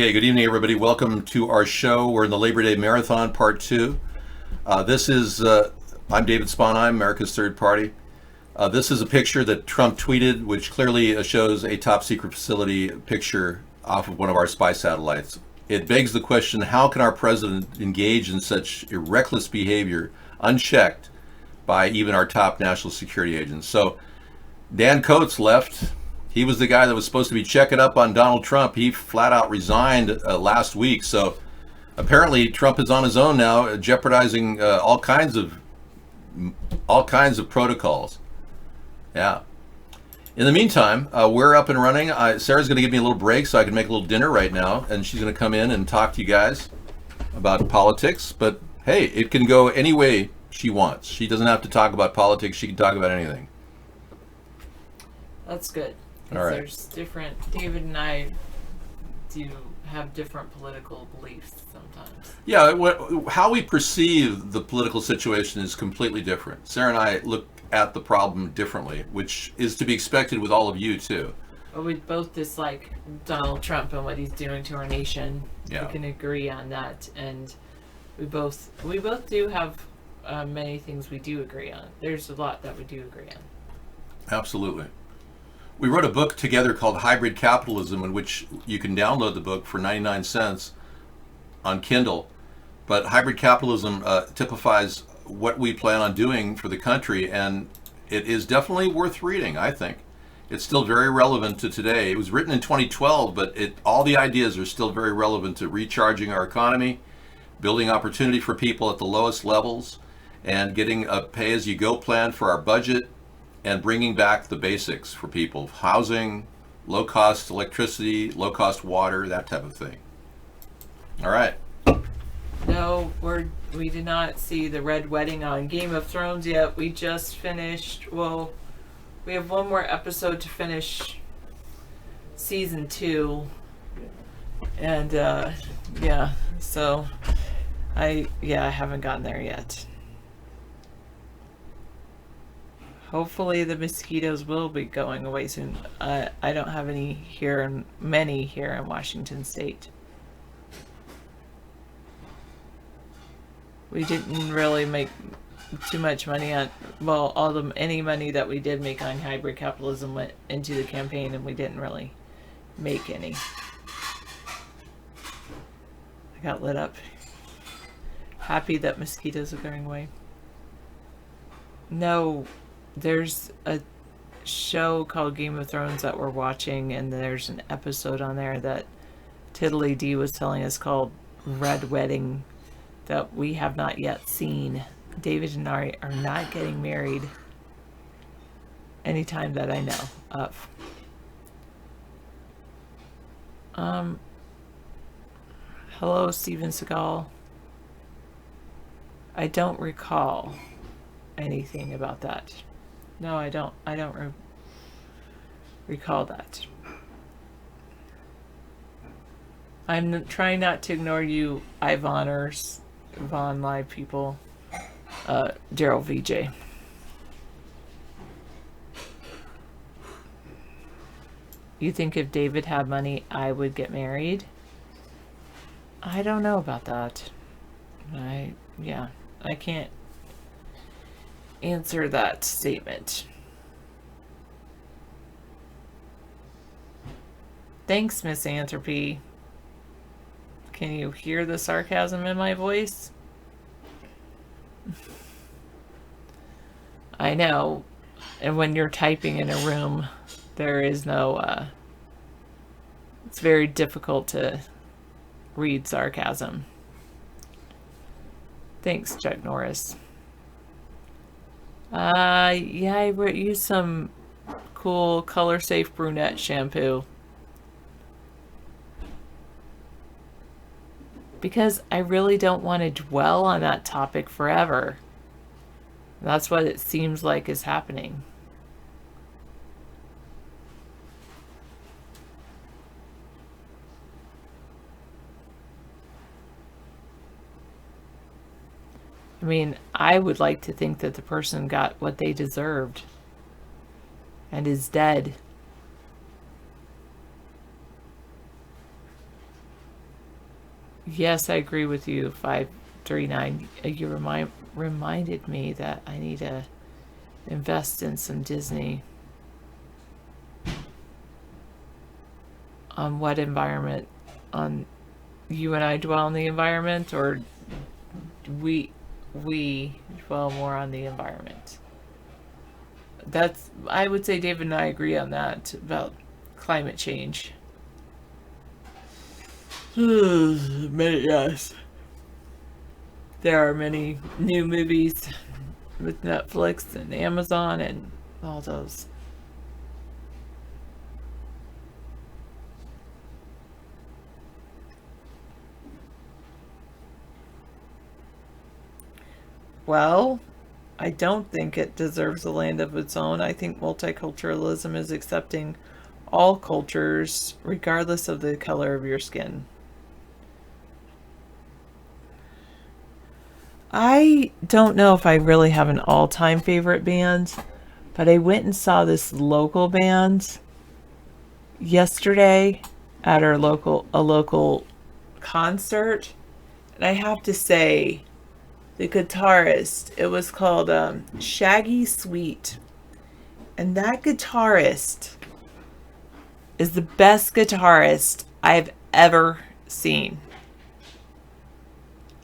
Okay, good evening, everybody. Welcome to our show. We're in the Labor Day Marathon, Part 2. I'm David Sponheim, America's Third Party. This is a picture that Trump tweeted, which clearly shows a top secret facility picture off of one of our spy satellites. It begs the question, how can our president engage in such reckless behavior unchecked by even our top national security agents? So Dan Coats left. He was the guy that was supposed to be checking up on Donald Trump. He flat out resigned last week. So apparently Trump is on his own now, jeopardizing all kinds of protocols. Yeah. In the meantime, we're up and running. Sarah's going to give me a little break so I can make a little dinner right now, and she's going to come in and talk to you guys about politics. But hey, it can go any way she wants. She doesn't have to talk about politics. She can talk about anything. That's good. All right. There's David and I do have different political beliefs sometimes. Yeah, how we perceive the political situation is completely different. Sarah and I look at the problem differently, which is to be expected with all of you too. But we both dislike Donald Trump and what he's doing to our nation. Yeah. We can agree on that, and we both do have many things we do agree on. There's a lot that we do agree on. Absolutely. We wrote a book together called Hybrid Capitalism, in which you can download the book for 99 cents on Kindle. But hybrid capitalism typifies what we plan on doing for the country, and it is definitely worth reading, I think. It's still very relevant to today. It was written in 2012, but all the ideas are still very relevant to recharging our economy, building opportunity for people at the lowest levels, and getting a pay-as-you-go plan for our budget, and bringing back the basics for people: housing, low-cost electricity, low-cost water, that type of thing. All right. No, we did not see the Red Wedding on Game of Thrones yet. We just finished. Well, we have one more episode to finish season 2, and yeah. So I haven't gotten there yet. Hopefully the mosquitoes will be going away soon. I don't have many here in Washington State. We didn't really make too much money on, any money that we did make on hybrid capitalism went into the campaign, and we didn't really make any. I got lit up. Happy that mosquitoes are going away. No. There's a show called Game of Thrones that we're watching, and there's an episode on there that Tiddly D was telling us called Red Wedding that we have not yet seen. David and I are not getting married anytime that I know of. Hello, Steven Seagal. I don't recall anything about that. No, I don't recall that. I'm trying not to ignore you, Ivoners, Yvonne Live people, Daryl VJ. You think if David had money, I would get married? I don't know about that. I can't answer that statement. Thanks, Miss Anthropy. Can you hear the sarcasm in my voice? I know. And when you're typing in a room, there is no, it's very difficult to read sarcasm. Thanks, Chuck Norris. I use some cool color safe brunette shampoo. Because I really don't want to dwell on that topic forever. That's what it seems like is happening. I mean, I would like to think that the person got what they deserved and is dead. Yes, I agree with you. 539. You reminded me that I need to invest in some Disney. On what environment? On you and I dwell on the environment, or we we dwell more on the environment? That's, I would say David and I agree on that about climate change. Yes. There are many new movies with Netflix and Amazon and all those. Well, I don't think it deserves a land of its own. I think multiculturalism is accepting all cultures, regardless of the color of your skin. I don't know if I really have an all time favorite band, but I went and saw this local band yesterday at a local concert. And I have to say, the guitarist, it was called Shaggy Sweet. And that guitarist is the best guitarist I've ever seen.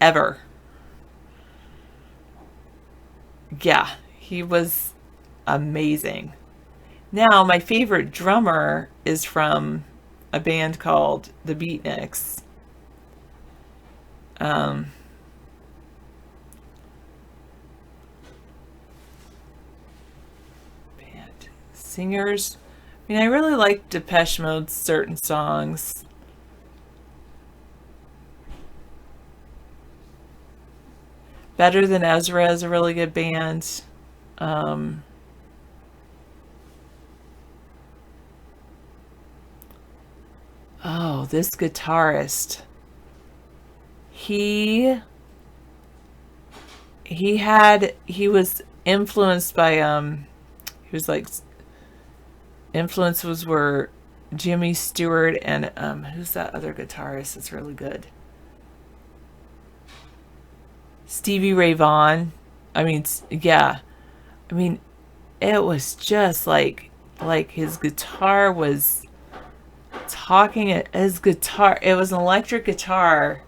Ever. Yeah, he was amazing. Now, my favorite drummer is from a band called the Beatniks. Um, band singers. I mean, I really like Depeche Mode's certain songs. Better Than Ezra is a really good band. Um, oh, this guitarist. He he was influenced by he was like influences were Jimmy Stewart and who's that other guitarist that's really good? Stevie Ray Vaughan. I mean, yeah. I mean, it was just like his guitar was talking at his guitar. It was an electric guitar,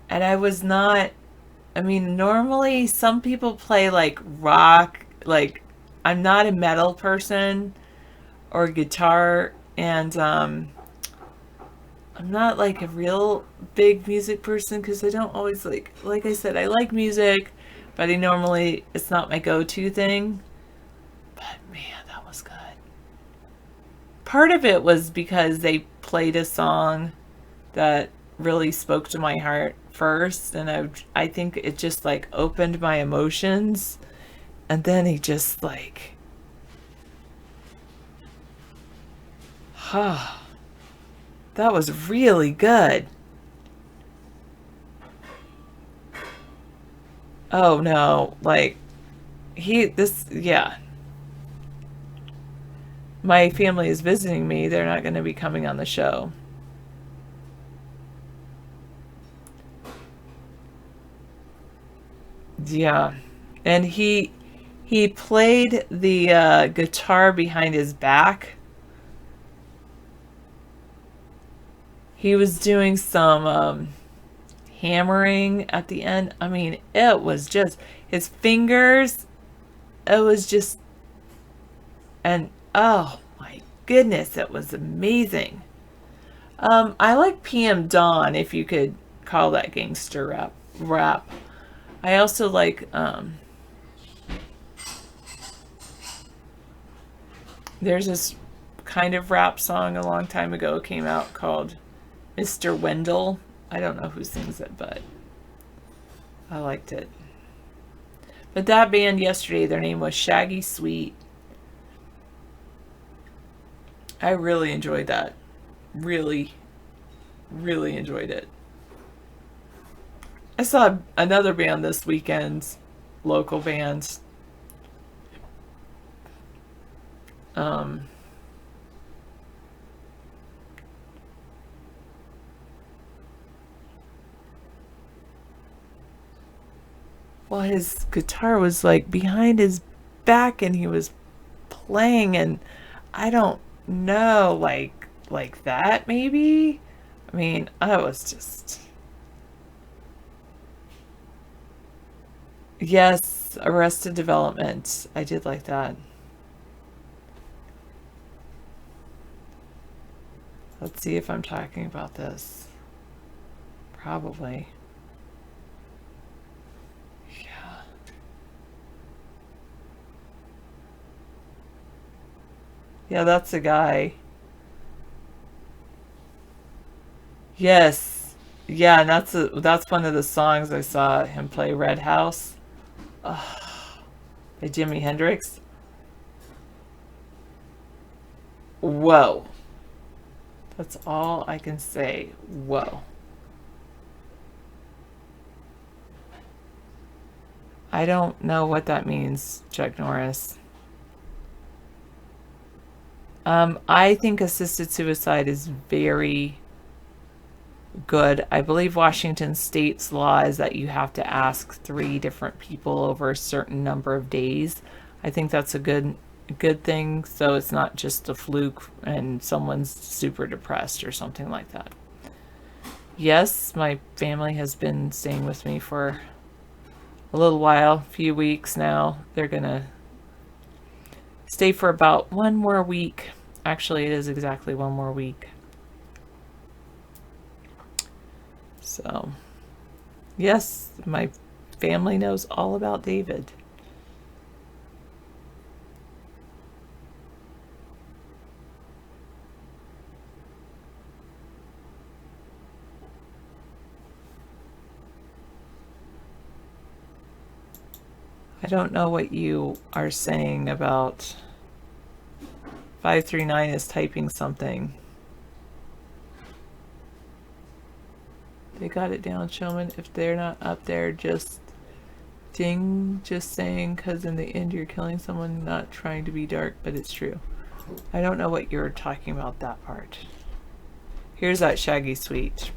and I was not. I mean, normally some people play like rock. Like, I'm not a metal person or guitar, and I'm not like a real big music person because I don't always like I said, I like music, but I normally, it's not my go-to thing. But man, that was good. Part of it was because they played a song that really spoke to my heart first, and I think it just like opened my emotions, and then he just like, that was really good. Oh no, like yeah. My family is visiting me. They're not going to be coming on the show. Yeah. And he played the guitar behind his back. He was doing some hammering at the end. I mean, it was just his fingers. It was just, and oh my goodness, it was amazing. I like PM Dawn, if you could call that gangster rap. I also like there's this kind of rap song a long time ago came out called Mr. Wendell. I don't know who sings it, but I liked it. But that band yesterday, their name was Shaggy Sweet. I really enjoyed that. Really, really enjoyed it. I saw another band this weekend, local band. Um, Well, his guitar was like behind his back and he was playing, and I don't know, like that maybe. I mean, I was just, yes, Arrested Development. I did like that. Let's see if I'm talking about this. Probably. Yeah. Yeah, that's the guy. Yes. Yeah, and that's one of the songs I saw him play, Red House, by Jimi Hendrix. Whoa. That's all I can say. Whoa. I don't know what that means, Chuck Norris. I think assisted suicide is very good. I believe Washington State's law is that you have to ask 3 different people over a certain number of days. I think that's a good thing, so it's not just a fluke and someone's super depressed or something like that. Yes, my family has been staying with me for a little while, few weeks now. They're gonna stay for about 1 more week. Actually, it is exactly 1 more week. So, yes, my family knows all about David. I don't know what you are saying about 539 is typing something. They got it down, Showman. If they're not up there, just ding, just saying, because in the end you're killing someone, not trying to be dark, but it's true. I don't know what you're talking about, that part. Here's that Shaggy Sweet.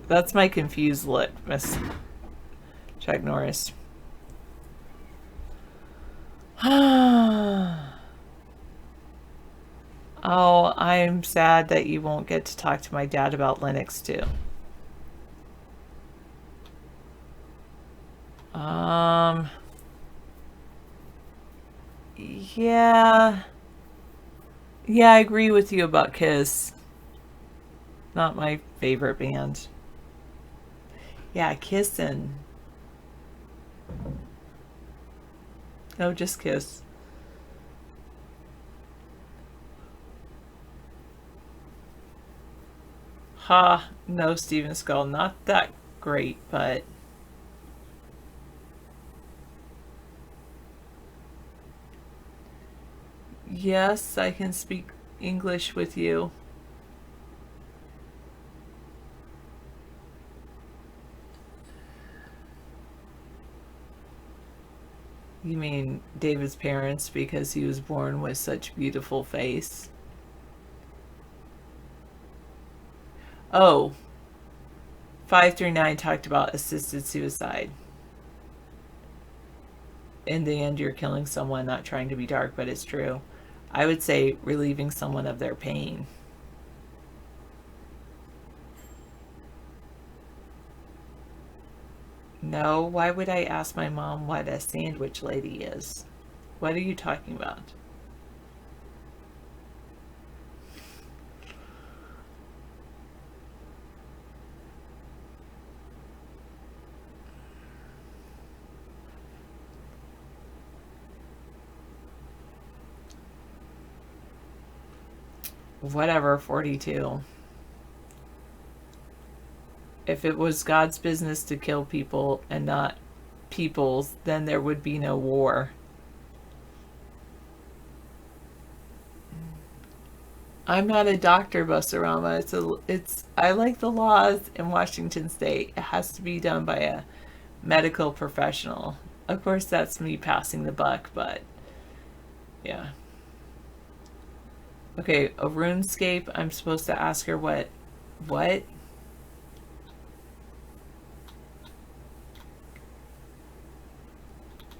That's my confused look, Miss Chuck Norris. Oh, I'm sad that you won't get to talk to my dad about Linux too. Yeah. Yeah, I agree with you about Kiss. Not my favorite band. Yeah, Kiss and... No, just Kiss. Ha, no, Steven Skull, not that great, but... Yes, I can speak English with you. You mean David's parents because he was born with such beautiful face? Oh, 539 talked about assisted suicide. In the end, you're killing someone, not trying to be dark, but it's true. I would say relieving someone of their pain. No, why would I ask my mom what a sandwich lady is? What are you talking about? Whatever, 42. If it was God's business to kill people and not people's, then there would be no war. I'm not a doctor, Busarama. I like the laws in Washington State. It has to be done by a medical professional. Of course, that's me passing the buck, but yeah. Okay, a RuneScape. I'm supposed to ask her what what?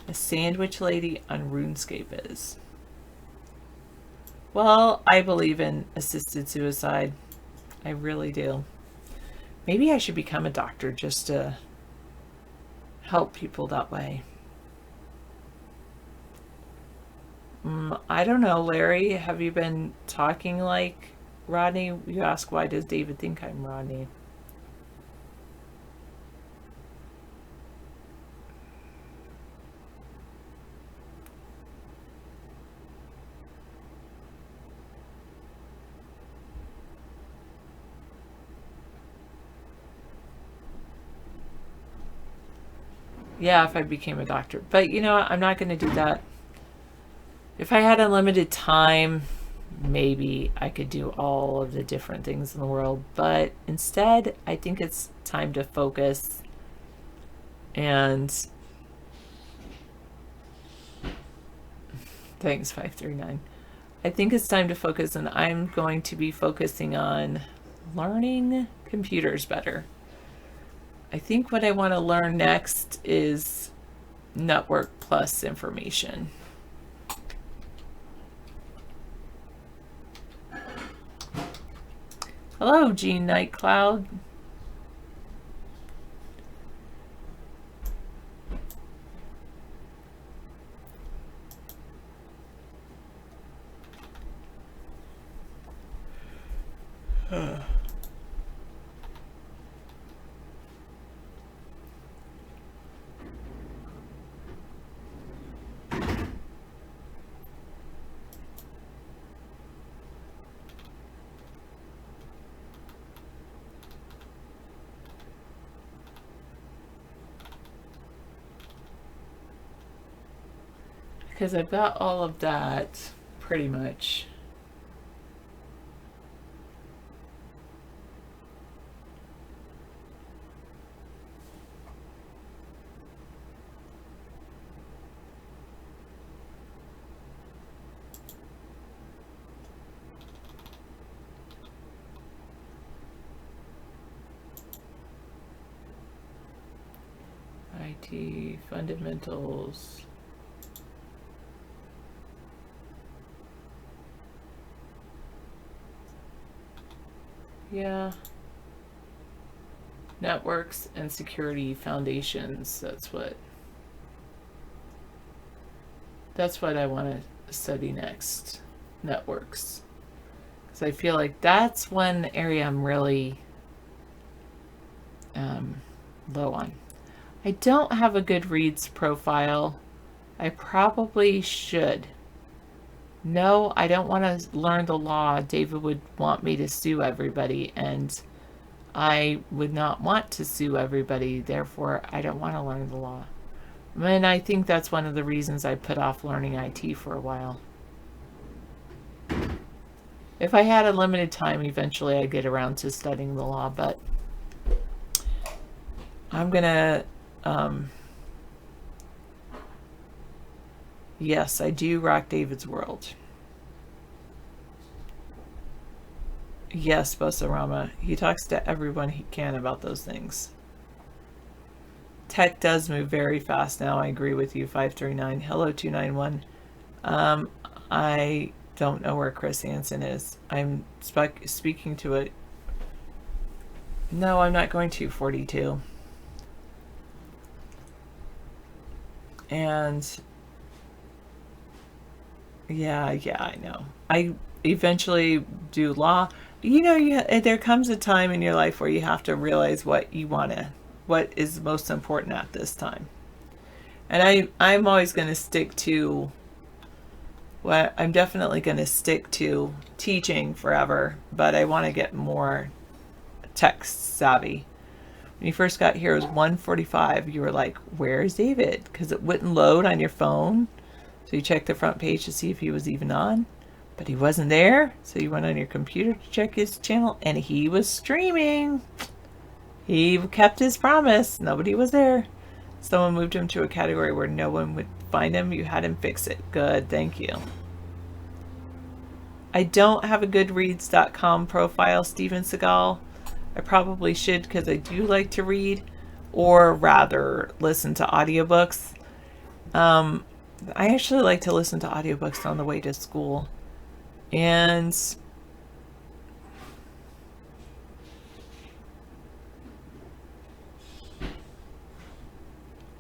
A sandwich lady on RuneScape is. Well, I believe in assisted suicide. I really do. Maybe I should become a doctor just to help people that way. I don't know, Larry. Have you been talking like Rodney? You ask, why does David think I'm Rodney? Yeah, if I became a doctor. But you know what? I'm not going to do that. If I had unlimited time, maybe I could do all of the different things in the world. But instead, I think it's time to focus. And thanks, 539. I think it's time to focus, and I'm going to be focusing on learning computers better. I think what I want to learn next is network plus information. Hello, Gene Nightcloud. Because I've got all of that pretty much. IT fundamentals. Yeah. Networks and security foundations. That's what I want to study next. Networks. Because I feel like that's one area I'm really low on. I don't have a Goodreads profile. I probably should. No, I don't want to learn the law. David would want me to sue everybody, and I would not want to sue everybody. Therefore, I don't want to learn the law. And I think that's one of the reasons I put off learning IT for a while. If I had a limited time, eventually I'd get around to studying the law, but I'm gonna, yes, I do rock David's world. Yes, Bosarama. He talks to everyone he can about those things. Tech does move very fast now. I agree with you, 539. Hello, 291. I don't know where Chris Hansen is. I'm speaking to it. No, I'm not going to 42. And yeah, I know. I eventually do law. You know, there comes a time in your life where you have to realize what is most important at this time. And I'm always going to stick to I'm definitely going to stick to teaching forever, but I want to get more tech savvy. When you first got here, it was 1:45. You were like, where's David? Because it wouldn't load on your phone. So you checked the front page to see if he was even on, but he wasn't there. So you went on your computer to check his channel, and he was streaming. He kept his promise. Nobody was there. Someone moved him to a category where no one would find him. You had him fix it. Good, thank you. I don't have a Goodreads.com profile, Steven Seagal. I probably should because I do like to read, or rather listen to audiobooks. I actually like to listen to audiobooks on the way to school. And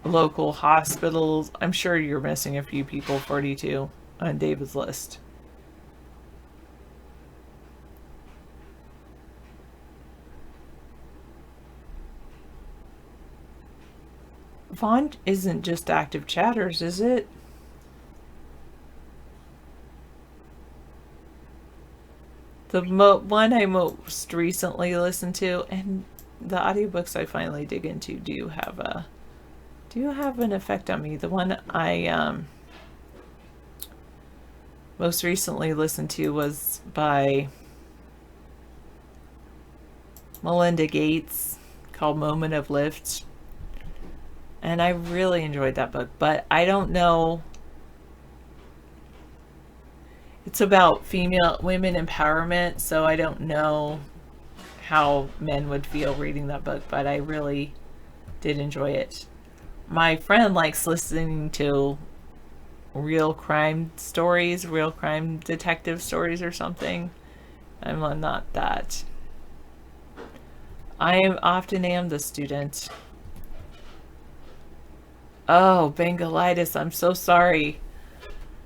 local hospitals. I'm sure you're missing a few people, 42, on David's list. Vaughn isn't just active chatters, is it? The one I most recently listened to, and the audiobooks I finally dig into do have an effect on me. The one I most recently listened to was by Melinda Gates, called Moment of Lift. And I really enjoyed that book, but I don't know. It's about women empowerment, so I don't know how men would feel reading that book, but I really did enjoy it. My friend likes listening to real crime stories, real crime detective stories or something. I'm not that. I often am the student. Oh, Bengalitis, I'm so sorry.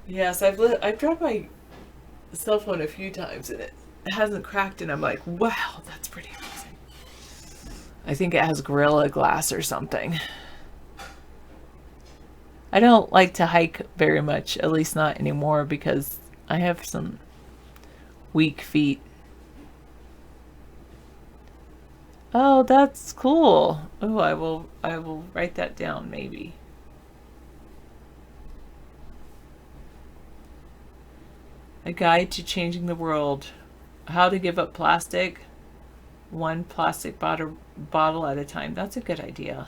Yes, I've dropped my cell phone a few times and it hasn't cracked, and I'm like, wow, that's pretty amazing. I think it has Gorilla Glass or something. I don't like to hike very much, at least not anymore, because I have some weak feet. Oh, that's cool. Oh, I will write that down maybe. A Guide to Changing the World. How to Give Up Plastic. One plastic bottle at a time. That's a good idea.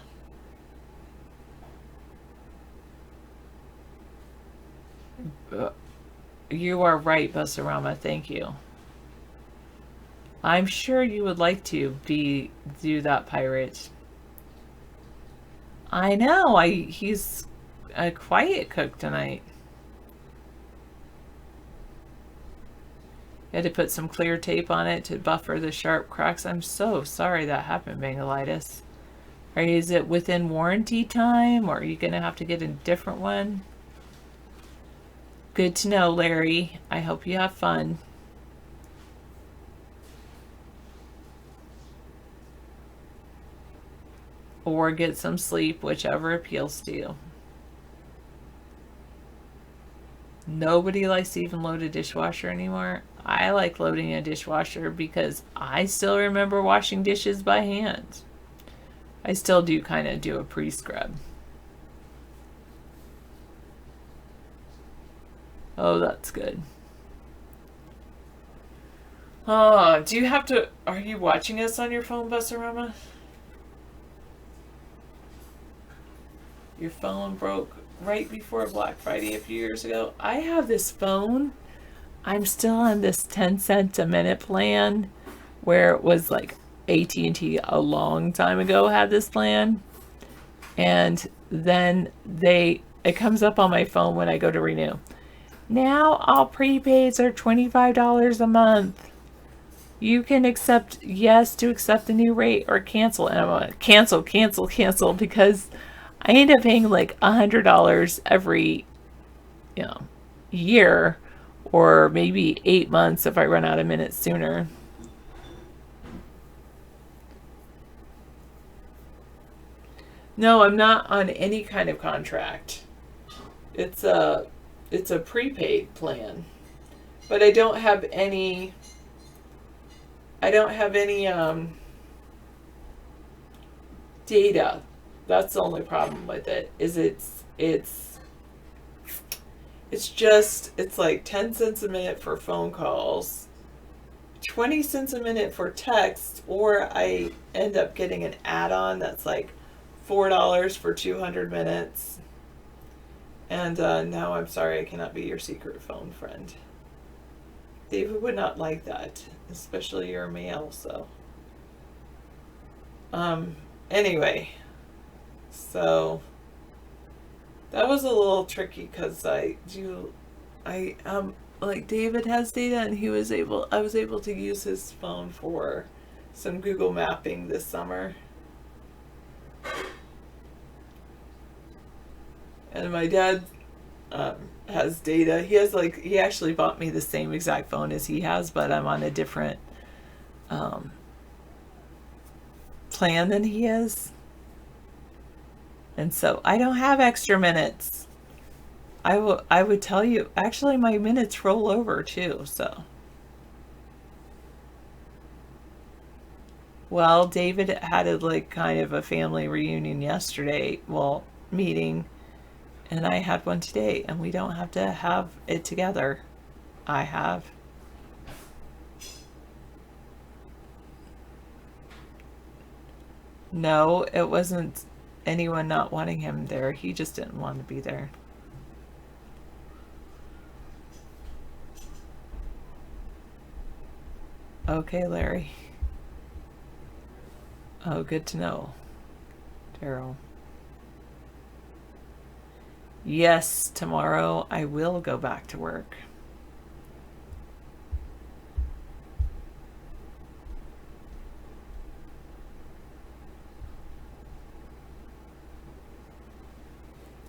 You are right, Busarama. Thank you. I'm sure you would like to do that, pirate. I know. He's a quiet cook tonight. You had to put some clear tape on it to buffer the sharp cracks. I'm so sorry that happened, Bangalitis. Is it within warranty time, or are you going to have to get a different one? Good to know, Larry. I hope you have fun. Or get some sleep, whichever appeals to you. Nobody likes to even load a dishwasher anymore. I like loading a dishwasher because I still remember washing dishes by hand. I still do kind of do a pre-scrub. Oh, that's good. Oh, do you have to... Are you watching us on your phone, Busarama? Your phone broke right before Black Friday a few years ago. I have this phone. I'm still on this 10 cents a minute plan, where it was like AT&T a long time ago had this plan. And then it comes up on my phone when I go to renew. Now all prepaids are $25 a month. You can accept yes to accept the new rate, or cancel. And I'm like, cancel, because I end up paying like $100 every, year, or maybe 8 months if I run out of minutes sooner. No, I'm not on any kind of contract. It's a prepaid plan, but I don't have any data. That's the only problem with it. Is it's like 10 cents a minute for phone calls, 20 cents a minute for text, or I end up getting an add-on that's like $4 for 200 minutes. And no, I'm sorry, I cannot be your secret phone friend. David would not like that, especially your mail, so. Anyway, so that was a little tricky because like David has data and I was able to use his phone for some Google mapping this summer. And my dad has data. He actually bought me the same exact phone as he has, but I'm on a different plan than he is. And so I don't have extra minutes. I would tell you, actually my minutes roll over too, so. Well, David had kind of a family reunion yesterday, meeting, and I had one today, and we don't have to have it together. I have. No, it wasn't anyone not wanting him there. He just didn't want to be there. Okay, Larry. Oh, good to know. Daryl. Yes, tomorrow I will go back to work.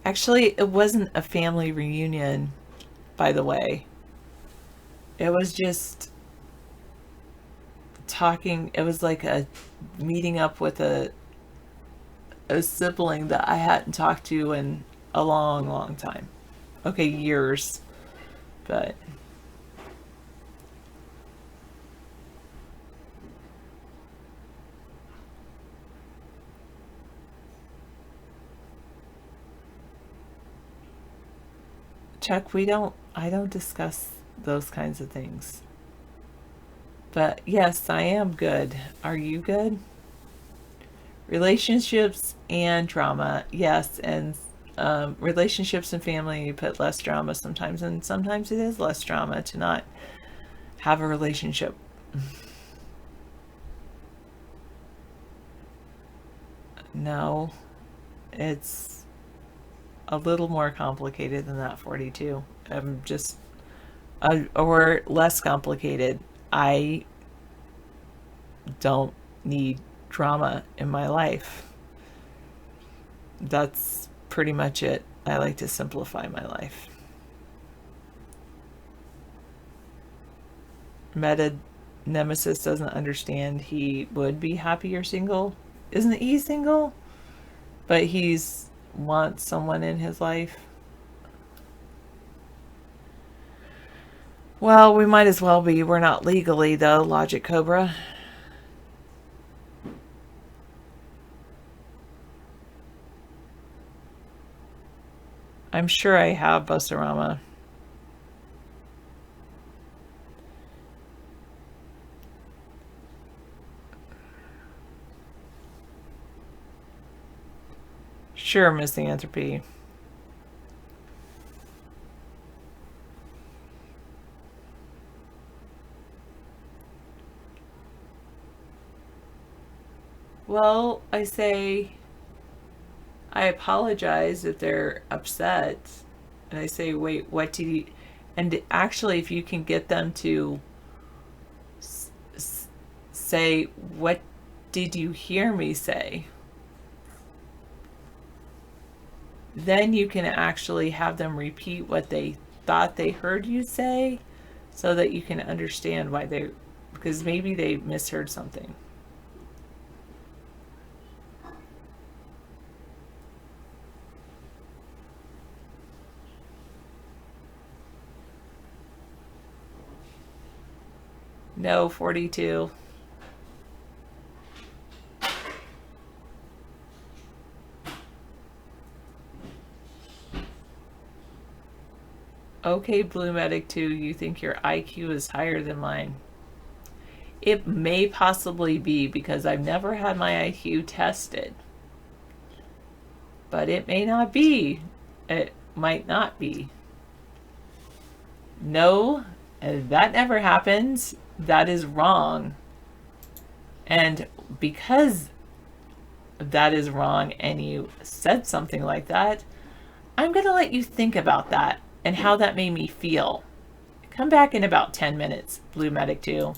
Actually, it wasn't a family reunion, by the way. It was just talking. It was like a meeting up with a sibling that I hadn't talked to in a long, long time. Okay, years. But Chuck, I don't discuss those kinds of things. But yes, I am good. Are you good? Relationships and drama. Yes, and relationships and family, you put less drama sometimes, and sometimes it is less drama to not have a relationship. No, it's a little more complicated than that, 42. Or less complicated. I don't need drama in my life. That's pretty much it. I like to simplify my life. Meta Nemesis doesn't understand he would be happier single. Isn't he single? But he's wants someone in his life. Well, we might as well be. We're not legally, though, Logic Cobra. I'm sure I have Bustorama. Sure, Misanthropy. Well, I say I apologize if they're upset. And I say, wait, what did you... And actually, if you can get them to say, what did you hear me say? Then you can actually have them repeat what they thought they heard you say so that you can understand why because maybe they misheard something. No, 42. Okay, Blue Medic 2, you think your IQ is higher than mine. It may possibly be because I've never had my IQ tested. But it may not be. It might not be. No, that never happens. That is wrong. And because that is wrong and you said something like that, I'm going to let you think about that and how that made me feel. Come back in about 10 minutes, Blue Medic 2.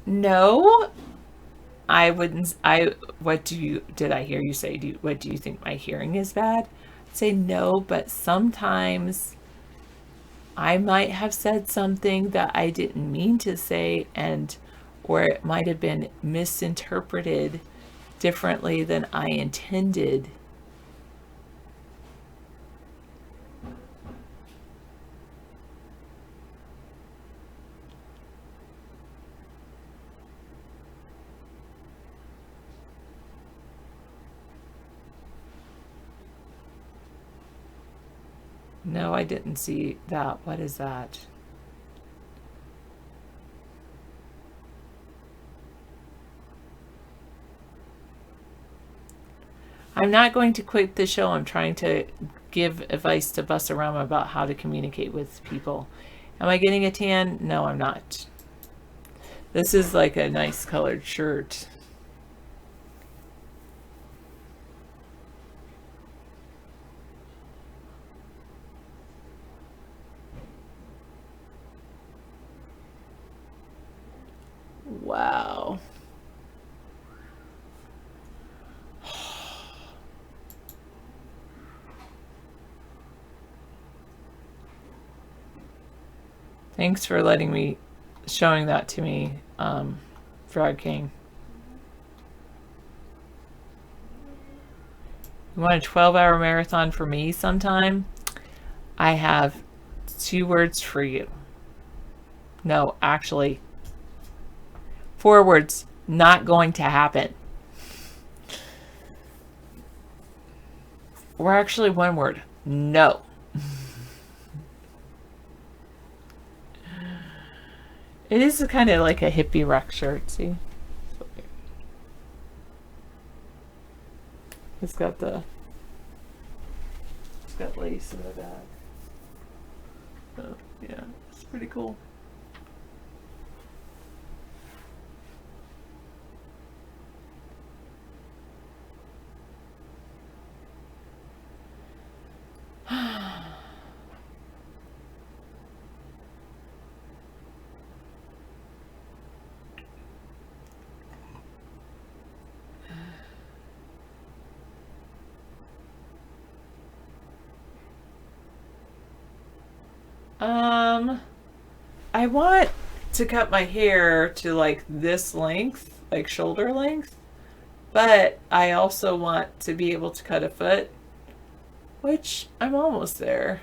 No, I wouldn't. Did I hear you say? What do you think my hearing is bad? I'd say no, but sometimes I might have said something that I didn't mean to say, or it might have been misinterpreted differently than I intended. No, I didn't see that. What is that? I'm not going to quit the show. I'm trying to give advice to Busarama about how to communicate with people. Am I getting a tan? No, I'm not. This is like a nice colored shirt. Wow. Thanks for showing that to me, Frog King. You want a 12-hour marathon for me sometime? I have 2 words for you. No, actually, 4 words. Not going to happen. Or actually 1 word. No. It is kind of like a hippie rock shirt, see? It's got lace in the back. So, yeah, it's pretty cool. I want to cut my hair to like this length, like shoulder length, but I also want to be able to cut a foot, which I'm almost there.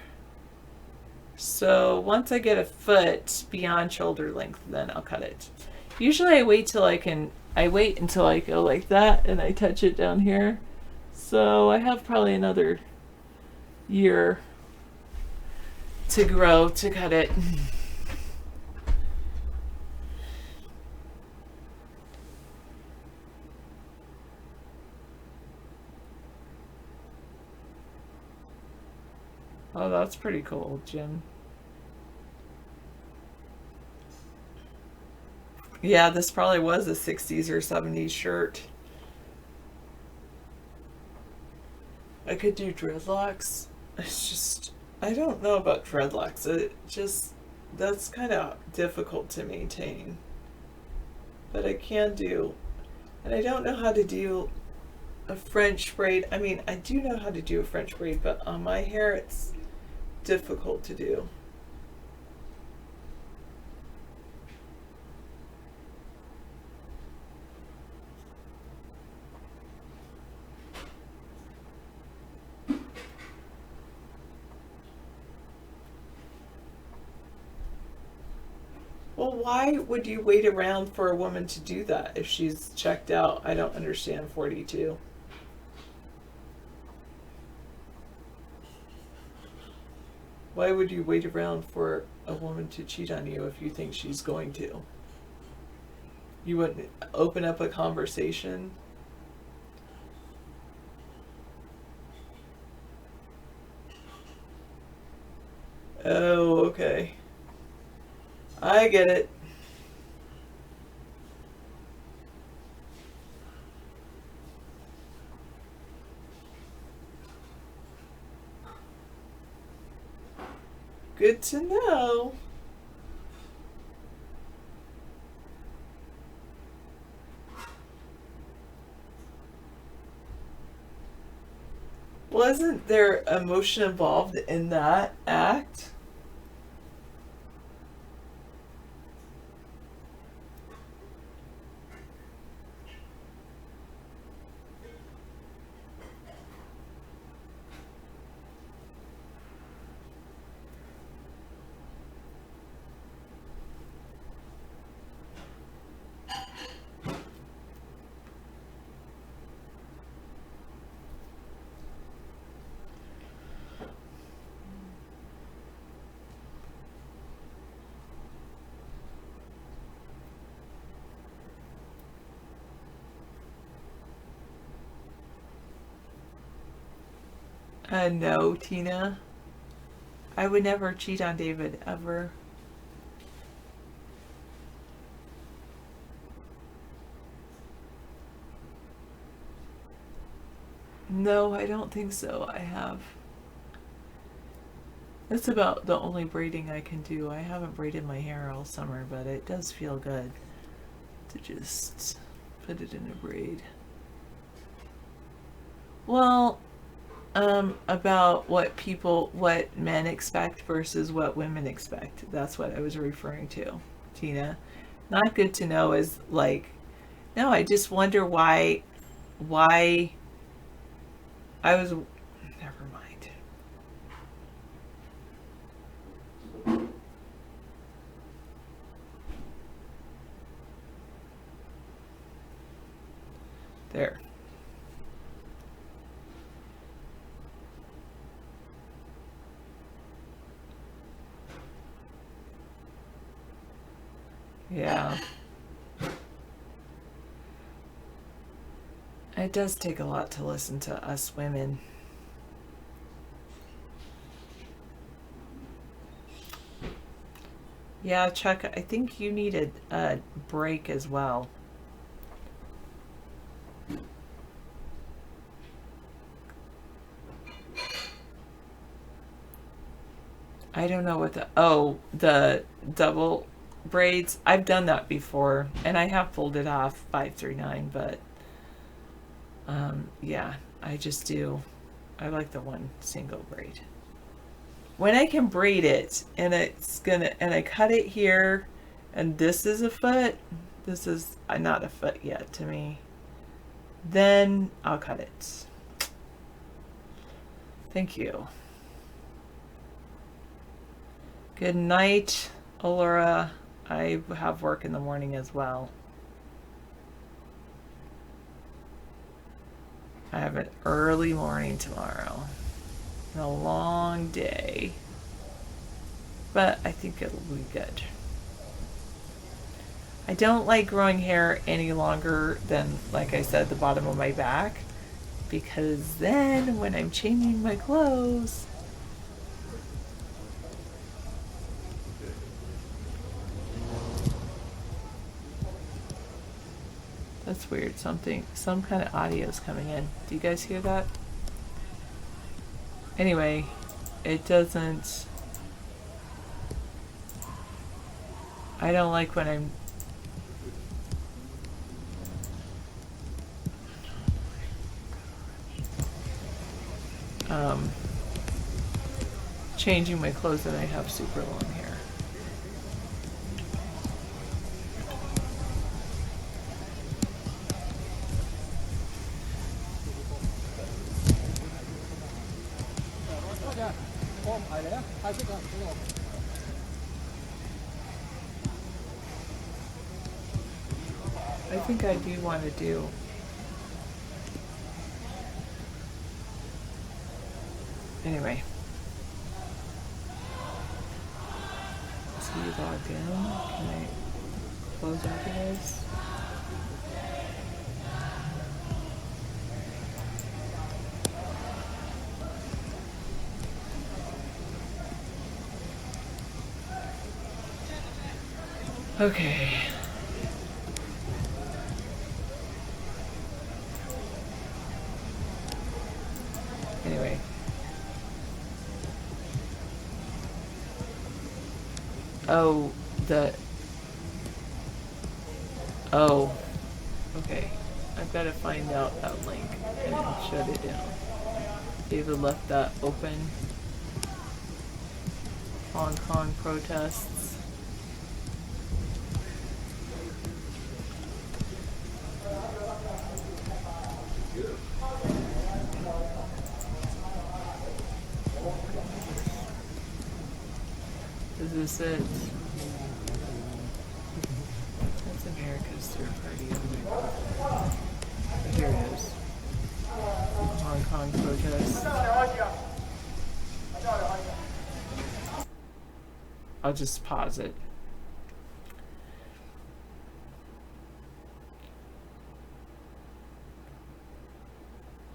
So once I get a foot beyond shoulder length, then I'll cut it. Usually I wait until I go like that and I touch it down here. So I have probably another year to grow to cut it. Oh, that's pretty cool, Jim. Yeah, this probably was a 60s or 70s shirt. I could do dreadlocks. It's just, I don't know about dreadlocks. That's kind of difficult to maintain. But I can do, and I don't know how to do a French braid. I mean, I do know how to do a French braid, but on my hair, it's difficult to do. Well, why would you wait around for a woman to do that if she's checked out? I don't understand 42. Why would you wait around for a woman to cheat on you if you think she's going to? You wouldn't open up a conversation? Oh, okay. I get it. Good to know. Wasn't there emotion involved in that act? No, Tina. I would never cheat on David, ever. No, I don't think so. I have. That's about the only braiding I can do. I haven't braided my hair all summer, but it does feel good to just put it in a braid. Well, about what men expect versus what women expect. That's what I was referring to, Tina. Not good to know is like, no, I just wonder why I was, never mind. There. Yeah. It does take a lot to listen to us women. Yeah, Chuck, I think you needed a break as well. I don't know what the double braids. I've done that before, and I have folded off 539, but yeah, I just do. I like the one single braid. When I can braid it, and I cut it here, and this is a foot. This is not a foot yet to me. Then I'll cut it. Thank you. Good night, Allura. I have work in the morning as well. I have an early morning tomorrow. And a long day. But I think it'll be good. I don't like growing hair any longer than, like I said, the bottom of my back. Because then when I'm changing my clothes, that's weird. Some kind of audio is coming in. Do you guys hear that? Anyway, it doesn't. I don't like when I'm. Changing my clothes and I have super long hair. I think I do want to do. Anyway. Is he logged in? Can I close out you guys? Okay. Anyway. Oh, oh, okay. I've got to find out that link and shut it down. David left that open. Hong Kong protests. Is this it? That's America's third party. Here it is. Hong Kong protests. I'll just pause it.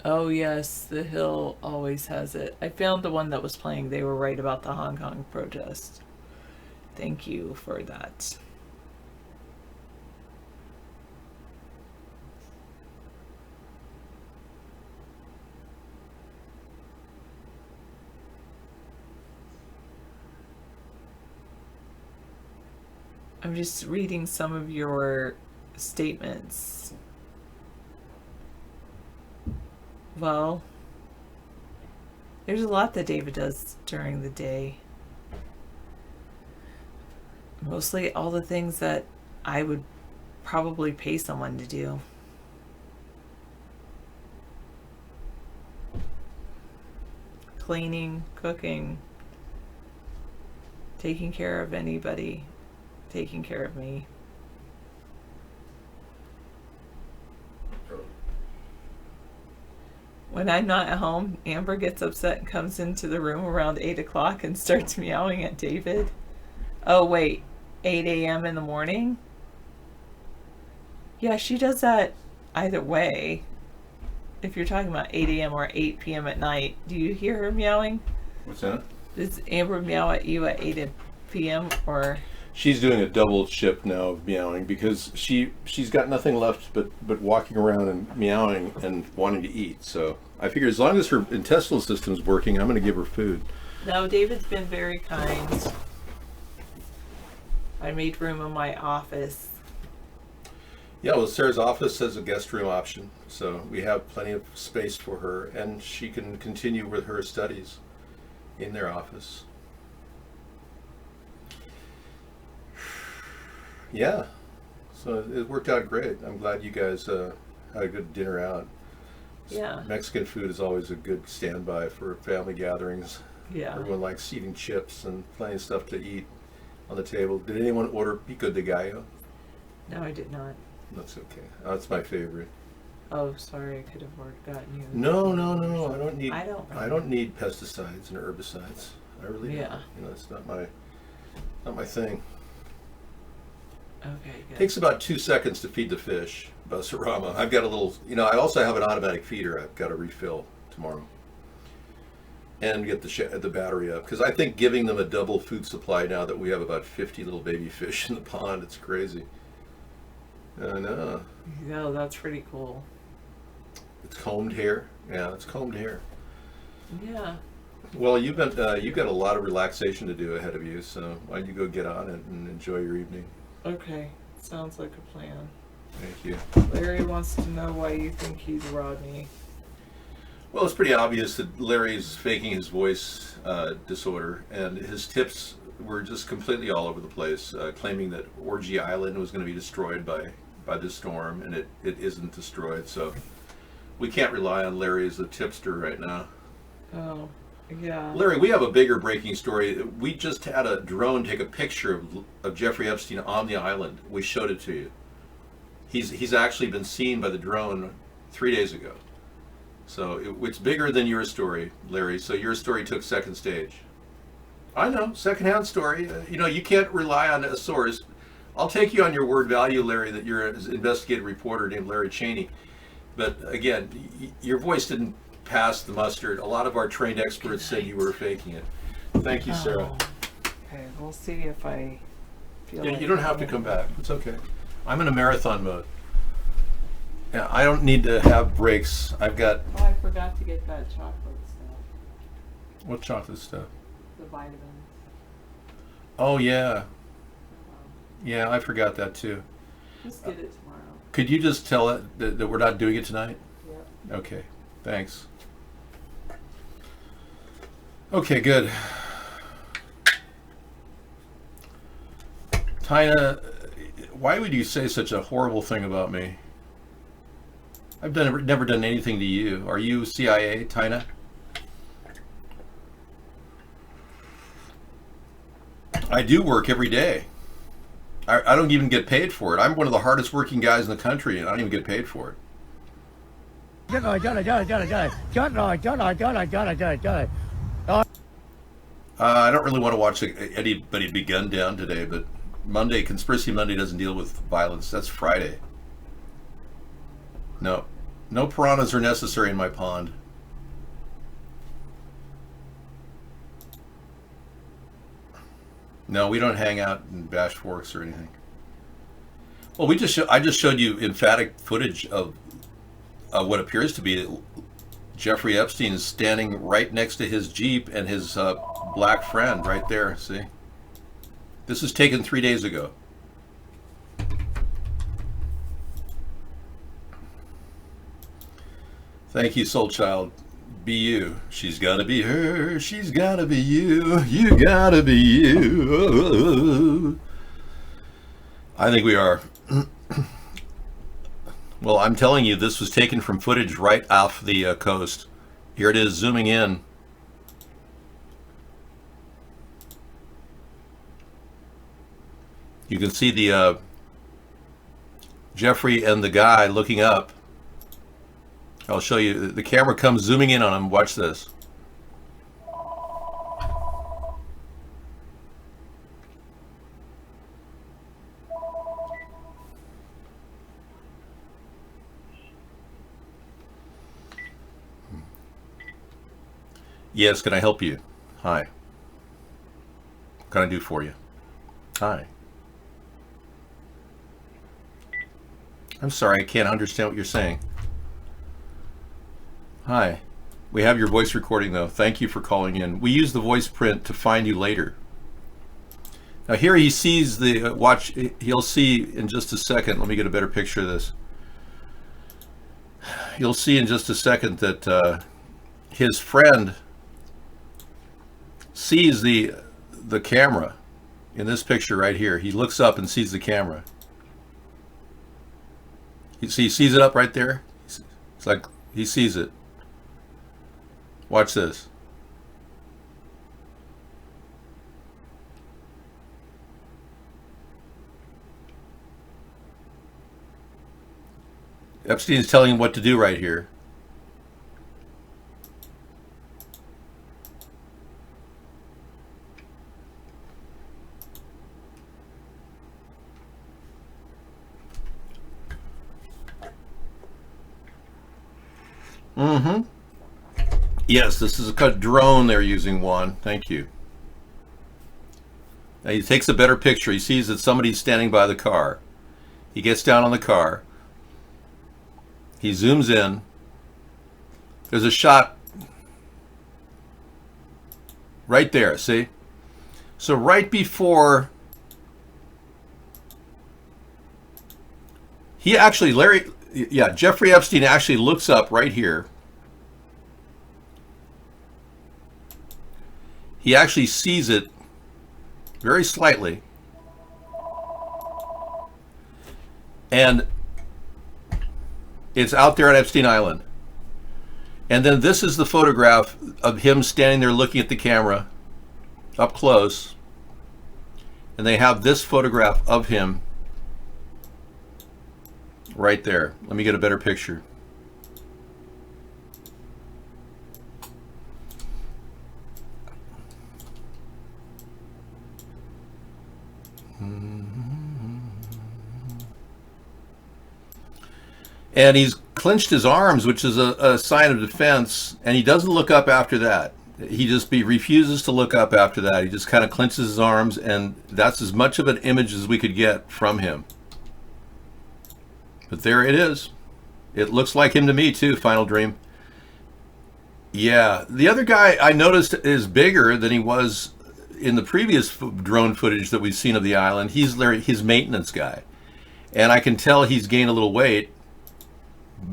Oh yes, The Hill always has it. I found the one that was playing. They were right about the Hong Kong protest. Thank you for that. I'm just reading some of your statements. Well, there's a lot that David does during the day. Mostly all the things that I would probably pay someone to do. Cleaning, cooking, taking care of anybody, taking care of me. When I'm not at home, Amber gets upset and comes into the room around 8 o'clock and starts meowing at David. Oh wait, 8 a.m. in the morning? Yeah, she does that either way. If you're talking about 8 a.m. or 8 p.m. at night, do you hear her meowing? What's that? Does Amber meow at you at 8 p.m. or? She's doing a double shift now of meowing because she's got nothing left but walking around and meowing and wanting to eat. So I figure as long as her intestinal system's working, I'm going to give her food. No, David's been very kind. I made room in my office. Yeah, well, Sarah's office has a guest room option, so we have plenty of space for her, and she can continue with her studies in their office. Yeah, so it worked out great. I'm glad you guys had a good dinner out. Yeah. Mexican food is always a good standby for family gatherings. Yeah. Everyone likes eating chips and plenty of stuff to eat on the table. Did anyone order pico de gallo? No, I did not. That's okay. That's my favorite. Oh, sorry, I could have gotten you. No. I don't need pesticides and herbicides. I really don't. You know, it's not my thing. Okay, good. Takes about 2 seconds to feed the fish, Basarama. I've got a little, I also have an automatic feeder I've got to refill tomorrow. And get the battery up. Because I think giving them a double food supply now that we have about 50 little baby fish in the pond, it's crazy. I know. Yeah, that's pretty cool. It's combed hair. Yeah, it's combed hair. Yeah. Well, you've got a lot of relaxation to do ahead of you, so why don't you go get on it and enjoy your evening. Okay, sounds like a plan. Thank you. Larry wants to know why you think he's Rodney. Well, it's pretty obvious that Larry's faking his voice disorder, and his tips were just completely all over the place, claiming that Orgy Island was going to be destroyed by this storm, and it isn't destroyed, so we can't rely on Larry as a tipster right now. Oh, yeah. Larry, we have a bigger breaking story. We just had a drone take a picture of Jeffrey Epstein on the island. We showed it to you. He's actually been seen by the drone 3 days ago. So it's bigger than your story, Larry. So your story took second stage. I know, secondhand story. You can't rely on a source. I'll take you on your word value, Larry, that you're an investigative reporter named Larry Cheney. But again, your voice didn't pass the mustard. A lot of our trained experts said you were faking it. Thank you, Sarah. Okay, we'll see if I feel Yeah, like you don't have to come back. It's okay. I'm in a marathon mode. Yeah, I don't need to have breaks. I've got Oh, I forgot to get that chocolate stuff. what chocolate stuff? The vitamins. Oh yeah, yeah. I forgot that too. Just get it tomorrow. Could you just tell it that we're not doing it tonight? Yep. Okay. Thanks. Okay, good. Tina, why would you say such a horrible thing about me? I've never done anything to you. Are you CIA, Tina? I do work every day. I don't even get paid for it. I'm one of the hardest working guys in the country, and I don't even get paid for it. Chết rồi, chết rồi, chết rồi, chết rồi, chết rồi. Chết rồi, chết rồi, chết rồi, chết rồi, chết rồi, chết rồi. I don't really want to watch anybody be gunned down today, but Monday, Conspiracy Monday doesn't deal with violence. That's Friday. No. No piranhas are necessary in my pond. No, we don't hang out and bash forks or anything. Well, I just showed you emphatic footage of what appears to be Jeffrey Epstein is standing right next to his Jeep and his black friend right there. See? This was taken 3 days ago. Thank you, Soul Child. Be you. She's gotta be her. She's gotta be you. You gotta be you. I think we are. Well, I'm telling you, this was taken from footage right off the coast. Here it is, zooming in. You can see the Jeffrey and the guy looking up. I'll show you. The camera comes zooming in on him. Watch this. Yes, can I help you? Hi. What can I do for you? Hi. I'm sorry, I can't understand what you're saying. Hi. We have your voice recording though. Thank you for calling in. We use the voice print to find you later. Now here he sees the watch. He'll see in just a second. Let me get a better picture of this. You'll see in just a second that his friend sees the camera in this picture right here. He looks up and sees the camera. He sees it up right there. It's like he sees it. Watch this. Epstein is telling him what to do right here. Mm-hmm. Yes, this is a drone they're using, Juan. Thank you. Now he takes a better picture. He sees that somebody's standing by the car. He gets down on the car. He zooms in. There's a shot right there, see? So right before he actually, Jeffrey Epstein actually looks up right here. He actually sees it very slightly. And it's out there on Epstein Island. And then this is the photograph of him standing there looking at the camera up close. And they have this photograph of him right there. Let me get a better picture. And he's clenched his arms, which is a sign of defense, and he doesn't look up after that. He refuses to look up after that. He just kind of clenches his arms, and that's as much of an image as we could get from him. But there it is. It looks like him to me too, Final Dream. Yeah, the other guy I noticed is bigger than he was in the previous drone footage that we've seen of the island. He's his maintenance guy. And I can tell he's gained a little weight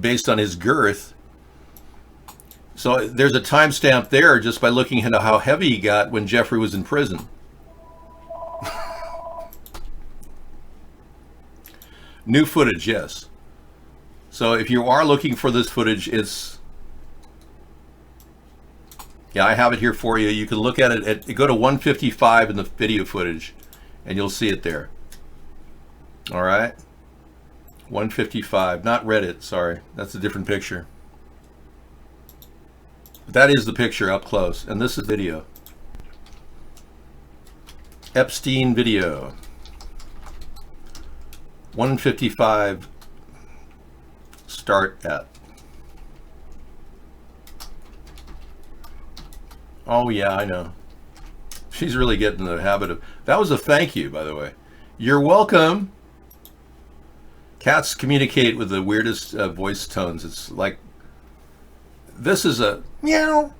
based on his girth. So there's a timestamp there just by looking at how heavy he got when Jeffrey was in prison. New footage, yes. So if you are looking for this footage, yeah, I have it here for you. You can look at it go to 155 in the video footage, and you'll see it there. All right, 155, not Reddit. Sorry, that's a different picture. But that is the picture up close, and this is video. Epstein video. 155. Start at. Oh yeah, I know. She's really getting the habit of. That was a thank you, by the way. You're welcome. Cats communicate with the weirdest voice tones. It's like, this is a meow.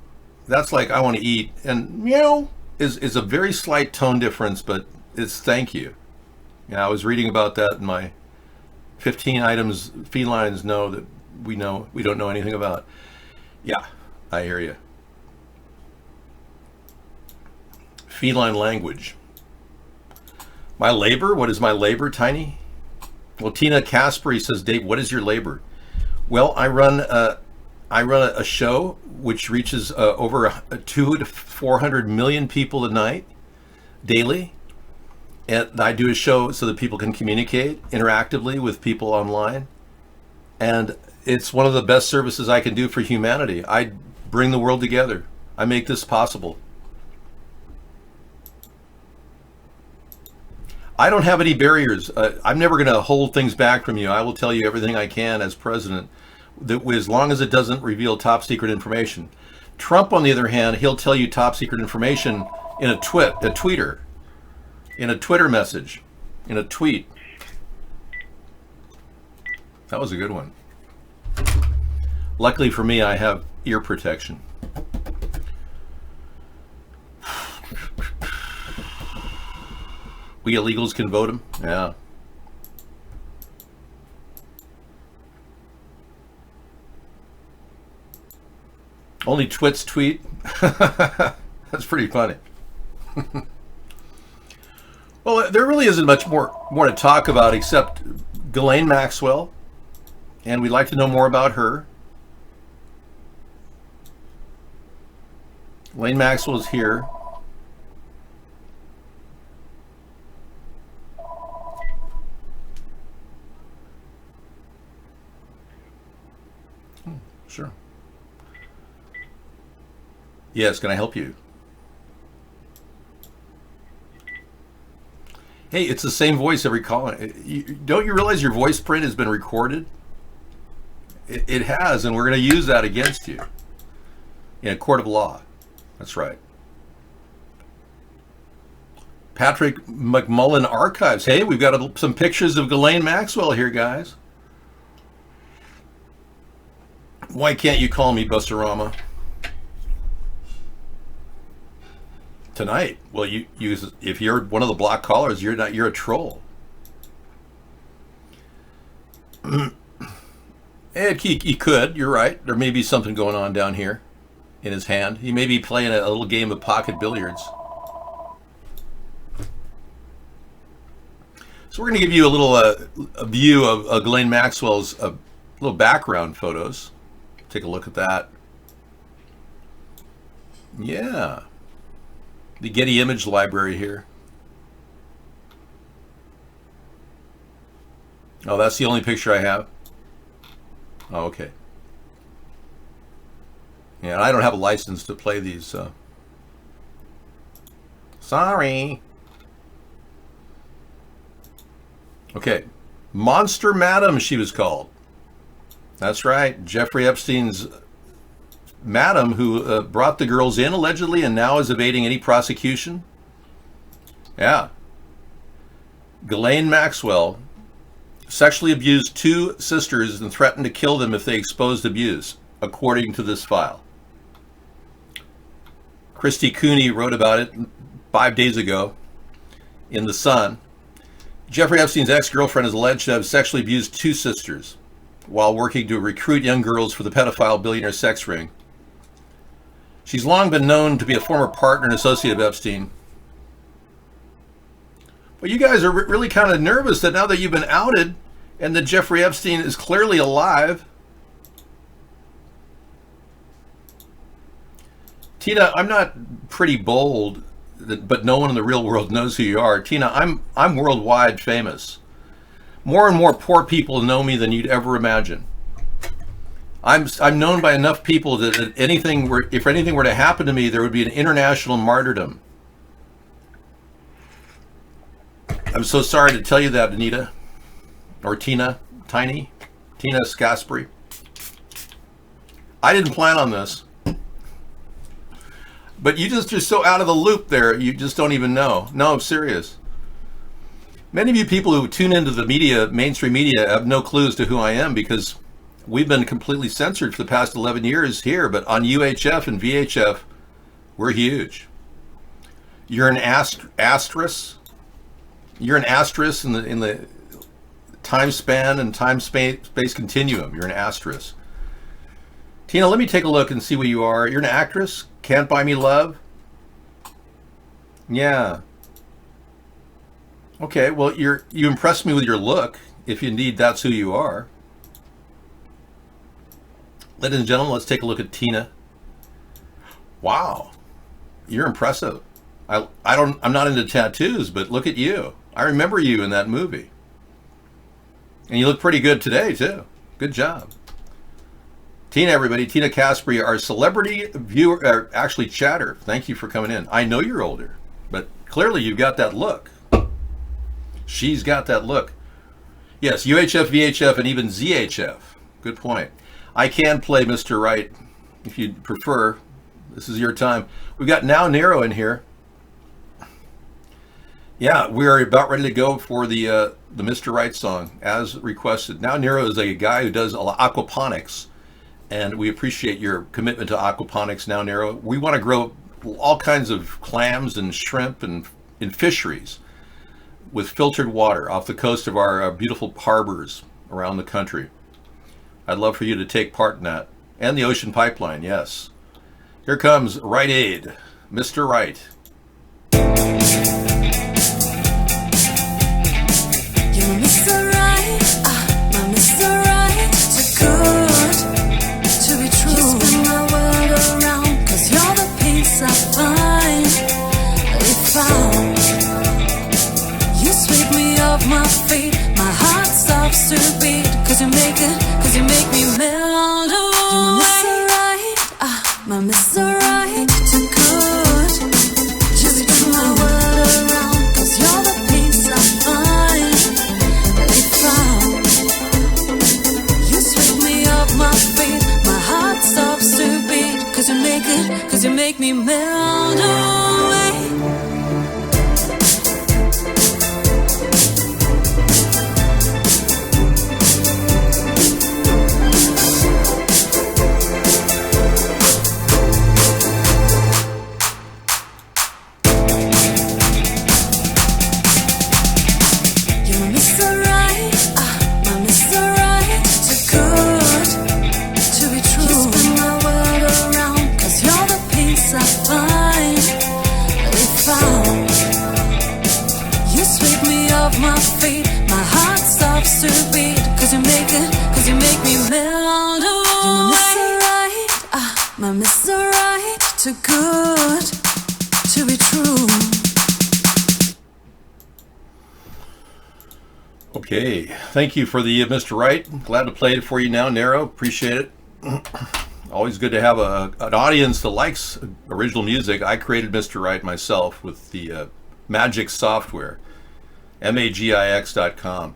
That's like I want to eat, and meow is a very slight tone difference, but it's thank you. Yeah, I was reading about that in my 15 items felines know that we don't know anything about. Yeah, I hear you. Feline language. My labor? What is my labor, Tiny? Well, Tina Caspary says, Dave, what is your labor? Well, I run a show which reaches over 200 to 400 million people a night, daily. And I do a show so that people can communicate interactively with people online. And it's one of the best services I can do for humanity. I bring the world together. I make this possible. I don't have any barriers. I'm never going to hold things back from you. I will tell you everything I can as president, as long as it doesn't reveal top secret information. Trump, on the other hand, he'll tell you top secret information in a tweeter, in a Twitter message, in a tweet. That was a good one. Luckily for me, I have ear protection. We illegals can vote him? Yeah. Only twits tweet? That's pretty funny. Well, there really isn't much more to talk about except Ghislaine Maxwell, and we'd like to know more about her. Ghislaine Maxwell is here. Sure. Yes, can I help you? Hey, it's the same voice every call. Don't you realize your voice print has been recorded? It has, and we're going to use that against you in a court of law. That's right. Patrick McMullen Archives. Hey, we've got some pictures of Ghislaine Maxwell here, guys. Why can't you call me Busarama? Tonight? Well, you if you're one of the block callers, you're a troll. Ed, he could. You're right. There may be something going on down here in his hand. He may be playing a little game of pocket billiards. So we're going to give you a little a view of Ghislaine Maxwell's little background photos. Take a look at that. Yeah. The Getty Image Library here. Oh, that's the only picture I have? Oh, okay. Yeah, I don't have a license to play these, so. Sorry. Okay. Monster Madam, she was called. That's right. Jeffrey Epstein's madam who brought the girls in allegedly and now is evading any prosecution. Yeah. Ghislaine Maxwell sexually abused 2 sisters and threatened to kill them if they exposed abuse, according to this file. Christy Cooney wrote about it 5 days ago in The Sun. Jeffrey Epstein's ex-girlfriend is alleged to have sexually abused 2 sisters while working to recruit young girls for the pedophile billionaire sex ring. She's long been known to be a former partner and associate of Epstein. But you guys are really kind of nervous that now that you've been outed and that Jeffrey Epstein is clearly alive. Tina, I'm not pretty bold, but no one in the real world knows who you are. Tina, I'm worldwide famous. More and more poor people know me than you'd ever imagine. I'm known by enough people that if anything were to happen to me, there would be an international martyrdom. I'm so sorry to tell you that, Anita, or Tina Scasperi. I didn't plan on this. But you're so out of the loop there, you just don't even know. No, I'm serious. Many of you people who tune into the media, mainstream media, have no clue as to who I am because we've been completely censored for the past 11 years here, but on UHF and VHF, we're huge. You're an asterisk. You're an asterisk in the time span and time space continuum. You're an asterisk. Tina, let me take a look and see what you are. You're an actress? Can't Buy Me Love? Yeah. Okay, well, you impressed me with your look, if indeed that's who you are. Ladies and gentlemen, let's take a look at Tina. Wow. You're impressive. I'm not into tattoos, but look at you. I remember you in that movie. And you look pretty good today, too. Good job. Tina, everybody, Tina Casperi, our celebrity viewer, actually chatter. Thank you for coming in. I know you're older, but clearly you've got that look. She's got that look. Yes, UHF, VHF, and even ZHF. Good point. I can play Mr. Right if you prefer. This is your time. We've got Now Nero in here. Yeah, we are about ready to go for the Mr. Right song, as requested. Now Nero is a guy who does aquaponics, and we appreciate your commitment to aquaponics, Now Nero. We want to grow all kinds of clams and shrimp and in fisheries with filtered water off the coast of our beautiful harbors around the country. I'd love for you to take part in that. And the ocean pipeline, yes. Here comes Rite Aid, Mr. Right. My feet, my heart stops to beat. Cause you make me melt. Oh, Mr. Right, my Mr. Right, too good. Just turn my world around. Cause you're the peace I find. You sweep me off my feet, my heart stops to beat. Cause you make me melt away. Too good to be true. Okay, thank you for the Mr. Right. Glad to play it for you now, Nero. Appreciate it. Always good to have an audience that likes original music. I created Mr. Right myself with the Magix software, magix.com.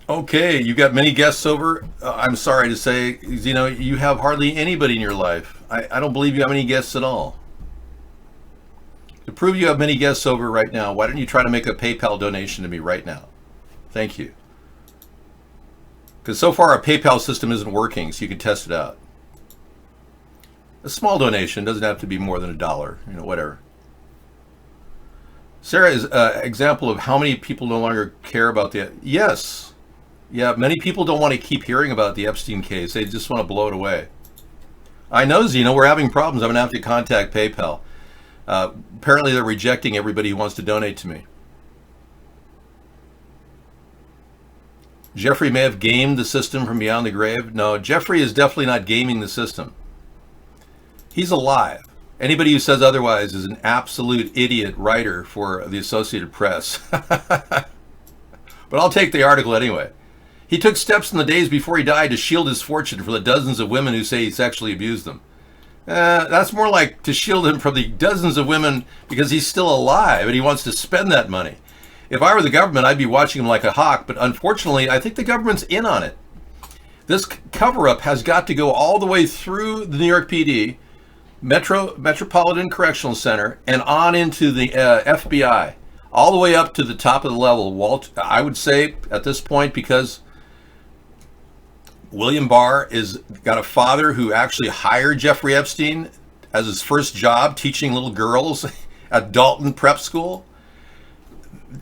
Okay, you got many guests over. I'm sorry to say, you have hardly anybody in your life. I don't believe you have any guests at all. To prove you have many guests over right now, why don't you try to make a PayPal donation to me right now? Thank you. Because so far our PayPal system isn't working, so you can test it out. A small donation doesn't have to be more than $1, whatever. Sarah is an example of how many people no longer care about the... Yes. Yeah, many people don't want to keep hearing about the Epstein case. They just want to blow it away. I know, Zeno, we're having problems. I'm going to have to contact PayPal. Apparently they're rejecting everybody who wants to donate to me. Jeffrey may have gamed the system from beyond the grave. No, Jeffrey is definitely not gaming the system. He's alive. Anybody who says otherwise is an absolute idiot writer for the Associated Press. But I'll take the article anyway. He took steps in the days before he died to shield his fortune from the dozens of women who say he sexually abused them. That's more like to shield him from the dozens of women because he's still alive and he wants to spend that money. If I were the government, I'd be watching him like a hawk, but unfortunately, I think the government's in on it. This cover-up has got to go all the way through the New York PD, Metropolitan Correctional Center, and on into the FBI, all the way up to the top of the level. Walt, I would say at this point, because William Barr is got a father who actually hired Jeffrey Epstein as his first job teaching little girls at Dalton Prep School.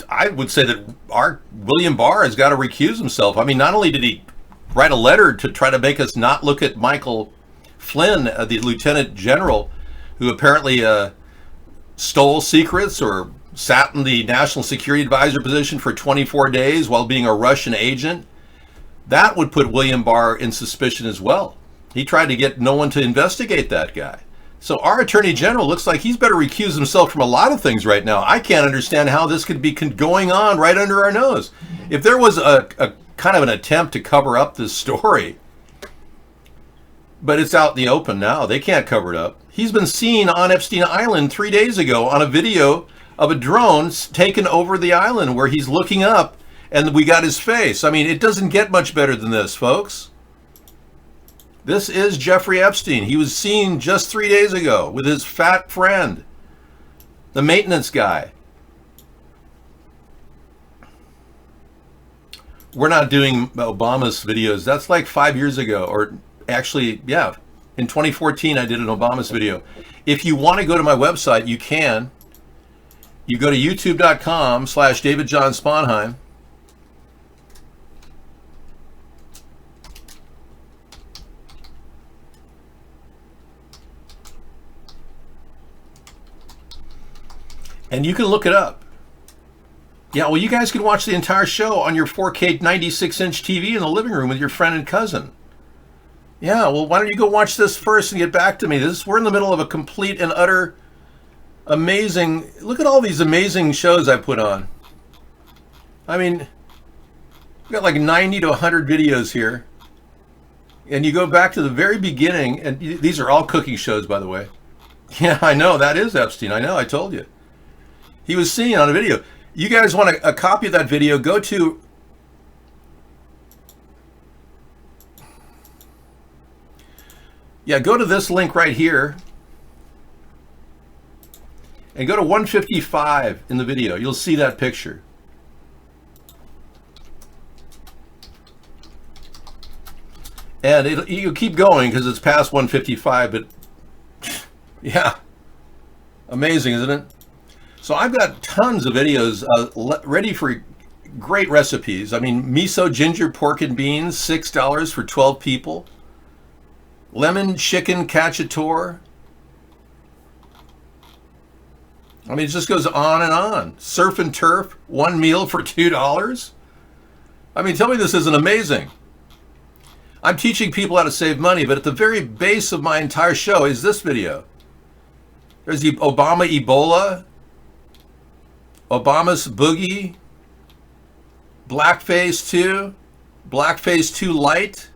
I would say that our William Barr has got to recuse himself. I mean, not only did he write a letter to try to make us not look at Michael Flynn, the lieutenant general, who apparently stole secrets or sat in the national security advisor position for 24 days while being a Russian agent. That would put William Barr in suspicion as well. He tried to get no one to investigate that guy. So our attorney general looks like he's better recuse himself from a lot of things right now. I can't understand how this could be going on right under our nose. If there was a kind of an attempt to cover up this story, but it's out in the open now. They can't cover it up. He's been seen on Epstein Island 3 days ago on a video of a drone taken over the island where he's looking up and we got his face. I mean, it doesn't get much better than this, folks. This is Jeffrey Epstein. He was seen just 3 days ago with his fat friend, the maintenance guy. We're not doing Obama's videos. That's like 5 years ago, or actually, yeah, in 2014 I did an Obama's video. If you want to go to my website, you can. You go to youtube.com/David John Sponheim. And you can look it up. Yeah, well, you guys can watch the entire show on your 4K 96-inch TV in the living room with your friend and cousin. Yeah, well, why don't you go watch this first and get back to me? We're in the middle of a complete and utter amazing... Look at all these amazing shows I put on. I mean, we've got like 90 to 100 videos here. And you go back to the very beginning, and these are all cooking shows, by the way. Yeah, I know, that is Epstein. I know, I told you. He was seen on a video. You guys want a copy of that video, go to... Yeah, go to this link right here. And go to 155 in the video. You'll see that picture. And you keep going because it's past 155, but yeah, amazing, isn't it? So I've got tons of videos ready for great recipes. I mean, miso ginger pork and beans, $6 for 12 people. Lemon chicken cacciatore. I mean, it just goes on and on. Surf and turf, one meal for $2. I mean, tell me this isn't amazing. I'm teaching people how to save money, but at the very base of my entire show is this video. There's the Obama Ebola, Obama's Boogie, Blackface 2, Blackface 2 Light.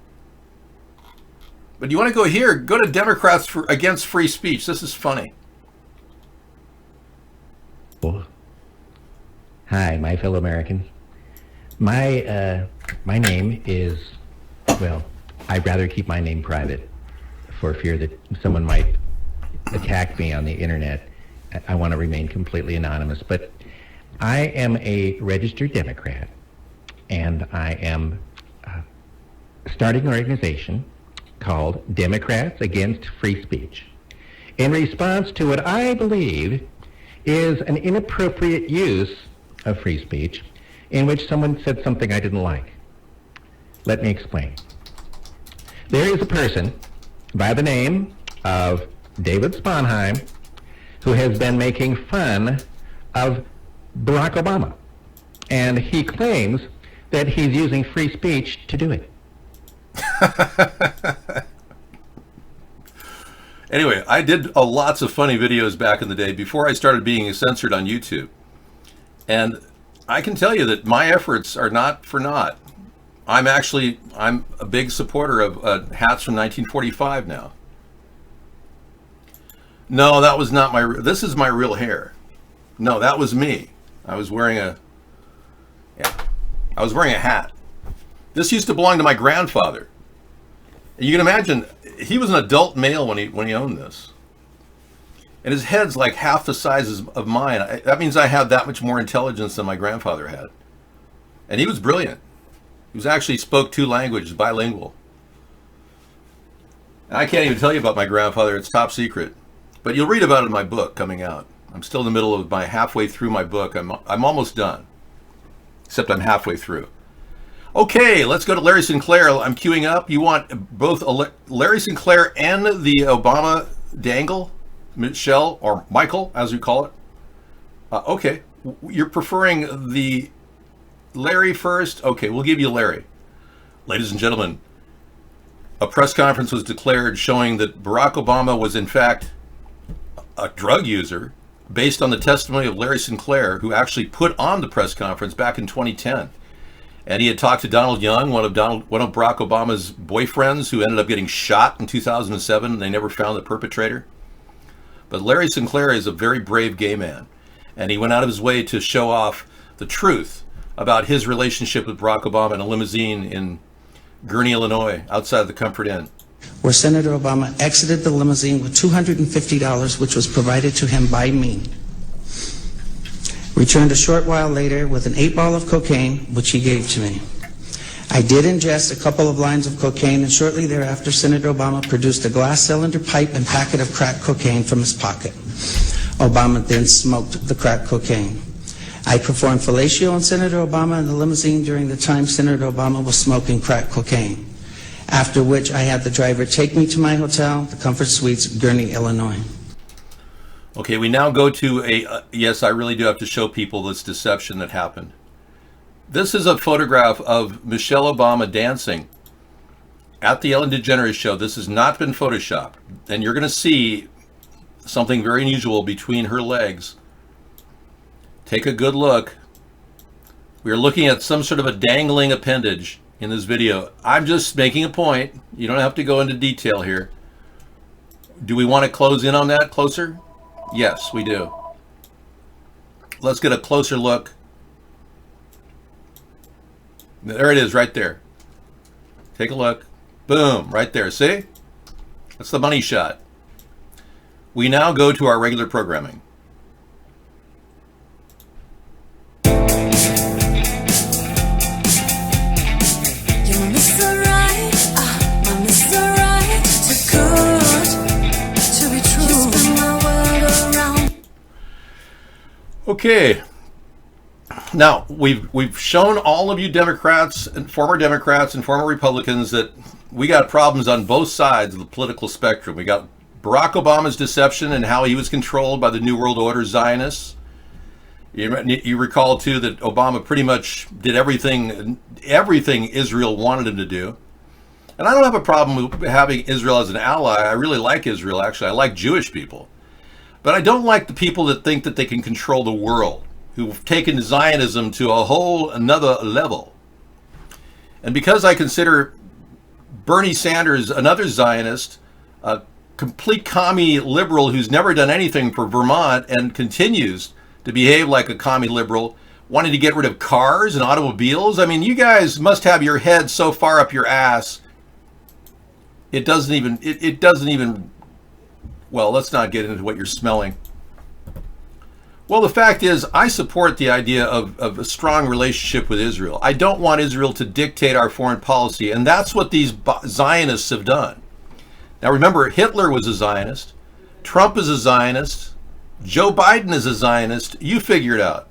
But you want to go here, go to Democrats Against Free Speech. This is funny. Hi, my fellow Americans. My name is, well, I'd rather keep my name private for fear that someone might attack me on the internet. I want to remain completely anonymous, but I am a registered Democrat, and I am starting an organization called Democrats Against Free Speech in response to what I believe is an inappropriate use of free speech in which someone said something I didn't like. Let me explain. There is a person by the name of David Sponheim who has been making fun of Barack Obama, and he claims that he's using free speech to do it. Anyway, I did lots of funny videos back in the day before I started being censored on YouTube. And I can tell you that my efforts are not for naught. I'm a big supporter of hats from 1945 now. No, that was not this is my real hair. No, that was me. I was wearing a hat. This used to belong to my grandfather. You can imagine, he was an adult male when he owned this. And his head's like half the size of mine. That means I have that much more intelligence than my grandfather had. And he was brilliant. He actually spoke 2 languages, bilingual. And I can't even tell you about my grandfather, it's top secret. But you'll read about it in my book coming out. I'm still in the middle of halfway through my book. I'm almost done. Except I'm halfway through. Okay, let's go to Larry Sinclair. I'm queuing up. You want both Larry Sinclair and the Obama dangle? Michelle, or Michael, as we call it. Okay, you're preferring the Larry first? Okay, we'll give you Larry. Ladies and gentlemen, a press conference was declared showing that Barack Obama was in fact a drug user based on the testimony of Larry Sinclair, who actually put on the press conference back in 2010. And he had talked to Donald Young, one of Barack Obama's boyfriends, who ended up getting shot in 2007, and they never found the perpetrator. But Larry Sinclair is a very brave gay man, and he went out of his way to show off the truth about his relationship with Barack Obama in a limousine in Gurnee, Illinois, outside of the Comfort Inn. Where Senator Obama exited the limousine with $250, which was provided to him by me. Returned a short while later with an 8-ball of cocaine, which he gave to me. I did ingest a couple of lines of cocaine, and shortly thereafter, Senator Obama produced a glass cylinder pipe and packet of crack cocaine from his pocket. Obama then smoked the crack cocaine. I performed fellatio on Senator Obama in the limousine during the time Senator Obama was smoking crack cocaine, after which I had the driver take me to my hotel, the Comfort Suites, Gurnee, Illinois. Okay, we now go to yes, I really do have to show people this deception that happened. This is a photograph of Michelle Obama dancing at the Ellen DeGeneres show. This has not been photoshopped. And you're going to see something very unusual between her legs. Take a good look. We are looking at some sort of a dangling appendage in this video. I'm just making a point. You don't have to go into detail here. Do we want to close in on that closer? Yes, we do. Let's get a closer look. There it is right there. Take a look. Boom, right there. See? That's the money shot. We now go to our regular programming. Okay. Now, we've shown all of you Democrats and former Republicans that we got problems on both sides of the political spectrum. We got Barack Obama's deception and how he was controlled by the New World Order Zionists. You recall, too, that Obama pretty much did everything Israel wanted him to do. And I don't have a problem with having Israel as an ally. I really like Israel, actually. I like Jewish people. But I don't like the people that think that they can control the world, who've taken Zionism to a whole another level. And because I consider Bernie Sanders another Zionist, a complete commie liberal who's never done anything for Vermont and continues to behave like a commie liberal, wanting to get rid of cars and automobiles. I mean, you guys must have your head so far up your ass. It doesn't even, well, let's not get into what you're smelling. Well, the fact is, I support the idea of a strong relationship with Israel. I don't want Israel to dictate our foreign policy, and that's what these Zionists have done. Now remember, Hitler was a Zionist, Trump is a Zionist, Joe Biden is a Zionist. You figure it out.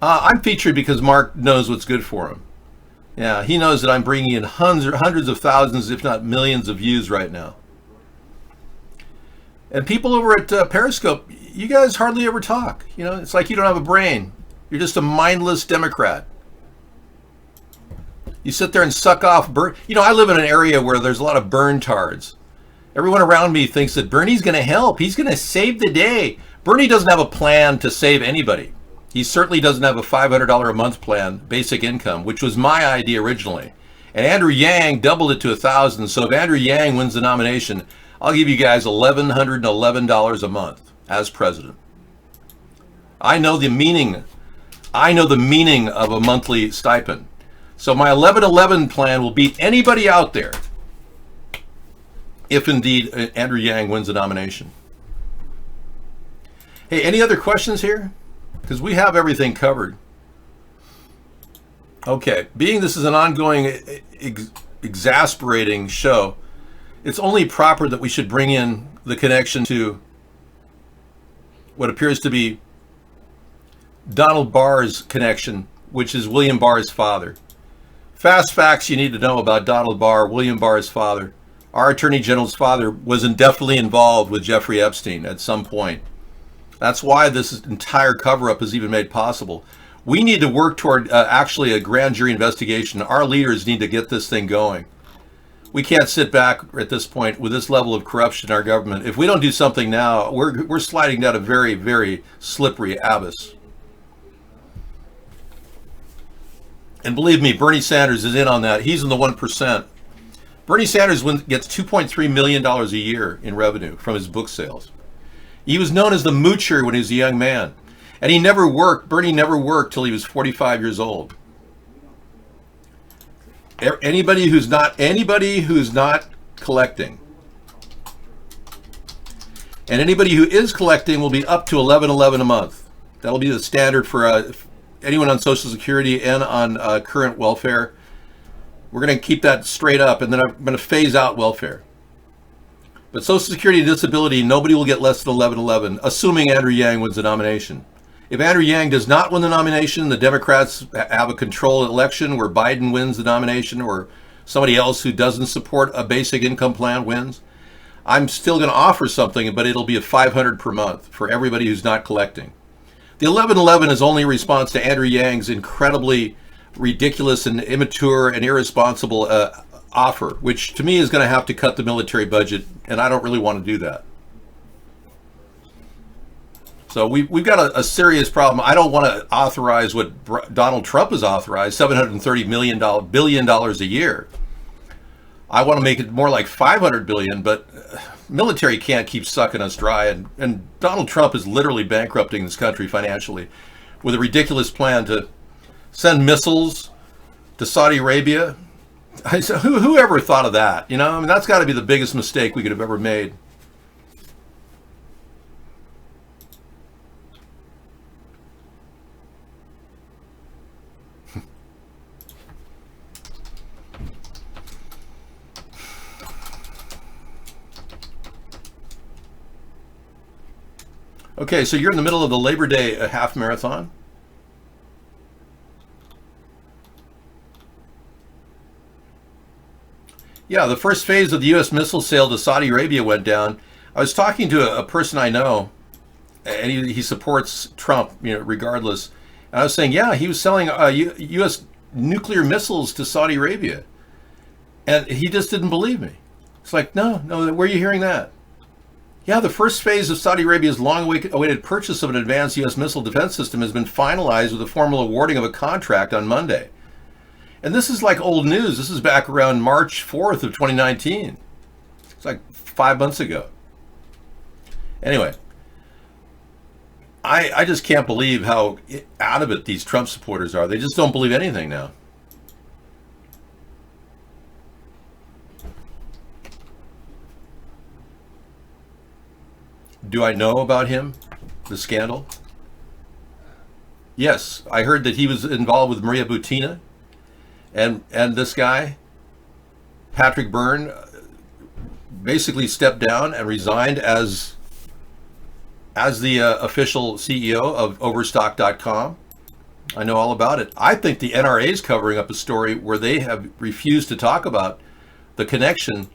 I'm featured because Mark knows what's good for him. Yeah, he knows that I'm bringing in hundreds of thousands, if not millions of views right now. And people over at Periscope, you guys hardly ever talk. You know, it's like you don't have a brain. You're just a mindless Democrat. You sit there and suck off burn. You know, I live in an area where there's a lot of burn tards. Everyone around me thinks that Bernie's going to help. He's going to save the day. Bernie doesn't have a plan to save anybody. He certainly doesn't have a $500 a month plan, basic income, which was my idea originally. And Andrew Yang doubled it to $1,000. So if Andrew Yang wins the nomination, I'll give you guys $1,111 a month as president. I know the meaning. I know the meaning of a monthly stipend. So my 1111 plan will beat anybody out there if indeed Andrew Yang wins the nomination. Hey, any other questions here? Because we have everything covered. Okay, being this is an ongoing, exasperating show, it's only proper that we should bring in the connection to what appears to be Donald Barr's connection, which is William Barr's father. Fast facts you need to know about Donald Barr, William Barr's father. Our Attorney General's father was indefinitely involved with Jeffrey Epstein at some point. That's why this entire cover-up is even made possible. We need to work toward actually a grand jury investigation. Our leaders need to get this thing going. We can't sit back at this point with this level of corruption in our government. If we don't do something now, we're sliding down a very, very slippery abyss. And believe me, Bernie Sanders is in on that. He's in the 1%. Bernie Sanders gets $2.3 million a year in revenue from his book sales. He was known as the moocher when he was a young man. And he never worked. Bernie never worked till he was 45 years old. Anybody who's not collecting, and anybody who is collecting will be up to $11.11 a month. That'll be the standard for anyone on Social Security and on current welfare. We're going to keep that straight up, and then I'm going to phase out welfare. But Social Security and disability, nobody will get less than $11.11, assuming Andrew Yang wins the nomination. If Andrew Yang does not win the nomination, the Democrats have a controlled election where Biden wins the nomination or somebody else who doesn't support a basic income plan wins. I'm still going to offer something, but it'll be a $500 per month for everybody who's not collecting. The 1111 is only a response to Andrew Yang's incredibly ridiculous and immature and irresponsible offer, which to me is going to have to cut the military budget, and I don't really want to do that. So we've got a serious problem. I don't want to authorize what Donald Trump has authorized, $730 billion a year. I want to make it more like $500 billion, but military can't keep sucking us dry. And Donald Trump is literally bankrupting this country financially with a ridiculous plan to send missiles to Saudi Arabia. Whoever thought of that? You know, I mean, that's got to be the biggest mistake we could have ever made. Okay, so you're in the middle of the Labor Day half marathon. Yeah, the first phase of the U.S. missile sale to Saudi Arabia went down. I was talking to a person I know, and he supports Trump, you know, regardless. And I was saying, yeah, he was selling U.S. nuclear missiles to Saudi Arabia, and he just didn't believe me. It's like, no, where are you hearing that? Yeah, the first phase of Saudi Arabia's long-awaited purchase of an advanced U.S. missile defense system has been finalized with a formal awarding of a contract on Monday. And this is like old news. This is back around March 4th of 2019. It's like 5 months ago. Anyway, I just can't believe how out of it these Trump supporters are. They just don't believe anything now. Do I know about him? The scandal? Yes, I heard that he was involved with Maria Butina, and this guy, Patrick Byrne, basically stepped down and resigned as the official CEO of Overstock.com. I know all about it. I think the NRA is covering up a story where they have refused to talk about the connection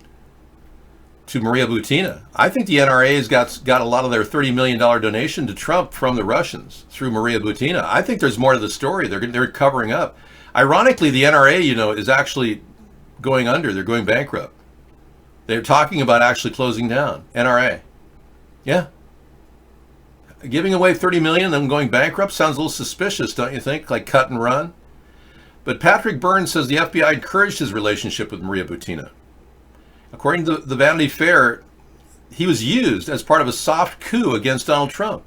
to Maria Butina. I think the NRA has got a lot of their $30 million donation to Trump from the Russians through Maria Butina. I think there's more to the story. They're covering up. Ironically, the NRA, is actually going under. They're going bankrupt. They're talking about actually closing down. NRA. Yeah. Giving away 30 million and then going bankrupt sounds a little suspicious, don't you think? Like cut and run. But Patrick Byrne says the FBI encouraged his relationship with Maria Butina. According to the Vanity Fair, he was used as part of a soft coup against Donald Trump.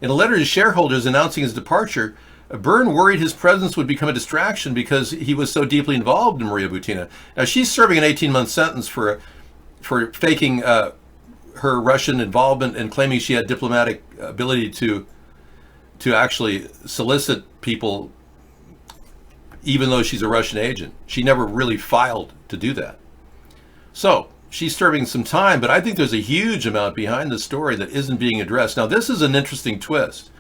In a letter to shareholders announcing his departure, Byrne worried his presence would become a distraction because he was so deeply involved in Maria Butina. Now, she's serving an 18-month sentence for faking her Russian involvement and claiming she had diplomatic ability to actually solicit people, even though she's a Russian agent. She never really filed to do that. So she's serving some time, but I think there's a huge amount behind the story that isn't being addressed. Now, this is an interesting twist.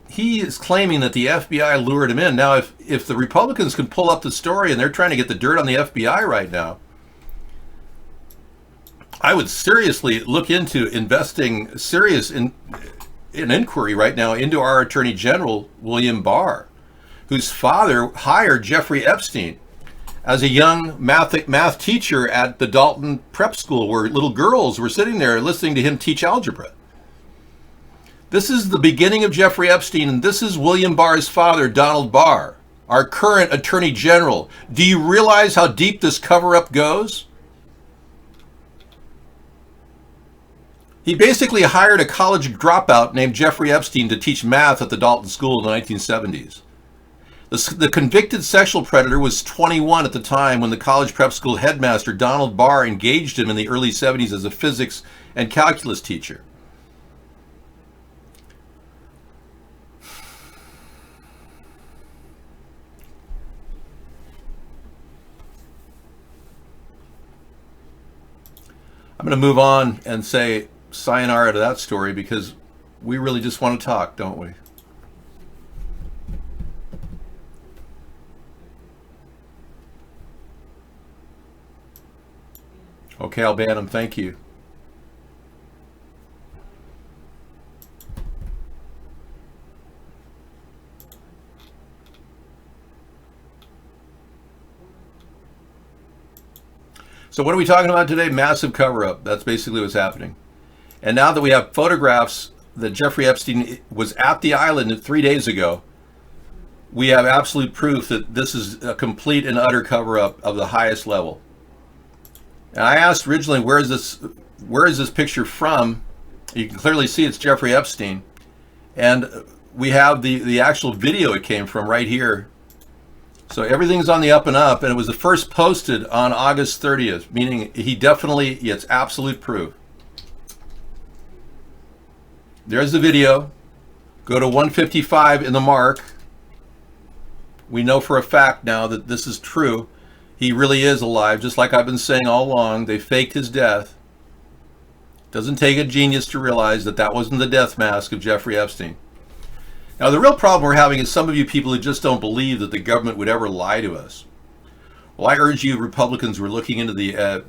He is claiming that the FBI lured him in. Now, if the Republicans can pull up the story, and they're trying to get the dirt on the FBI right now, I would seriously look into investing an inquiry right now into our Attorney General, William Barr, whose father hired Jeffrey Epstein as a young math teacher at the Dalton Prep School, where little girls were sitting there listening to him teach algebra. This is the beginning of Jeffrey Epstein, and this is William Barr's father, Donald Barr, our current Attorney General. Do you realize how deep this cover-up goes? He basically hired a college dropout named Jeffrey Epstein to teach math at the Dalton School in the 1970s. The convicted sexual predator was 21 at the time when the college prep school headmaster, Donald Barr, engaged him in the early 70s as a physics and calculus teacher. I'm going to move on and say sayonara to that story because we really just want to talk, don't we? Okay, I'll ban him. Thank you. So what are we talking about today? Massive cover-up. That's basically what's happening. And now that we have photographs that Jeffrey Epstein was at the island 3 days ago, we have absolute proof that this is a complete and utter cover-up of the highest level. And I asked originally, where is this picture from? You can clearly see it's Jeffrey Epstein. And we have the actual video it came from right here. So everything's on the up and up, and it was the first posted on August 30th, meaning it's absolute proof. There's the video. Go to 155 in the mark. We know for a fact now that this is true. He really is alive, just like I've been saying all along. They faked his death. Doesn't take a genius to realize that that wasn't the death mask of Jeffrey Epstein. Now, the real problem we're having is some of you people who just don't believe that the government would ever lie to us. Well, I urge you Republicans who are looking into the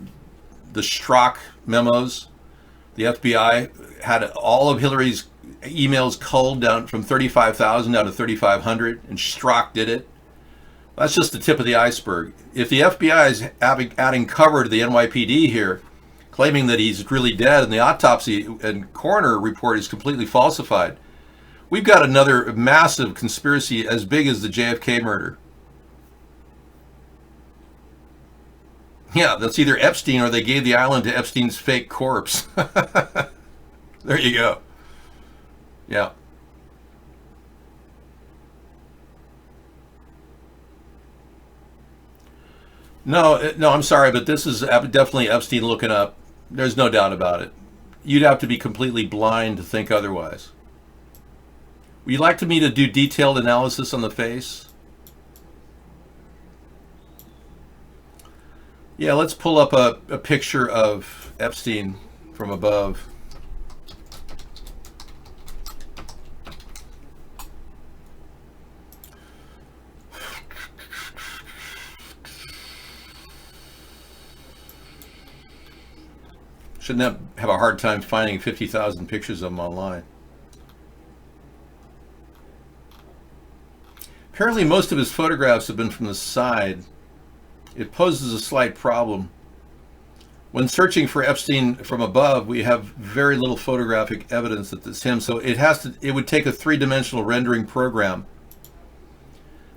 Strzok memos. The FBI had all of Hillary's emails culled down from 35,000 down to 3,500, and Strzok did it. That's just the tip of the iceberg. If the FBI is adding cover to the NYPD here, claiming that he's really dead and the autopsy and coroner report is completely falsified, we've got another massive conspiracy as big as the JFK murder. Yeah, that's either Epstein or they gave the island to Epstein's fake corpse. There you go. Yeah. No, I'm sorry, but this is definitely Epstein looking up. There's no doubt about it. You'd have to be completely blind to think otherwise. Would you like me to do detailed analysis on the face? Yeah, let's pull up a picture of Epstein from above. Shouldn't have a hard time finding 50,000 pictures of him online. Apparently most of his photographs have been from the side. It poses a slight problem. When searching for Epstein from above, we have very little photographic evidence that it's him, so it would take a three-dimensional rendering program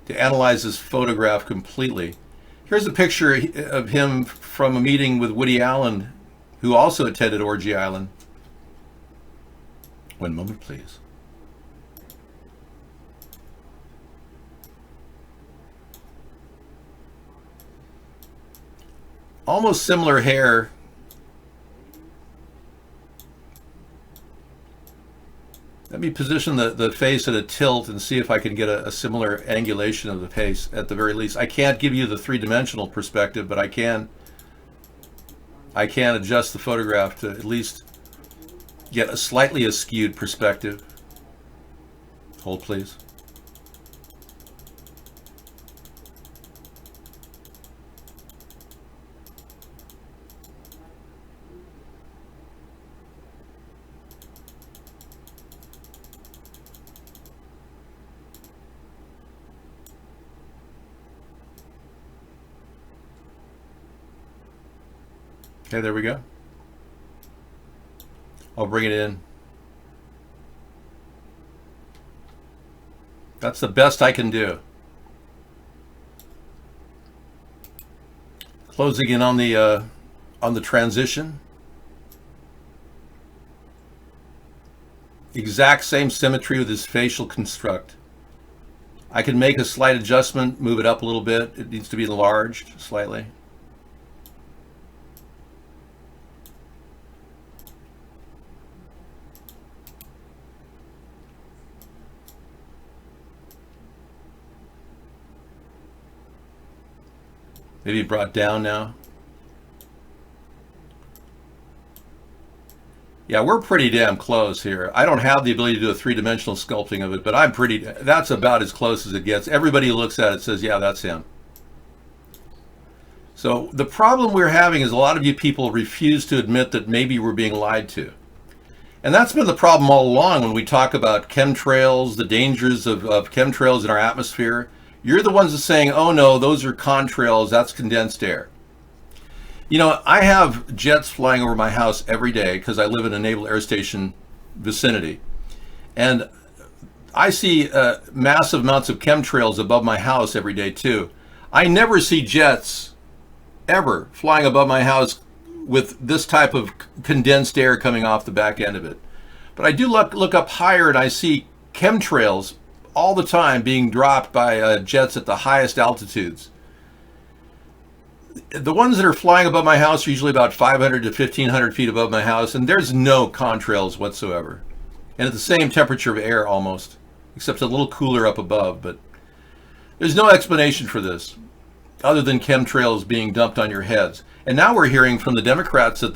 to analyze this photograph completely. Here's a picture of him from a meeting with Woody Allen, who also attended Orgy Island. One moment, please. Almost similar hair. Let me position the face at a tilt and see if I can get a similar angulation of the face at the very least. I can't give you the three-dimensional perspective, but I can adjust the photograph to at least get a slightly askewed perspective. Hold, please. Okay, there we go. I'll bring it in. That's the best I can do. Closing in on the transition. Exact same symmetry with his facial construct. I can make a slight adjustment, move it up a little bit. It needs to be enlarged slightly. Maybe brought down now. Yeah, we're pretty damn close here. I don't have the ability to do a three-dimensional sculpting of it, but that's about as close as it gets. Everybody who looks at it says, yeah, that's him. So the problem we're having is a lot of you people refuse to admit that maybe we're being lied to. And that's been the problem all along when we talk about chemtrails, the dangers of chemtrails in our atmosphere. You're the ones that are saying, oh no, those are contrails, that's condensed air. You know, I have jets flying over my house every day because I live in a Naval Air Station vicinity. And I see massive amounts of chemtrails above my house every day too. I never see jets ever flying above my house with this type of condensed air coming off the back end of it. But I do look up higher and I see chemtrails all the time being dropped by jets at the highest altitudes. The ones that are flying above my house are usually about 500 to 1,500 feet above my house, and there's no contrails whatsoever. And at the same temperature of air almost, except a little cooler up above. But there's no explanation for this other than chemtrails being dumped on your heads. And now we're hearing from the Democrats that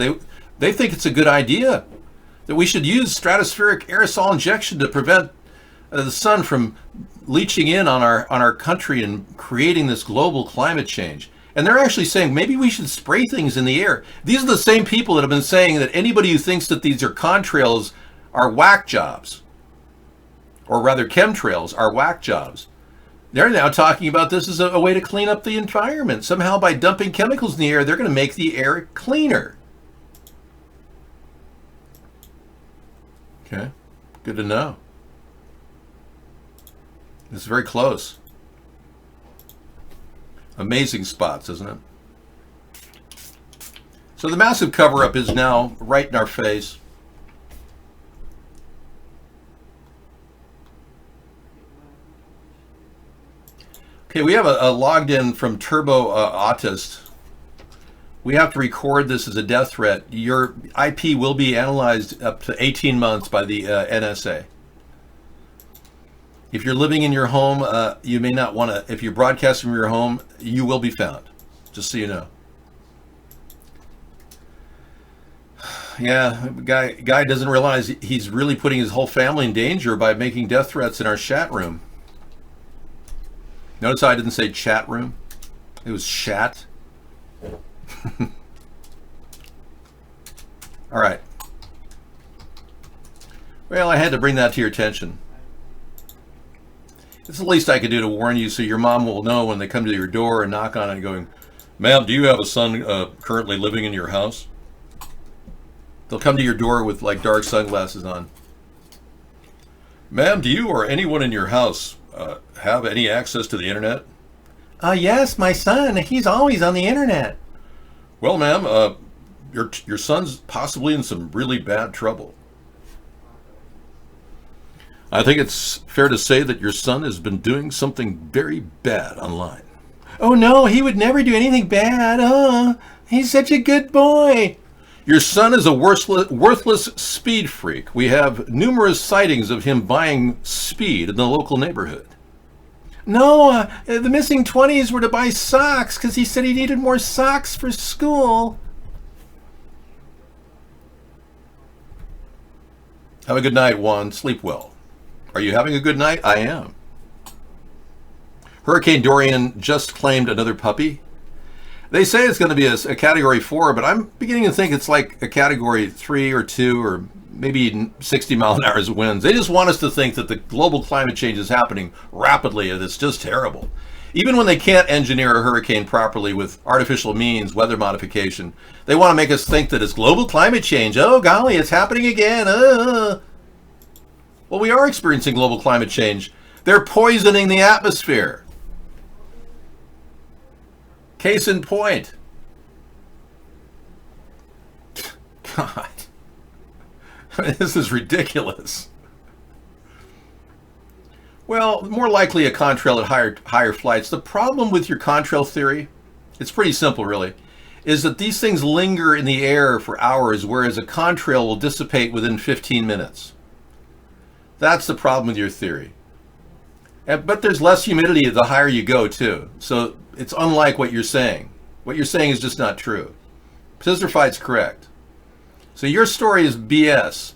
they think it's a good idea, that we should use stratospheric aerosol injection to prevent the sun from leaching in on our country and creating this global climate change. And they're actually saying maybe we should spray things in the air. These are the same people that have been saying that anybody who thinks that these are contrails are whack jobs, or rather chemtrails are whack jobs. They're now talking about this as a way to clean up the environment. Somehow by dumping chemicals in the air, they're going to make the air cleaner. Okay, good to know. It's very close. Amazing spots, isn't it? So the massive cover-up is now right in our face. Okay, we have a logged in from Turbo Autist. We have to record this as a death threat. Your IP will be analyzed up to 18 months by the NSA. If you're living in your home, you may not want to, if you're broadcasting from your home, you will be found, just so you know. Yeah, guy doesn't realize he's really putting his whole family in danger by making death threats in our chat room. Notice how I didn't say chat room. It was chat. All right. Well, I had to bring that to your attention. It's the least I could do to warn you so your mom will know when they come to your door and knock on it going, "Ma'am, do you have a son currently living in your house?" They'll come to your door with like dark sunglasses on. "Ma'am, do you or anyone in your house have any access to the internet?" Yes, my son. He's always on the internet." "Well, ma'am, your son's possibly in some really bad trouble. I think it's fair to say that your son has been doing something very bad online." "Oh no, he would never do anything bad. Oh, he's such a good boy." "Your son is a worthless speed freak. We have numerous sightings of him buying speed in the local neighborhood." "No, the missing 20s were to buy socks because he said he needed more socks for school." Have a good night, Juan. Sleep well. Are you having a good night? I am. Hurricane Dorian just claimed another puppy. They say it's going to be a Category 4, but I'm beginning to think it's like a Category 3 or 2 or maybe 60 mile an hour winds. They just want us to think that the global climate change is happening rapidly and it's just terrible. Even when they can't engineer a hurricane properly with artificial means, weather modification, they want to make us think that it's global climate change. Oh, golly, it's happening again. Well, we are experiencing global climate change. They're poisoning the atmosphere. Case in point. God. I mean, this is ridiculous. Well, more likely a contrail at higher flights. The problem with your contrail theory, it's pretty simple really, is that these things linger in the air for hours, whereas a contrail will dissipate within 15 minutes. That's the problem with your theory. But there's less humidity the higher you go too. So it's unlike what you're saying. What you're saying is just not true. Psisterfite's correct. So your story is BS.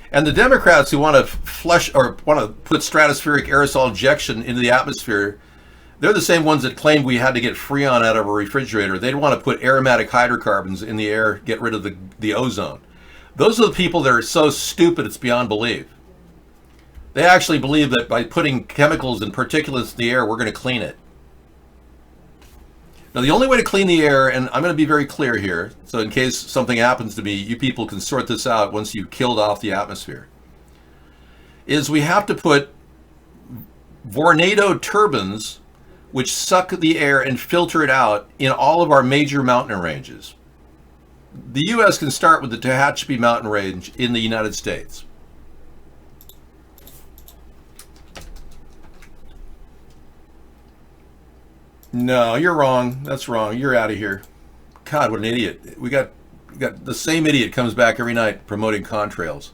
And the Democrats who want to flush or want to put stratospheric aerosol injection into the atmosphere, they're the same ones that claimed we had to get Freon out of a refrigerator. They'd want to put aromatic hydrocarbons in the air, get rid of the ozone. Those are the people that are so stupid it's beyond belief. They actually believe that by putting chemicals and particulates in the air, we're going to clean it. Now, the only way to clean the air, and I'm going to be very clear here, so in case something happens to me, you people can sort this out once you've killed off the atmosphere, is we have to put Vornado turbines, which suck the air and filter it out in all of our major mountain ranges. The U.S. can start with the Tehachapi mountain range in the United States. No, you're wrong. That's wrong. You're out of here. God, what an idiot. We got the same idiot comes back every night promoting contrails.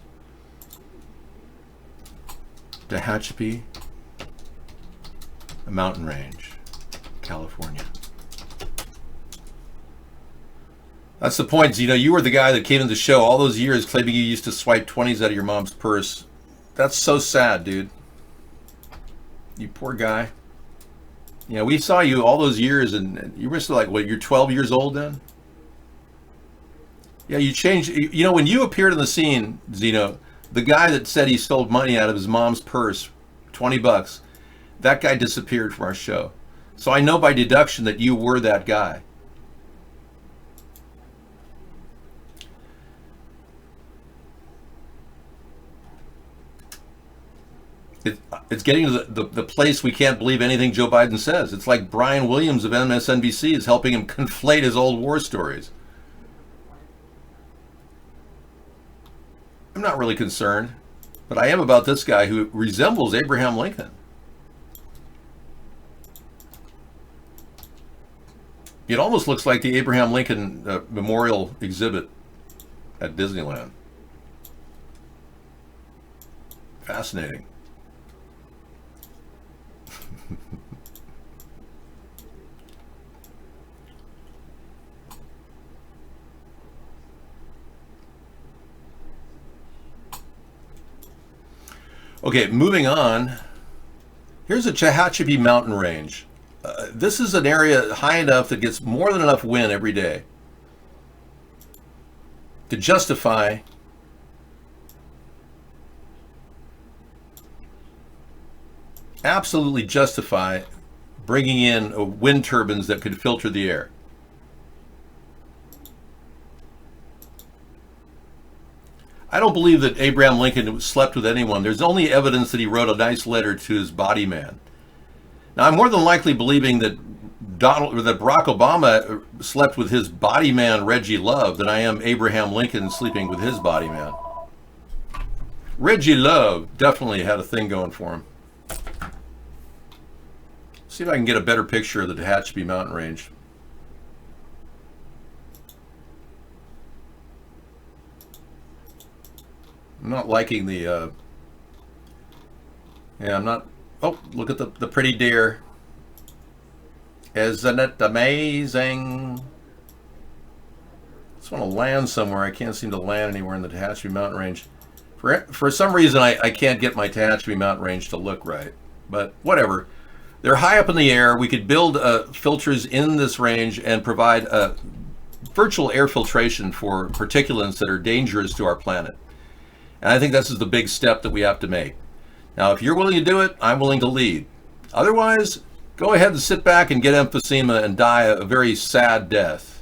Tehachapi, a mountain range, California. That's the point, Zeno. You were the guy that came in the show all those years claiming you used to swipe 20s out of your mom's purse. That's so sad, dude. You poor guy. Yeah, we saw you all those years, and you were still like, what, you're 12 years old then? Yeah, you changed. You know, when you appeared on the scene, Zeno, the guy that said he stole money out of his mom's purse, $20, that guy disappeared from our show. So I know by deduction that you were that guy. It's getting to the place we can't believe anything Joe Biden says. It's like Brian Williams of MSNBC is helping him conflate his old war stories. I'm not really concerned, but I am about this guy who resembles Abraham Lincoln. It almost looks like the Abraham Lincoln Memorial exhibit at Disneyland. Fascinating. Okay, moving on. Here's a Tehachapi mountain range. This is an area high enough that gets more than enough wind every day to justify absolutely justify bringing in wind turbines that could filter the air. I don't believe that Abraham Lincoln slept with anyone. There's only evidence that he wrote a nice letter to his body man. Now, I'm more than likely believing that Barack Obama slept with his body man, Reggie Love, than I am Abraham Lincoln sleeping with his body man. Reggie Love definitely had a thing going for him. See if I can get a better picture of the Tehachapi mountain range. I'm not liking the, yeah, I'm not, oh, look at the pretty deer. Isn't it amazing? I just want to land somewhere. I can't seem to land anywhere in the Tehachapi mountain range. For some reason, I can't get my Tehachapi mountain range to look right, but whatever. They're high up in the air. We could build filters in this range and provide virtual air filtration for particulates that are dangerous to our planet. And I think this is the big step that we have to make. Now, if you're willing to do it, I'm willing to lead. Otherwise, go ahead and sit back and get emphysema and die a very sad death.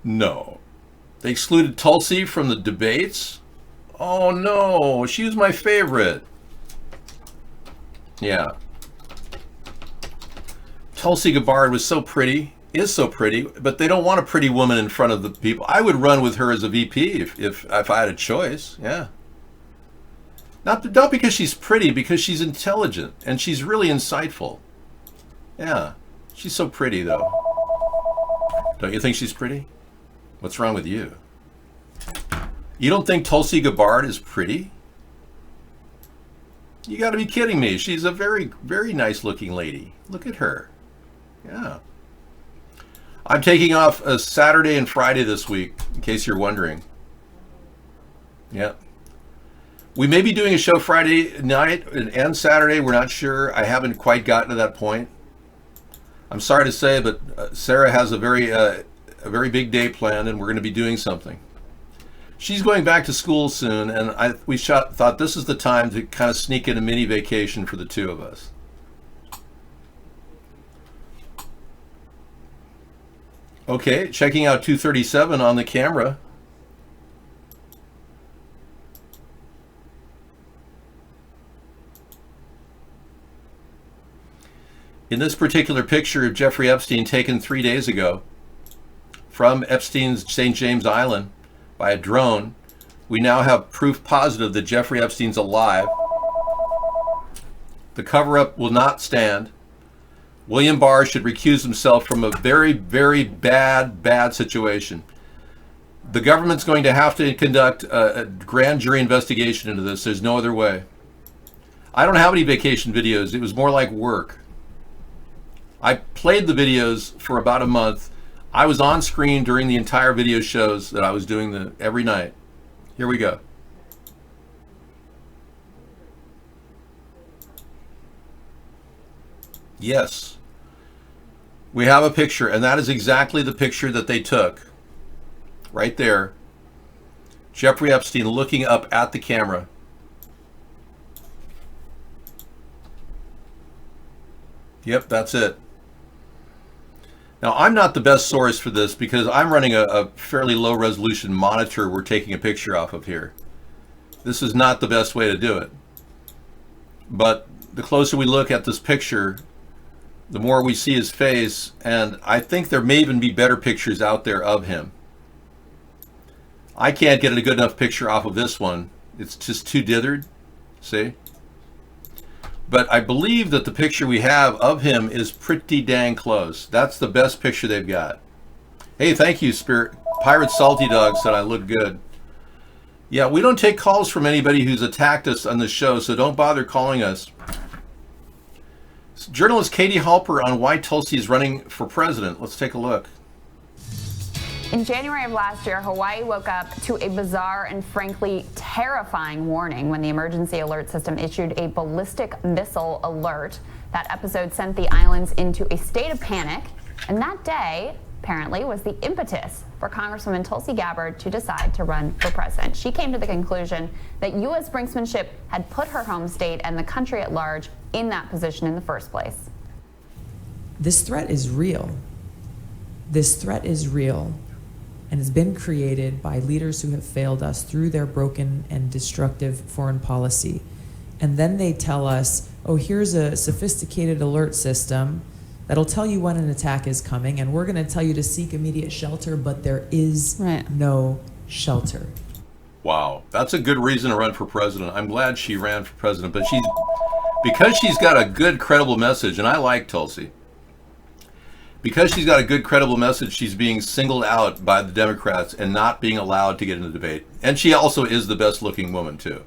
No. They excluded Tulsi from the debates? Oh no, she was my favorite. Yeah. Tulsi Gabbard was so pretty, is so pretty, but they don't want a pretty woman in front of the people. I would run with her as a VP if I had a choice, yeah. Not because she's pretty, because she's intelligent and she's really insightful. Yeah, she's so pretty though. Don't you think she's pretty? What's wrong with you? You don't think Tulsi Gabbard is pretty? You got to be kidding me. She's a very, very nice looking lady. Look at her. Yeah. I'm taking off Saturday and Friday this week, in case you're wondering. Yeah. We may be doing a show Friday night and Saturday. We're not sure. I haven't quite gotten to that point. I'm sorry to say, but Sarah has a very big day planned, and we're going to be doing something. She's going back to school soon, and we thought this is the time to kind of sneak in a mini vacation for the two of us. Okay, checking out 237 on the camera. In this particular picture of Jeffrey Epstein taken 3 days ago from Epstein's St. James Island by a drone, we now have proof positive that Jeffrey Epstein's alive. The cover-up will not stand. William Barr should recuse himself from a very, very bad situation. The government's going to have to conduct a grand jury investigation into this. There's no other way. I don't have any vacation videos. It was more like work. I played the videos for about a month. I was on screen during the entire video shows that I was doing every night. Here we go. Yes. We have a picture, and that is exactly the picture that they took. Right there. Jeffrey Epstein looking up at the camera. Yep, that's it. Now, I'm not the best source for this because I'm running a fairly low resolution monitor we're taking a picture off of here. This is not the best way to do it. But the closer we look at this picture, the more we see his face, and I think there may even be better pictures out there of him. I can't get a good enough picture off of this one. It's just too dithered. See? But I believe that the picture we have of him is pretty dang close. That's the best picture they've got. Hey, thank you, Spirit. Pirate Salty Dog said I look good. Yeah, we don't take calls from anybody who's attacked us on the show, so don't bother calling us. Journalist Katie Halper on why Tulsi is running for president. Let's take a look. In January of last year, Hawaii woke up to a bizarre and frankly terrifying warning when the emergency alert system issued a ballistic missile alert. That episode sent the islands into a state of panic, and that day, apparently, was the impetus for Congresswoman Tulsi Gabbard to decide to run for president. She came to the conclusion that U.S. brinksmanship had put her home state and the country at large in that position in the first place. This threat is real. This threat is real and has been created by leaders who have failed us through their broken and destructive foreign policy. And then they tell us, oh, here's a sophisticated alert system that'll tell you when an attack is coming, and we're going to tell you to seek immediate shelter, but there is no shelter. Wow, that's a good reason to run for president. I'm glad she ran for president, but because she's got a good, credible message, and I like Tulsi. Because she's got a good, credible message, she's being singled out by the Democrats and not being allowed to get in the debate. And she also is the best-looking woman, too.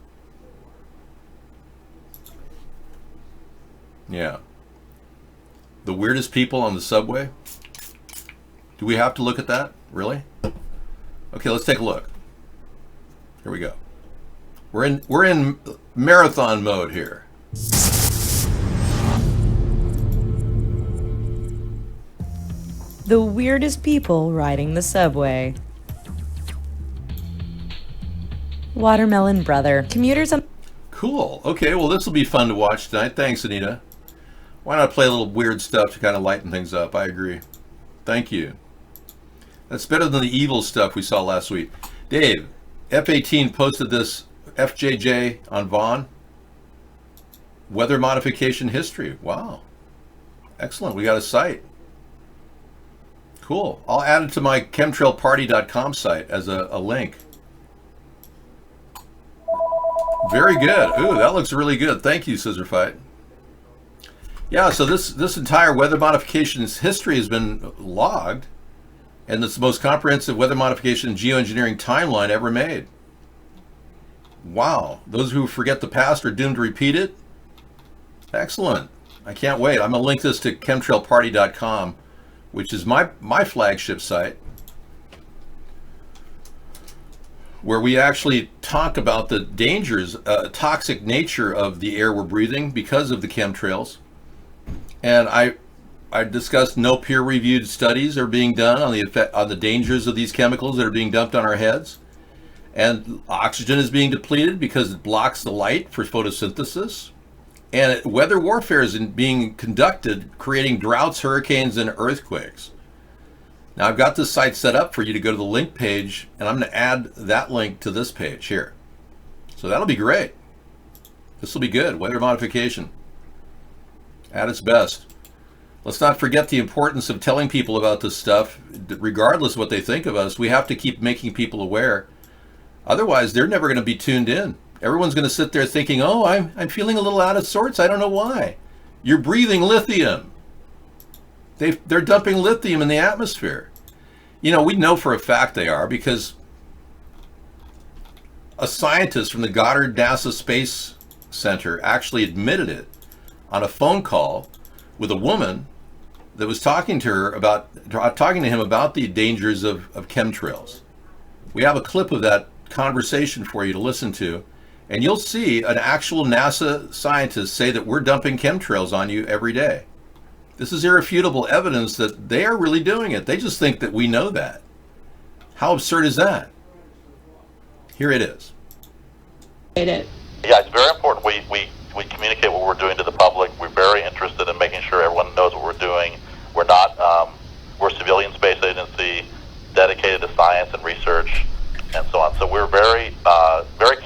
Yeah. The weirdest people on the subway? Do we have to look at that? Really? Okay, let's take a look. Here we go. We're in marathon mode here. The weirdest people riding the subway. Watermelon Brother. Commuters on... Cool. Okay, well, this will be fun to watch tonight. Thanks, Anita. Why not play a little weird stuff to kind of lighten things up? I agree. Thank you. That's better than the evil stuff we saw last week. Dave, F-18 posted this FJJ on Vaughn. Weather modification history. Wow. Excellent. We got a site. Cool. I'll add it to my chemtrailparty.com site as a link. Very good. Ooh, that looks really good. Thank you, Scissorfight. Yeah, so this entire weather modifications history has been logged, and it's the most comprehensive weather modification geoengineering timeline ever made. Wow. Those who forget the past are doomed to repeat it. Excellent. I can't wait. I'm going to link this to chemtrailparty.com, which is my flagship site, where we actually talk about the dangers, toxic nature of the air we're breathing because of the chemtrails. And I discussed no peer-reviewed studies are being done on the effect, on the dangers of these chemicals that are being dumped on our heads. And oxygen is being depleted because it blocks the light for photosynthesis. And weather warfare is being conducted, creating droughts, hurricanes, and earthquakes. Now I've got this site set up for you to go to the link page, and I'm going to add that link to this page here. So that'll be great. This will be good. Weather modification at its best. Let's not forget the importance of telling people about this stuff, regardless of what they think of us. We have to keep making people aware. Otherwise, they're never going to be tuned in. Everyone's going to sit there thinking, oh, I'm feeling a little out of sorts. I don't know why. You're breathing lithium. They're dumping lithium in the atmosphere. You know, we know for a fact they are, because a scientist from the Goddard NASA Space Center actually admitted it on a phone call with a woman that was talking to him about the dangers of chemtrails. We have a clip of that conversation for you to listen to, and you'll see an actual NASA scientist say that we're dumping chemtrails on you every day. This is irrefutable evidence that they are really doing it. They just think that we know that. How absurd is that? Here it is. Yeah, it's very important we communicate what we're doing to the public. We're very interested in making sure everyone knows what we're doing. We're not, we're a civilian space agency dedicated to science and research and so on. So we're very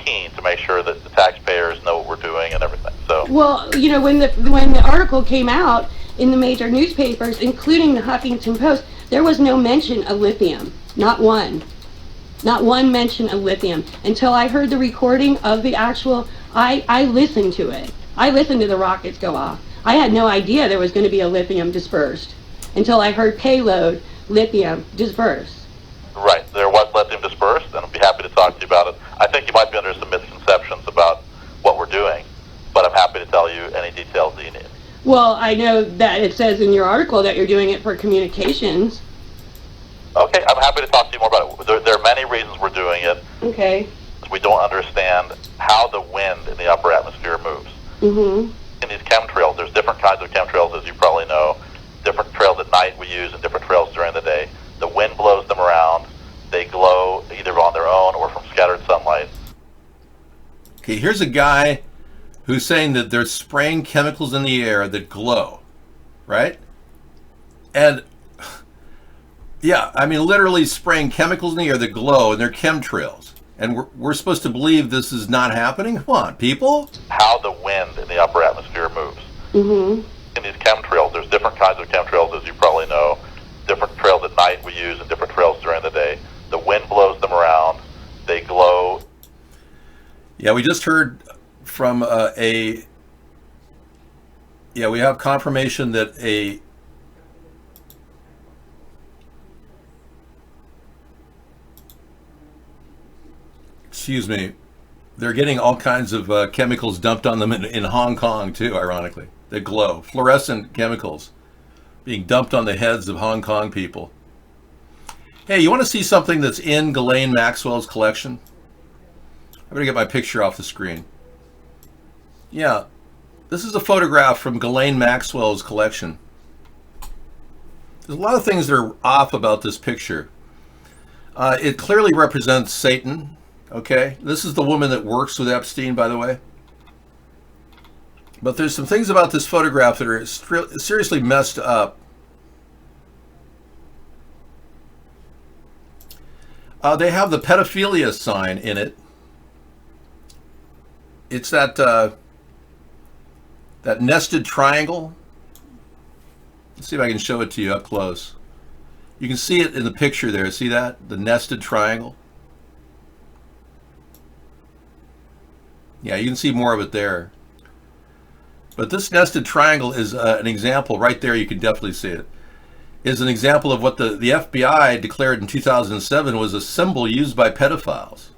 keen to make sure that the taxpayers know what we're doing and everything. So, well, you know, when the article came out in the major newspapers, including the Huffington Post, there was no mention of lithium. Not one mention of lithium until I heard the recording of the actual. I listened to it. I listened to the rockets go off. I had no idea there was going to be a lithium dispersed until I heard payload lithium dispersed. Right. There was lithium dispersed, and I'd be happy to talk to you about it. I think you might be under some misconceptions about what we're doing, but I'm happy to tell you any details that you need. Well, I know that it says in your article that you're doing it for communications. Okay, I'm happy to talk to you more about it. There are many reasons we're doing it. Okay. We don't understand how the wind in the upper atmosphere moves. Mm-hmm. In these chemtrails, there's different kinds of chemtrails, as you probably know. Different trails at night we use and different trails during the day. The wind blows them around. They glow either on their own or from scattered sunlight. Okay, here's a guy who's saying that they're spraying chemicals in the air that glow, right? And yeah, I mean, literally spraying chemicals in the air that glow, and they're chemtrails. And we're supposed to believe this is not happening? Come on, people. How the wind in the upper atmosphere moves. Mm-hmm. In these chemtrails, there's different kinds of chemtrails, as you probably know. Different trails at night we use and different trails during the day. The wind blows them around. They glow. Yeah, we just heard from we have confirmation that they're getting all kinds of chemicals dumped on them in Hong Kong too, ironically, that glow. Fluorescent chemicals being dumped on the heads of Hong Kong people. Hey, you want to see something that's in Ghislaine Maxwell's collection? I'm going to get my picture off the screen. Yeah, this is a photograph from Ghislaine Maxwell's collection. There's a lot of things that are off about this picture. It clearly represents Satan. Okay, this is the woman that works with Epstein, by the way. But there's some things about this photograph that are seriously messed up. They have the pedophilia sign in it. It's that that nested triangle. Let's see if I can show it to you up close. You can see it in the picture there. See that? The nested triangle. Yeah, you can see more of it there. But this nested triangle is an example right there. You can definitely see it. Is an example of what the FBI declared in 2007 was a symbol used by pedophiles.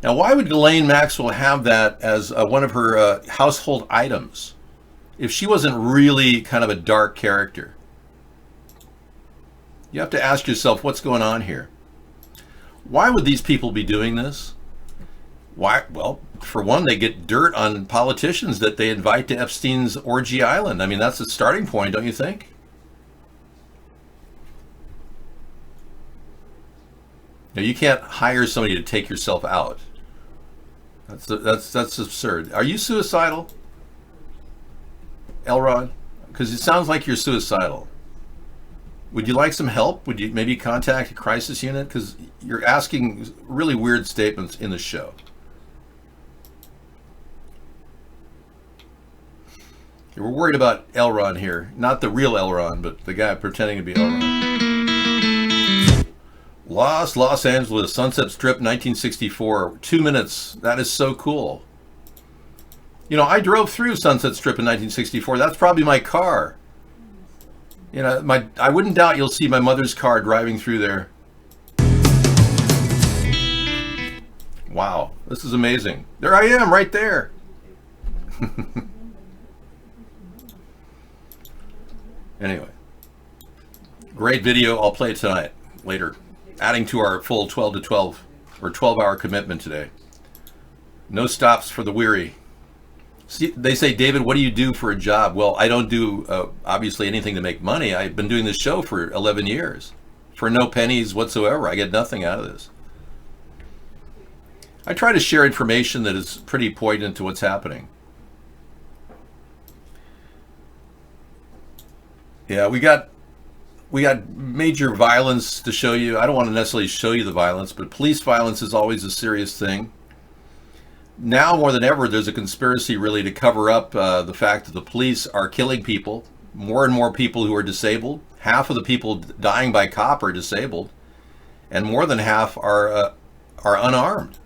Now, why would Ghislaine Maxwell have that as one of her household items if she wasn't really kind of a dark character? You have to ask yourself, what's going on here? Why would these people be doing this? Why? Well, for one, they get dirt on politicians that they invite to Epstein's orgy island. I mean, that's a starting point, don't you think? Now, you can't hire somebody to take yourself out. That's absurd. Are you suicidal, Elrod? Because it sounds like you're suicidal. Would you like some help? Would you maybe contact a crisis unit? Because you're asking really weird statements in the show. We're worried about Elrond here. Not the real Elrond, but the guy pretending to be Elrond. Los Angeles, Sunset Strip, 1964. 2 minutes. That is so cool. You know, I drove through Sunset Strip in 1964. That's probably my car. You know, I wouldn't doubt you'll see my mother's car driving through there. Wow, this is amazing. There I am, right there. Anyway, great video. I'll play it tonight, later, adding to our full 12 to 12 or 12-hour commitment today. No stops for the weary. See, they say, David, what do you do for a job? Well, I don't do obviously anything to make money. I've been doing this show for 11 years for no pennies whatsoever. I get nothing out of this. I try to share information that is pretty poignant to what's happening. Yeah, we got major violence to show you. I don't want to necessarily show you the violence, but police violence is always a serious thing. Now more than ever, there's a conspiracy really to cover up the fact that the police are killing people. More and more people who are disabled. Half of the people dying by cop are disabled, and more than half are unarmed.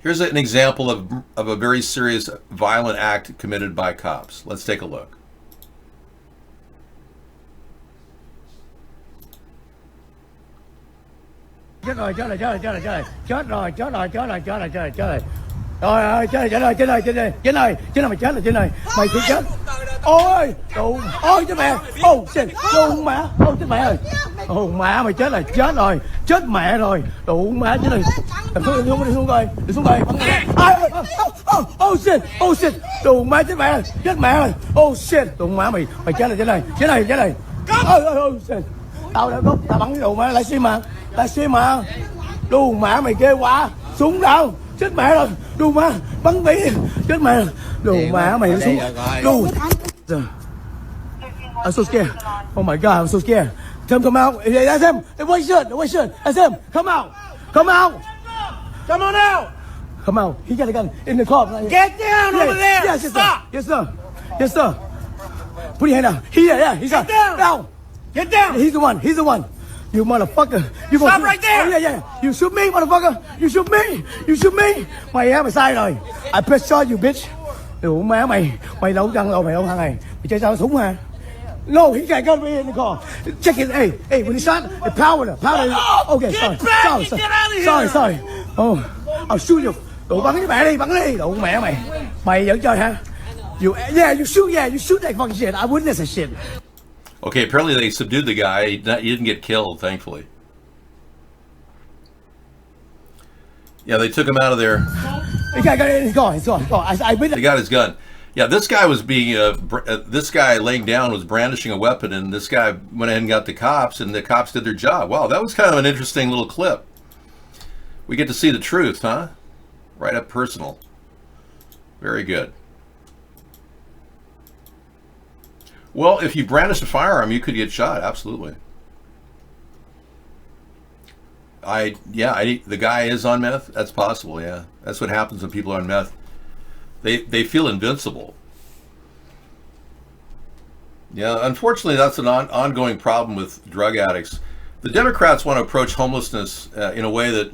Here's an example of a very serious violent act committed by cops. Let's take a look. Chết rồi, chết rồi, chết rồi, chết rồi, chết rồi, chết rồi, chết rồi, chết rồi, chết rồi, chết rồi, chết rồi. Trời ơi, chết rồi, chết rồi, chết rồi, chết rồi, chết rồi, chết rồi, mày chết rồi, chết rồi, mày cứ chết. Ôi, đủ, ôi chết mẹ, oh shit, đủ mẹ, chết mẹ ơi, mẹ mày chết rồi, chết mẹ rồi, đủ mẹ chết rồi. Đi xuống rồi, bắn mẹ. Oh shit, đủ mẹ chết mẹ rồi, oh shit, đủ mẹ mày chết rồi, chết rồi. Oh shit, tao đã đốt, tao bắn cái đủ mẹ, lại xi mà, đủ mẹ mày ghê quá, súng đâu. Chết mẹ rồi, đù má, bắn tí, chết mẹ rồi, đù má mày xuống, đù. I'm so scared. Oh my God, I'm so scared. Tim, come out. That's him. Wait, shit. That's him. Come out. Come on now. Come out. He got a gun in the car. Get down over there. Yes, sir. Put your hand down. He's up. Down. Get down. He's the one. You motherfucker. You stop right there. Oh, yeah. You shoot me, motherfucker. You shoot me. Mày sai rồi. I press shot you, bitch. Đủ má mày đấu răng rồi, mày ông thằng này. Mày chơi sao súng hả? No, he got gun right in the car. Check it. Hey, when he shot, the powder. Okay, sorry. Oh, I'll shoot you. Đủ bắn cái mẹ đi. Đủ mẹ mày. Mày vẫn chơi hả? You shoot that fucking shit. I witnessed that shit. Okay, apparently they subdued the guy. He didn't get killed, thankfully. Yeah, they took him out of there. He got in his car. They got his gun. Yeah, this guy was this guy laying down was brandishing a weapon, and this guy went ahead and got the cops, and the cops did their job. Wow, that was kind of an interesting little clip. We get to see the truth, huh? Right up personal. Very good. Well, if you brandish a firearm, you could get shot. Absolutely. The guy is on meth. That's possible. Yeah, that's what happens when people are on meth. They feel invincible. Yeah, unfortunately, that's an ongoing problem with drug addicts. The Democrats want to approach homelessness in a way that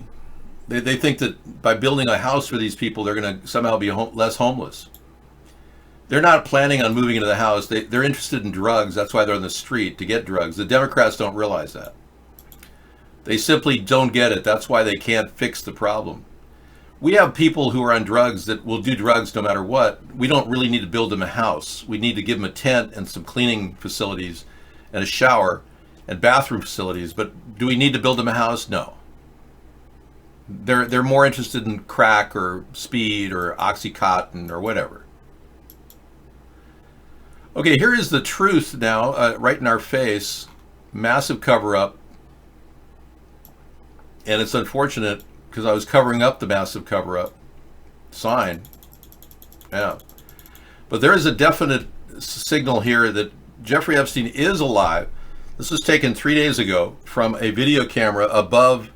they think that by building a house for these people, they're going to somehow be less homeless. They're not planning on moving into the house. They're interested in drugs. That's why they're on the street, to get drugs. The Democrats don't realize that. They simply don't get it. That's why they can't fix the problem. We have people who are on drugs that will do drugs no matter what. We don't really need to build them a house. We need to give them a tent and some cleaning facilities and a shower and bathroom facilities. But do we need to build them a house? No. They're more interested in crack or speed or Oxycontin or whatever. Okay, here is the truth now, right in our face. Massive cover-up. And it's unfortunate because I was covering up the massive cover-up sign. Yeah. But there is a definite signal here that Jeffrey Epstein is alive. This was taken 3 days ago from a video camera above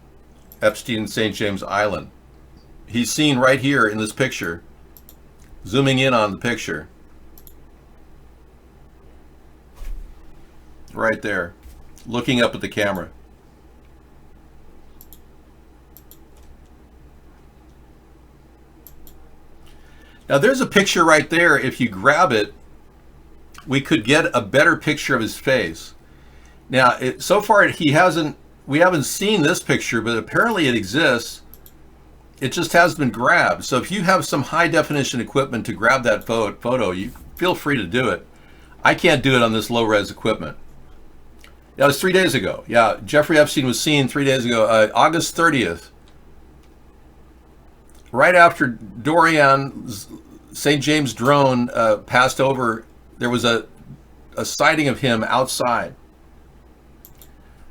Epstein St. James Island. He's seen right here in this picture, zooming in on the picture. Right there, looking up at the camera. Now there's a picture right there. If you grab it, we could get a better picture of his face. Now, so far we haven't seen this picture, but apparently it exists. It just hasn't been grabbed. So if you have some high definition equipment to grab that photo, you feel free to do it. I can't do it on this low res equipment. That was 3 days ago. Yeah, Jeffrey Epstein was seen 3 days ago, August 30th. Right after Dorian's St. James drone passed over, there was a sighting of him outside.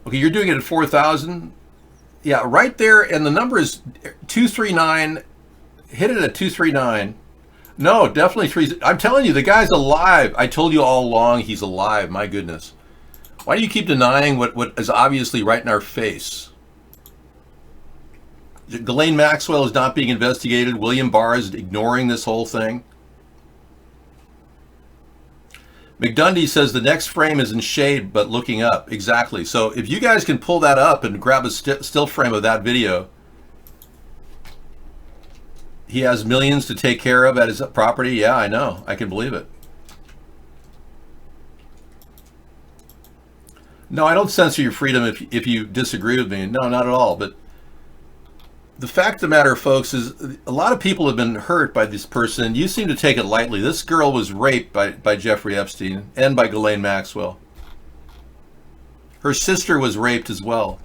Okay, you're doing it at 4,000. Yeah, right there, and the number is 239. Hit it at 239. No, definitely 3. I'm telling you, the guy's alive. I told you all along he's alive. My goodness. Why do you keep denying what is obviously right in our face? Ghislaine Maxwell is not being investigated. William Barr is ignoring this whole thing. McDundy says the next frame is in shade but looking up. Exactly. So if you guys can pull that up and grab a still frame of that video. he has millions to take care of at his property. Yeah, I know. I can believe it. No, I don't censor your freedom if you disagree with me. No, not at all. But the fact of the matter, folks, is a lot of people have been hurt by this person. You seem to take it lightly. This girl was raped by Jeffrey Epstein and by Ghislaine Maxwell. Her sister was raped as well.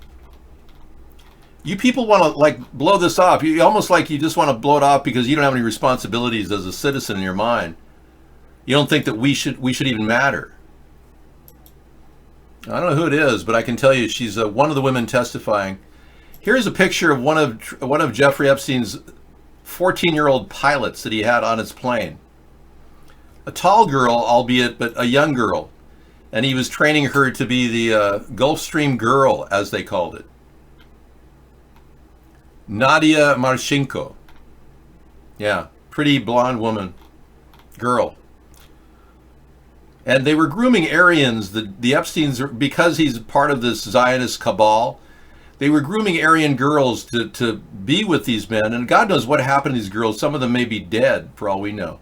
You people want to like blow this off. You almost like you just want to blow it off because you don't have any responsibilities as a citizen in your mind. You don't think that we should even matter. I don't know who it is, but I can tell you she's one of the women testifying. Here's a picture of one of Jeffrey Epstein's 14-year-old pilots that he had on his plane. A tall girl, albeit, but a young girl. And he was training her to be the Gulfstream girl, as they called it. Nadia Marchenko. Yeah, pretty blonde woman. Girl. And they were grooming Aryans, the Epsteins, because he's part of this Zionist cabal. They were grooming Aryan girls to be with these men. And God knows what happened to these girls. Some of them may be dead, for all we know.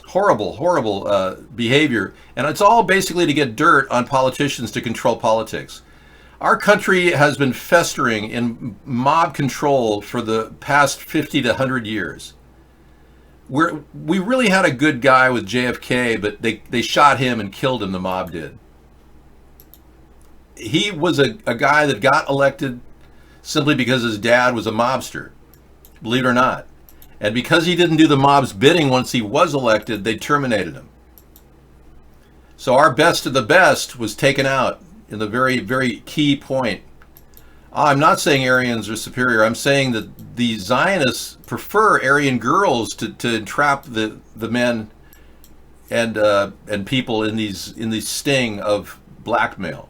Horrible, horrible behavior. And it's all basically to get dirt on politicians to control politics. Our country has been festering in mob control for the past 50 to 100 years. We really had a good guy with JFK, but they shot him and killed him, the mob did. He was a guy that got elected simply because his dad was a mobster, believe it or not. And because he didn't do the mob's bidding once he was elected, they terminated him. So our best of the best was taken out in the very, very key point. I'm not saying Aryans are superior. I'm saying that the Zionists prefer Aryan girls to entrap the men and people in these sting of blackmail.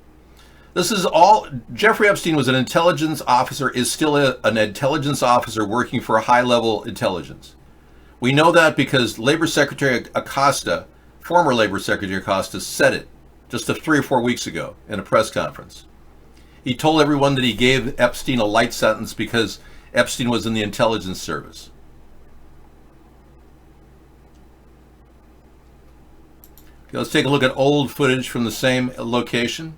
This is all. Jeffrey Epstein was an intelligence officer, is still an intelligence officer working for a high-level intelligence. We know that because Labor Secretary Acosta, former Labor Secretary Acosta, said it just 3 or 4 weeks ago in a press conference. He told everyone that he gave Epstein a light sentence because Epstein was in the intelligence service. Okay, let's take a look at old footage from the same location.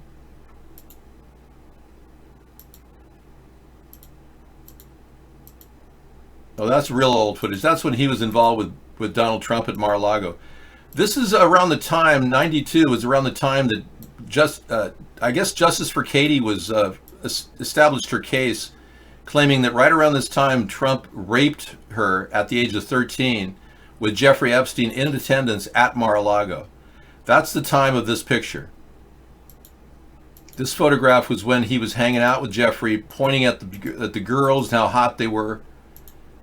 Oh, that's real old footage. That's when he was involved with Donald Trump at Mar-a-Lago. This is around the time, 92 was around the time that I guess Justice for Katie was established her case, claiming that right around this time Trump raped her at the age of 13 with Jeffrey Epstein in attendance at Mar-a-Lago. That's the time of this picture. This photograph was when he was hanging out with Jeffrey, pointing at the girls and how hot they were.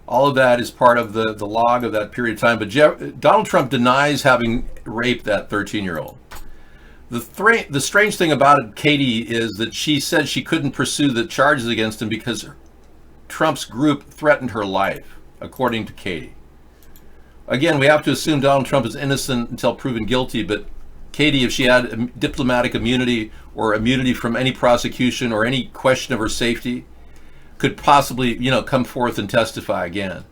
All of that is part of the log of that period of time. But Donald Trump denies having raped that 13-year-old. The strange thing about it, Katie, is that she said she couldn't pursue the charges against him because Trump's group threatened her life, according to Katie. Again, we have to assume Donald Trump is innocent until proven guilty, but Katie, if she had diplomatic immunity or immunity from any prosecution or any question of her safety, could possibly, come forth and testify again.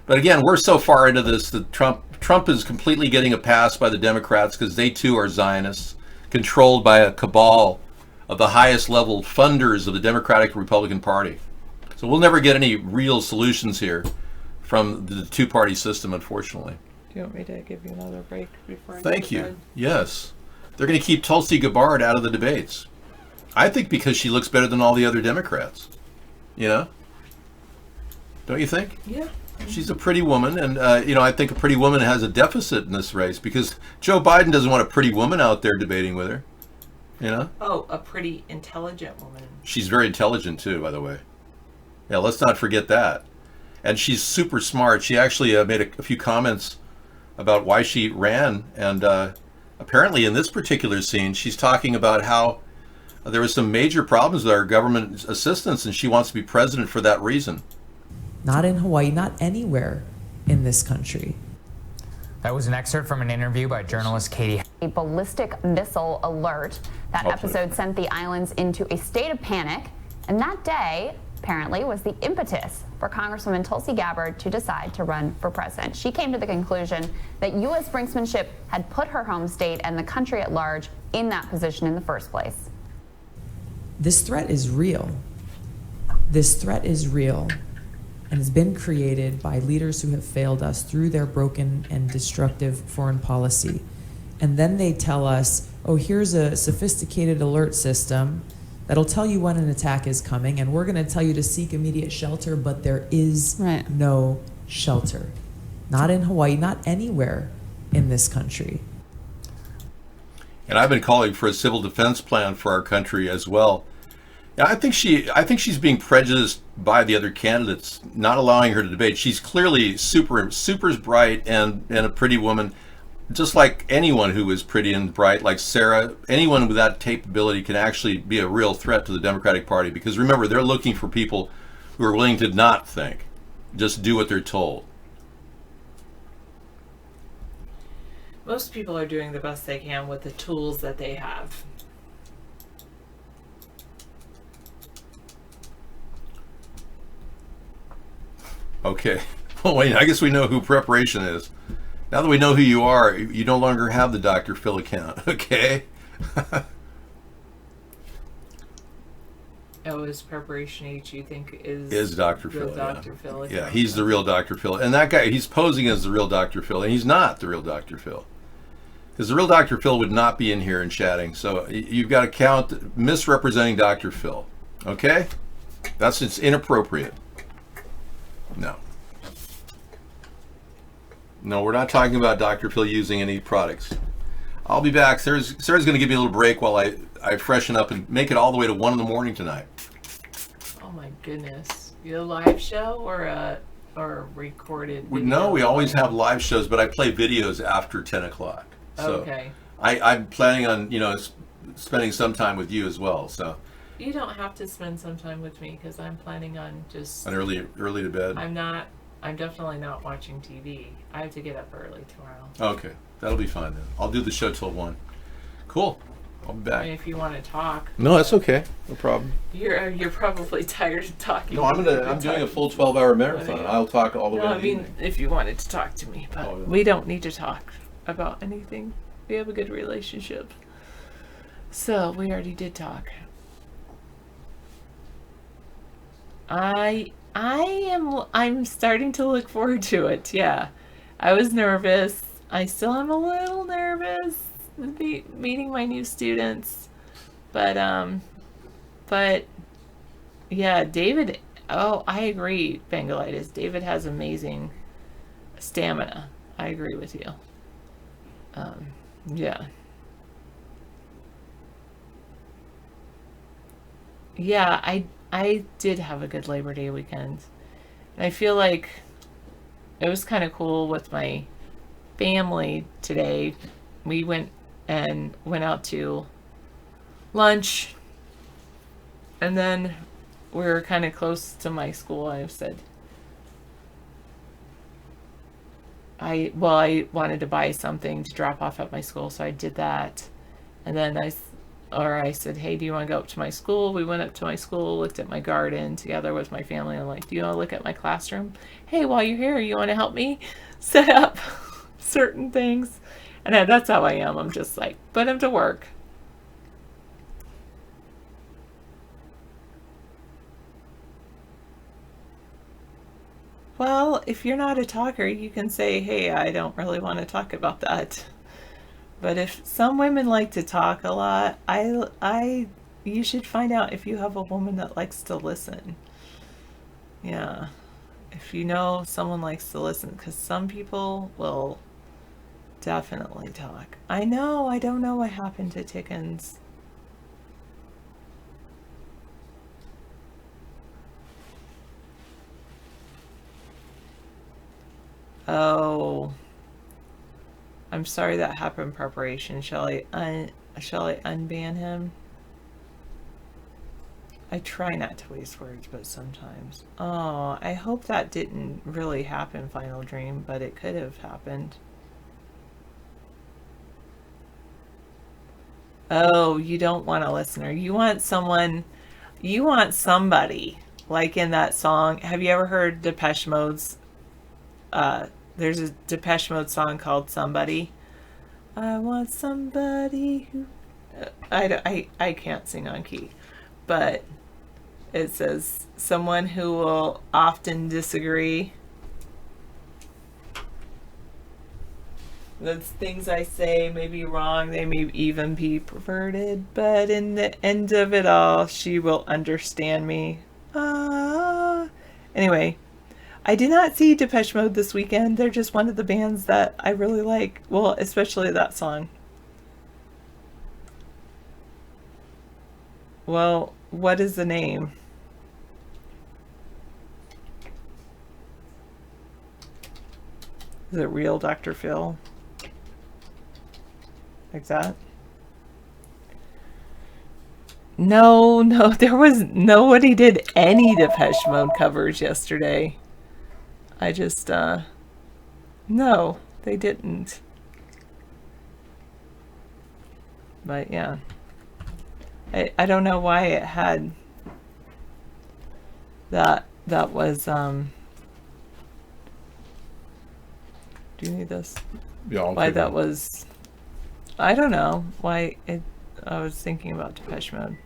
But again, we're so far into this that Trump is completely getting a pass by the Democrats because they too are Zionists, controlled by a cabal of the highest level funders of the Democratic Republican Party. So we'll never get any real solutions here from the two-party system, unfortunately. Do you want me to give you another break before I Thank go to you. bed? Yes. They're going to keep Tulsi Gabbard out of the debates. I think because she looks better than all the other Democrats. Don't you think? Yeah. She's a pretty woman, and I think a pretty woman has a deficit in this race because Joe Biden doesn't want a pretty woman out there debating with her. Oh, a pretty intelligent woman. She's very intelligent too, by the way. Yeah, let's not forget that. And she's super smart. She actually made a few comments about why she ran, and apparently in this particular scene, she's talking about how there was some major problems with our government assistance, and she wants to be president for that reason. Not in Hawaii, not anywhere in this country. That was an excerpt from an interview by journalist Katie. A ballistic missile alert. That episode sent the islands into a state of panic. And that day, apparently, was the impetus for Congresswoman Tulsi Gabbard to decide to run for president. She came to the conclusion that U.S. brinksmanship had put her home state and the country at large in that position in the first place. This threat is real. This threat is real and has been created by leaders who have failed us through their broken and destructive foreign policy. And then they tell us, oh, here's a sophisticated alert system that'll tell you when an attack is coming, and we're going to tell you to seek immediate shelter, but there is no shelter. Not in Hawaii, not anywhere in this country. And I've been calling for a civil defense plan for our country as well. Yeah, I think she's being prejudiced by the other candidates, not allowing her to debate. She's clearly super bright and a pretty woman, just like anyone who is pretty and bright, like Sarah. Anyone with that capability can actually be a real threat to the Democratic Party, because remember, they're looking for people who are willing to not think, just do what they're told. Most people are doing the best they can with the tools that they have. Okay. Well, wait, I guess we know who Preparation is. Now that we know who you are, you no longer have the Dr. Phil account, okay? Oh, is Preparation H, you think, is Dr. Phil. Dr. Phil account? Yeah, he's the real Dr. Phil. And that guy, he's posing as the real Dr. Phil, and he's not the real Dr. Phil. Because the real Dr. Phil would not be in here and chatting. So you've got to count misrepresenting Dr. Phil, okay? It's inappropriate. No, we're not talking about Dr. Phil using any products. I'll be back. Sarah's going to give me a little break while I freshen up and make it all the way to 1 in the morning tonight. Oh my goodness. You a live show or a recorded video? No, we always have live shows, but I play videos after 10 o'clock. So okay. I'm planning on, spending some time with you as well. So you don't have to spend some time with me, because I'm planning on just... An early to bed? I'm definitely not watching TV. I have to get up early tomorrow. Okay, that'll be fine then. I'll do the show till 1. Cool. I'll be back. I mean, if you want to talk. No, that's okay. No problem. You're probably tired of talking. No, I'm doing a full 12-hour marathon. I'll talk all the way. I mean, if you wanted to talk to me, but we don't need to talk about anything. We have a good relationship. So we already did talk. I'm starting to look forward to it. Yeah, I was nervous. I still am a little nervous meeting my new students, but yeah, David. Oh, I agree, Bangalitis. David has amazing stamina. I agree with you. Yeah. Yeah, I did have a good Labor Day weekend. And I feel like it was kind of cool with my family today. We went out to lunch, and then we were kind of close to my school. I said I wanted to buy something to drop off at my school, so I did that. And then I said, hey, do you want to go up to my school? We went up to my school, looked at my garden together with my family. I'm like, do you want to look at my classroom? Hey, while you're here, you want to help me set up certain things? And that's how I am. I'm just like, put them to work. Well, if you're not a talker, you can say, hey, I don't really want to talk about that. But if some women like to talk a lot, you should find out if you have a woman that likes to listen. Yeah. If you know someone likes to listen, because some people will definitely talk. I don't know what happened to Tickens. Oh, I'm sorry that happened. Preparation. Shall I unban him? I try not to waste words, but sometimes. Oh, I hope that didn't really happen, Final Dream, but it could have happened. Oh, you don't want a listener. You want somebody like in that song. Have you ever heard Depeche Mode's? There's a Depeche Mode song called "Somebody." I want somebody who. I can't sing on key, but it says someone who will often disagree. The things I say may be wrong, they may even be perverted, but in the end of it all, she will understand me. Anyway, I did not see Depeche Mode this weekend. They're just one of the bands that I really like. Well, especially that song. Well, what is the name? Is it Real Dr. Phil? Like that? No, nobody did any Depeche Mode covers yesterday. I just, no, they didn't. But yeah. I don't know why it had that was, do you need this? Yeah, I'll why take that it. was, I don't know why it, I was thinking about Depeche Mode.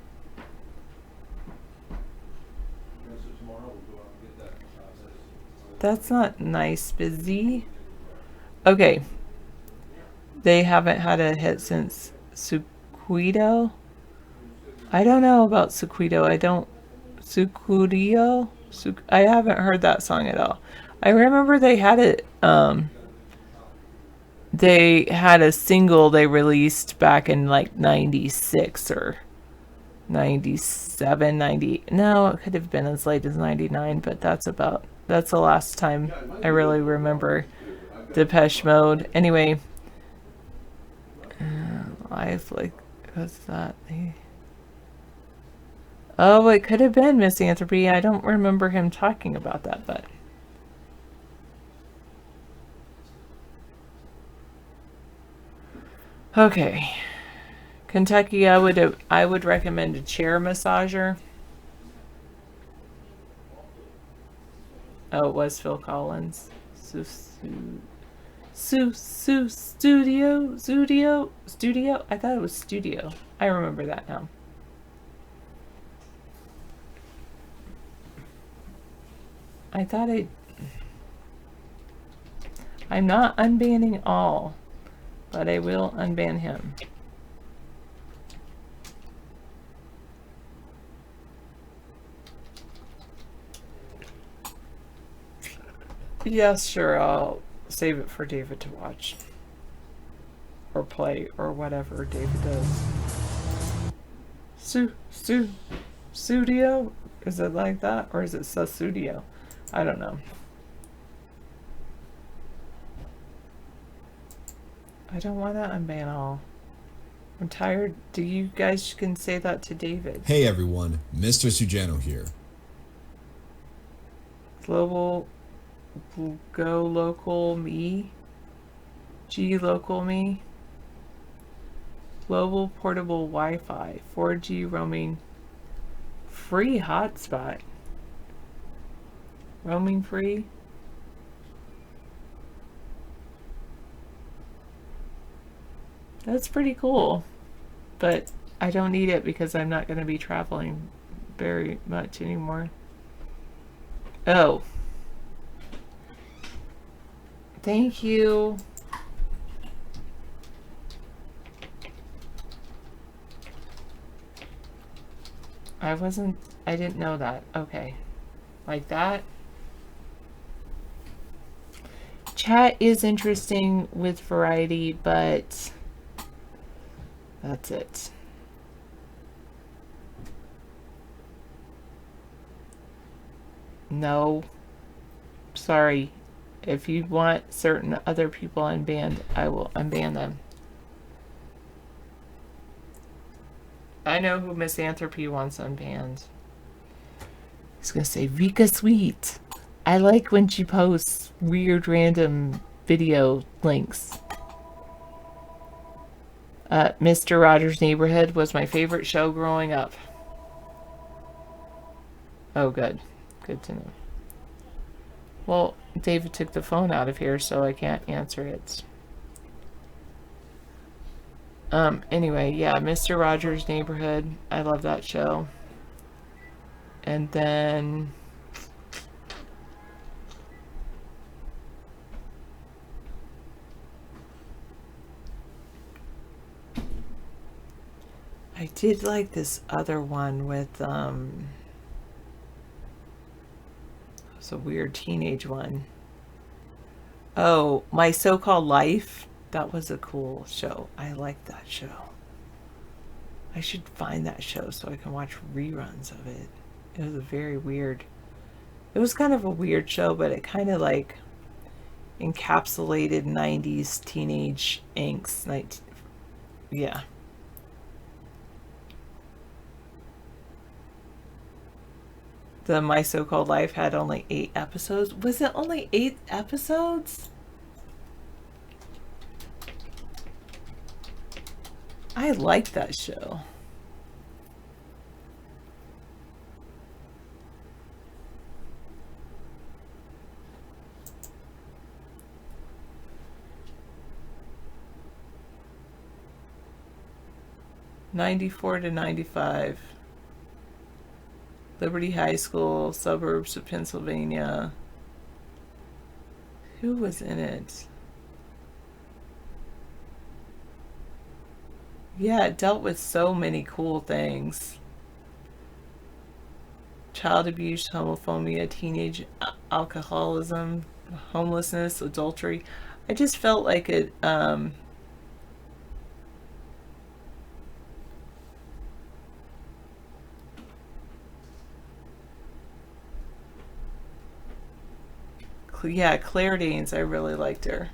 That's not nice, busy. Okay. They haven't had a hit since Sequito. I don't know about Sequito. Sequito? I haven't heard that song at all. I remember they had it, they had a single they released back in like 96 or 97, 90. No, it could have been as late as 99, but that's the last time I really remember Depeche Mode. Anyway, Life, like, what's that? Oh, it could have been Misanthropy. I don't remember him talking about that, but. Okay. Kentucky, I would recommend a chair massager. Oh, it was Phil Collins. Studio. I thought it was studio. I remember that now. I'm not unbanning all, but I will unban him. Yes, sure, I'll save it for David to watch. Or play, or whatever David does. Studio? Is it like that? Or is it Studio? I don't know. I don't want to unban all. I'm tired. You guys can say that to David. Hey everyone, Mr. Sujano here. Global Go Local Me. G Local Me. Global Portable Wi-Fi. 4G roaming. Free hotspot. Roaming free. That's pretty cool. But I don't need it because I'm not going to be traveling very much anymore. Oh. Thank you. I didn't know that. Okay. Like that. Chat is interesting with variety, but that's it. No. Sorry. If you want certain other people unbanned, I will unban them. I know who Misanthropy wants unbanned. He's gonna say Vika Sweet. I like when she posts weird random video links. Mr. Rogers' Neighborhood was my favorite show growing up. Oh, good. Good to know. Well, David took the phone out of here, so I can't answer it. Anyway, yeah, Mr. Rogers' Neighborhood. I love that show. And then I did like this other one with it was a weird teenage one. Oh, My So-Called Life. That was a cool show. I liked that show. I should find that show so I can watch reruns of it. It was a very weird. It was kind of a weird show, but it kind of like encapsulated 90s teenage angst. Yeah. The My So-Called Life had only 8 episodes. Was it only 8 episodes? I liked that show. '94 to '95. Liberty High School, suburbs of Pennsylvania. Who was in it? Yeah, it dealt with so many cool things. Child abuse, homophobia, teenage alcoholism, homelessness, adultery. I just felt like it, yeah, Claire Danes, I really liked her.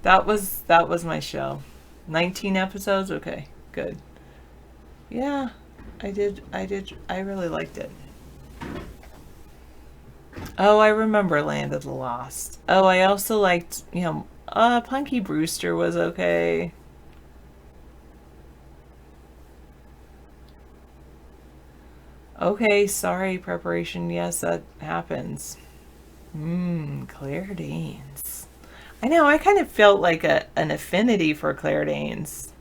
That was my show. 19 episodes? Okay, good. Yeah, I really liked it. Oh, I remember Land of the Lost. Oh, I also liked, Punky Brewster was okay. Okay, sorry, preparation. Yes, that happens. Claire Danes. I know, I kind of felt like an affinity for Claire Danes.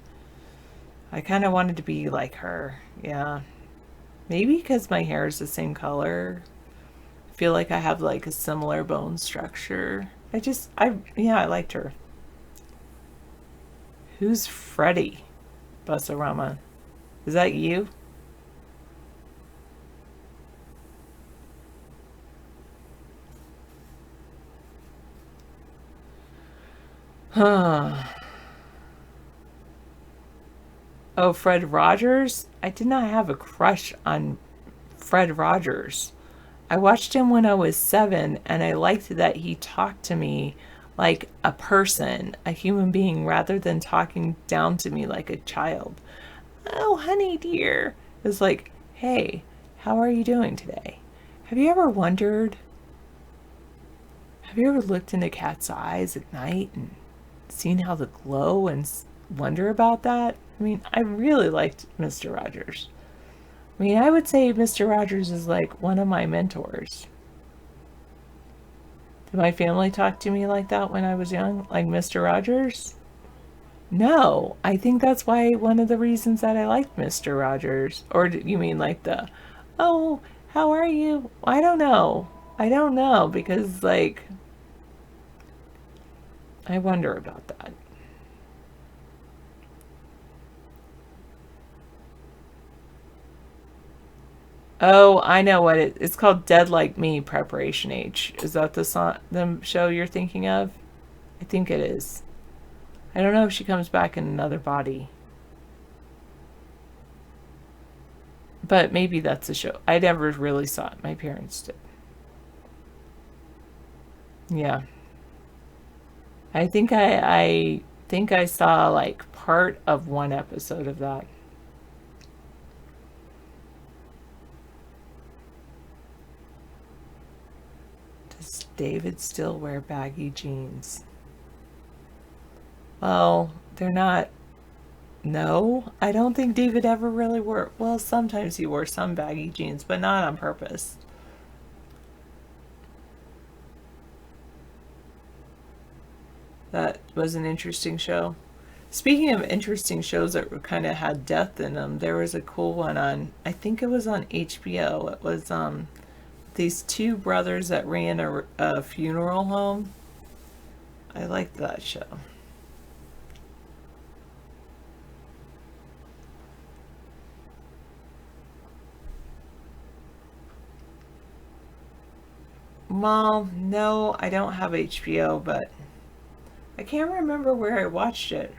I kind of wanted to be like her. Yeah. Maybe because my hair is the same color. I feel like I have like a similar bone structure. I liked her. Who's Freddie? Busarama. Is that you? Huh. Oh, Fred Rogers? I did not have a crush on Fred Rogers. I watched him when I was 7, and I liked that he talked to me like a person, a human being, rather than talking down to me like a child. Oh, honey dear. It was like, hey, how are you doing today? Have you ever looked into cats' eyes at night and seen how the glow and wonder about that? I mean, I really liked Mr. Rogers. I mean, I would say Mr. Rogers is like one of my mentors. Did my family talk to me like that when I was young? Like Mr. Rogers? No. I think that's why one of the reasons that I liked Mr. Rogers. Or do you mean like oh, how are you? I don't know. Because like, I wonder about that. Oh, I know what it's called. Dead Like Me, Preparation H. Is that the show you're thinking of? I think it is. I don't know if she comes back in another body. But maybe that's a show. I never really saw it. My parents did. Yeah. I think I saw like part of one episode of that. Does David still wear baggy jeans? Well, they're not No, I don't think David ever really wore. Well, sometimes he wore some baggy jeans, but not on purpose. That was an interesting show. Speaking of interesting shows that kind of had death in them, there was a cool one on, I think it was on HBO. It was these two brothers that ran a funeral home. I liked that show. Well, no, I don't have HBO, but I can't remember where I watched it.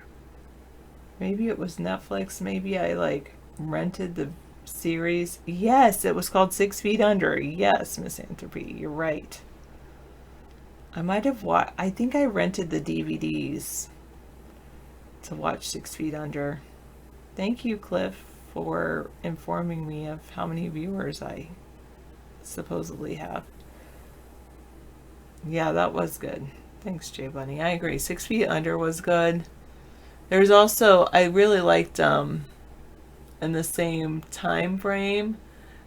Maybe it was Netflix. Maybe I like rented the series. Yes, it was called 6 Feet Under. Yes, Misanthropy, you're right. I might have watched. I think I rented the DVDs to watch 6 Feet Under. Thank you, Cliff, for informing me of how many viewers I supposedly have. Yeah, that was good. Thanks, Jay Bunny. I agree. 6 Feet Under was good. There's also, I really liked, in the same time frame,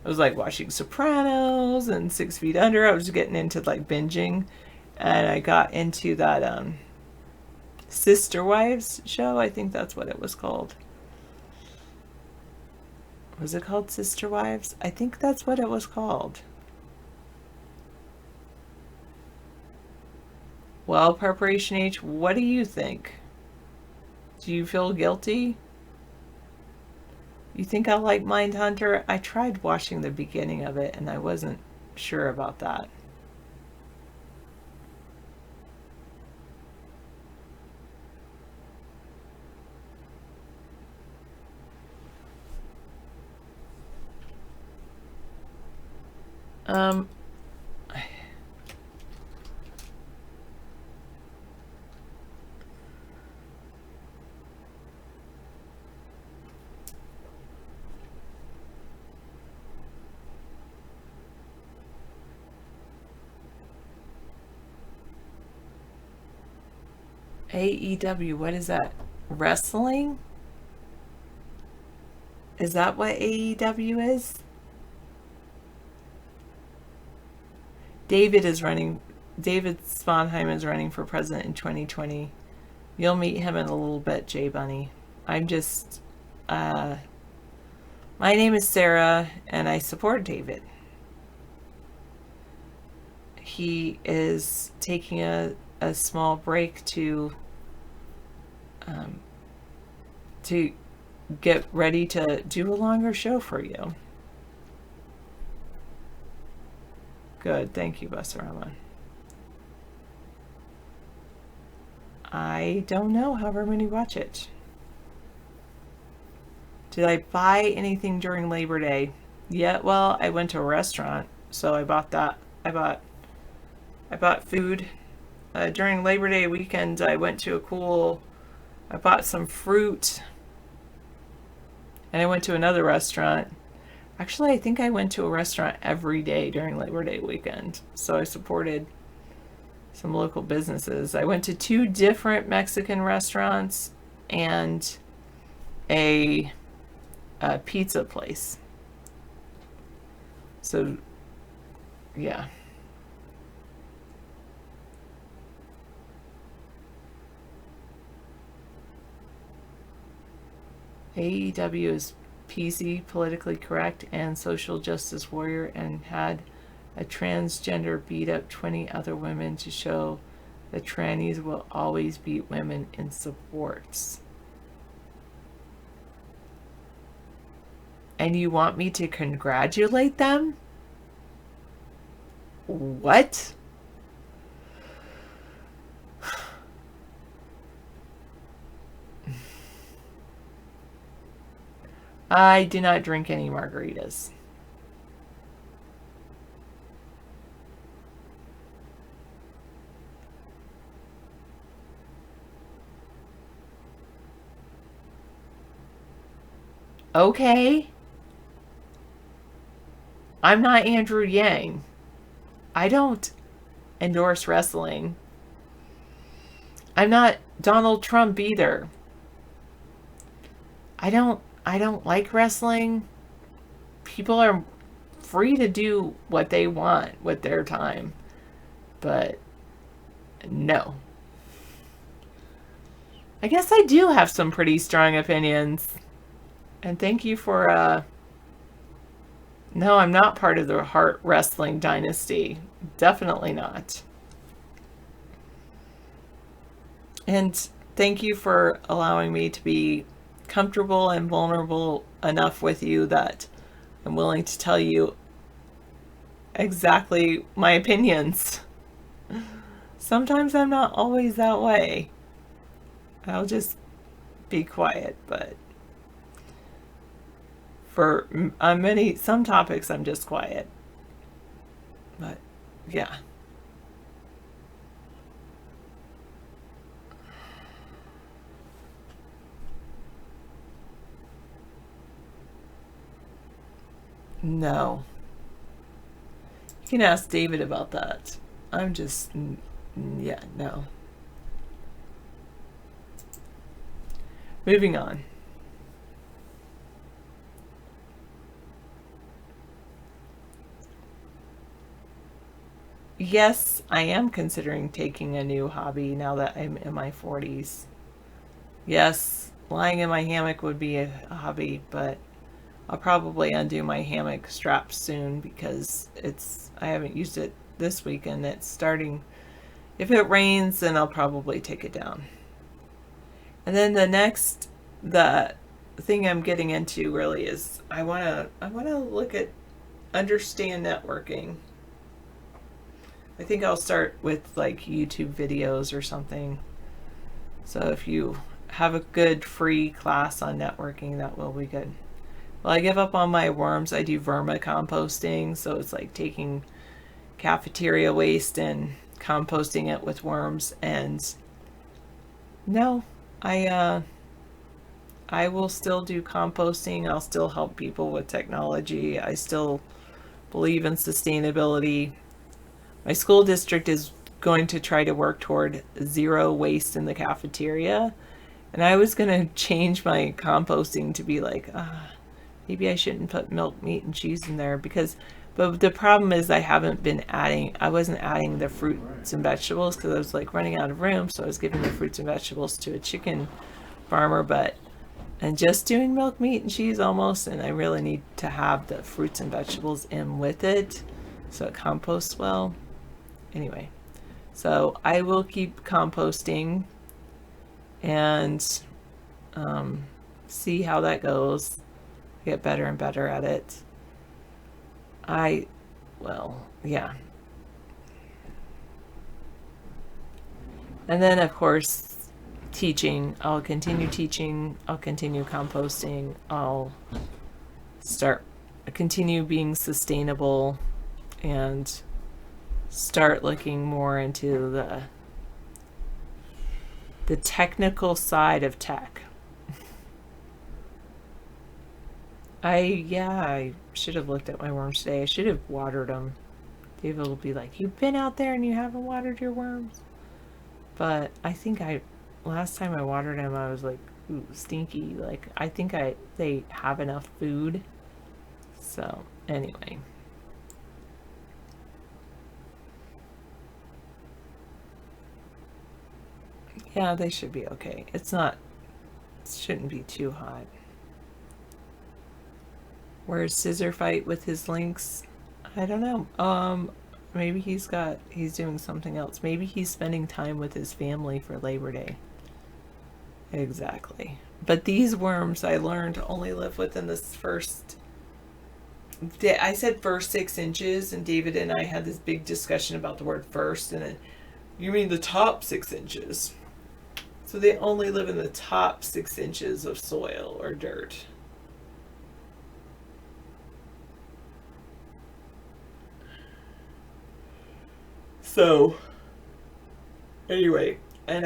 I was like watching Sopranos and 6 Feet Under. I was getting into like binging, and I got into that Sister Wives show. I think that's what it was called. Was it called Sister Wives? I think that's what it was called. Well, Preparation H, what do you think? Do you feel guilty? You think I like Mindhunter? I tried watching the beginning of it and I wasn't sure about that. AEW, what is that? Wrestling? Is that what AEW is? David Sponheim is running for president in 2020. You'll meet him in a little bit, Jay Bunny. I'm just, my name is Sarah, and I support David. He is taking a small break to get ready to do a longer show for you. Good, thank you, Basarama. I don't know, however many watch it. Did I buy anything during Labor Day? Yeah, well, I went to a restaurant, so I bought that. I bought food. During Labor Day weekend, I went to I bought some fruit. And I went to another restaurant. Actually, I think I went to a restaurant every day during Labor Day weekend. So I supported some local businesses. I went to 2 different Mexican restaurants and a pizza place. So, yeah. AEW is PC, politically correct, and social justice warrior, and had a transgender beat up 20 other women to show that trannies will always beat women in sports. And you want me to congratulate them? What? I do not drink any margaritas. Okay. I'm not Andrew Yang. I don't endorse wrestling. I'm not Donald Trump either. I don't like wrestling. People are free to do what they want with their time. But no. I guess I do have some pretty strong opinions. And thank you for no, I'm not part of the Hart Wrestling dynasty. Definitely not. And thank you for allowing me to be comfortable and vulnerable enough with you that I'm willing to tell you exactly my opinions. Sometimes I'm not always that way. I'll just be quiet, but for some topics I'm just quiet. But yeah. No. You can ask David about that. I'm just, yeah, no. Moving on. Yes, I am considering taking a new hobby now that I'm in my 40s. Yes, lying in my hammock would be a hobby, but I'll probably undo my hammock strap soon because I haven't used it this weekend. It's starting. If it rains, then I'll probably take it down. And then the thing I'm getting into really is I want to understand networking. I think I'll start with like YouTube videos or something. So if you have a good free class on networking, that will be good. Well, I give up on my worms. I do vermicomposting, so it's like taking cafeteria waste and composting it with worms. And no, I will still do composting. I'll still help people with technology. I still believe in sustainability. My school district is going to try to work toward zero waste in the cafeteria. And I was going to change my composting to be like, maybe I shouldn't put milk, meat, and cheese in there but the problem is I wasn't adding the fruits and vegetables because I was like running out of room. So I was giving the fruits and vegetables to a chicken farmer, and just doing milk, meat, and cheese almost. And I really need to have the fruits and vegetables in with it so it composts well. Anyway, so I will keep composting and see how that goes. Get better and better at it. Yeah. And then, of course, teaching. I'll continue teaching. I'll continue composting. I'll continue being sustainable and start looking more into the technical side of tech. I should have looked at my worms today. I should have watered them. David will be like, "You've been out there and you haven't watered your worms?" But I think last time I watered them, I was like, ooh, stinky. Like, I think they have enough food. So, anyway. Yeah, they should be okay. It shouldn't be too hot. Where's Scissor Fight with his links? I don't know. Maybe he's doing something else. Maybe he's spending time with his family for Labor Day. Exactly. But these worms, I learned, only live within this first... I said first 6 inches, and David and I had this big discussion about the word first, and then, you mean the top 6 inches. So they only live in the top 6 inches of soil or dirt. So, anyway, and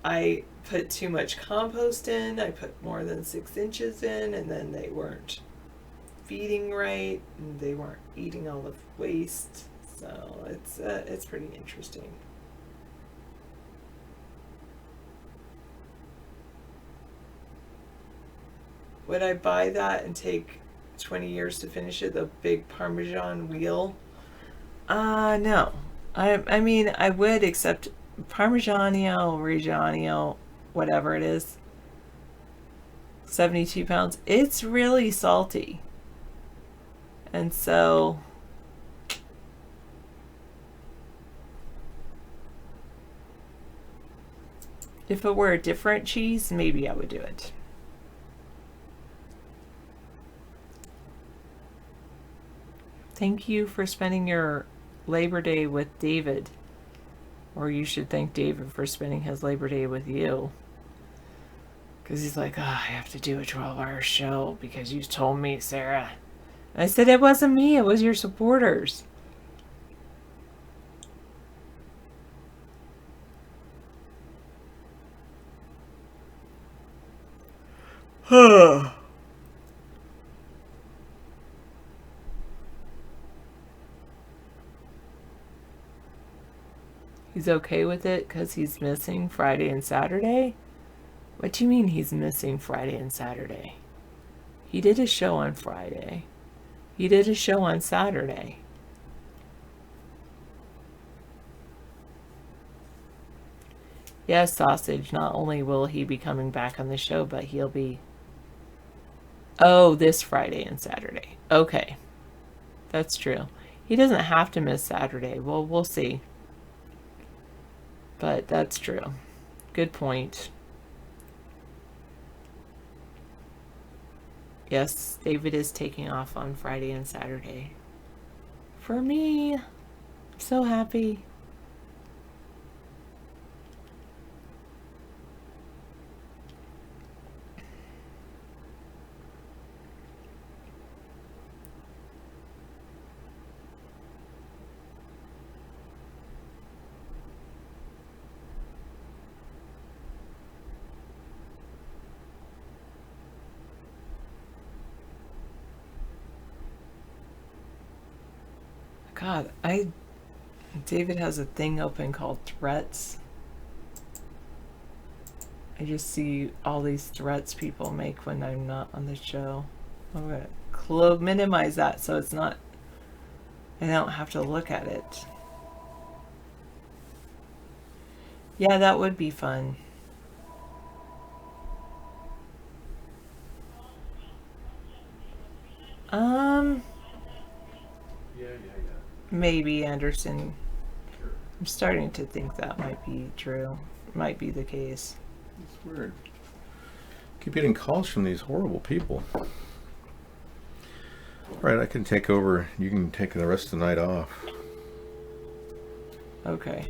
I put too much compost in. I put more than 6 inches in, and then they weren't feeding right, and they weren't eating all the waste. So it's pretty interesting. would I buy that and take 20 years to finish it? The big Parmesan wheel? No. I mean, I would, except Parmigiano, Reggiano, whatever it is, 72 pounds. It's really salty. And so if it were a different cheese, maybe I would do it. Thank you for spending your Labor Day with David. Or you should thank David for spending his Labor Day with you. Because he's like, I have to do a 12-hour show because you told me, Sarah. And I said, it wasn't me, it was your supporters. He's okay with it because he's missing Friday and Saturday? What do you mean he's missing Friday and Saturday? He did a show on Friday. He did a show on Saturday. Yes, Sausage, not only will he be coming back on the show, but he'll be... Oh, this Friday and Saturday. Okay. That's true. He doesn't have to miss Saturday. Well, we'll see. But that's true. Good point. Yes, David is taking off on Friday and Saturday. For me, I'm so happy. God, David has a thing open called threats. I just see all these threats people make when I'm not on the show. I'm gonna minimize that so it's not, I don't have to look at it. Yeah, that would be fun. Maybe, Anderson. I'm starting to think that might be true. Might be the case. It's weird. Keep getting calls from these horrible people. All right, I can take over. You can take the rest of the night off. Okay.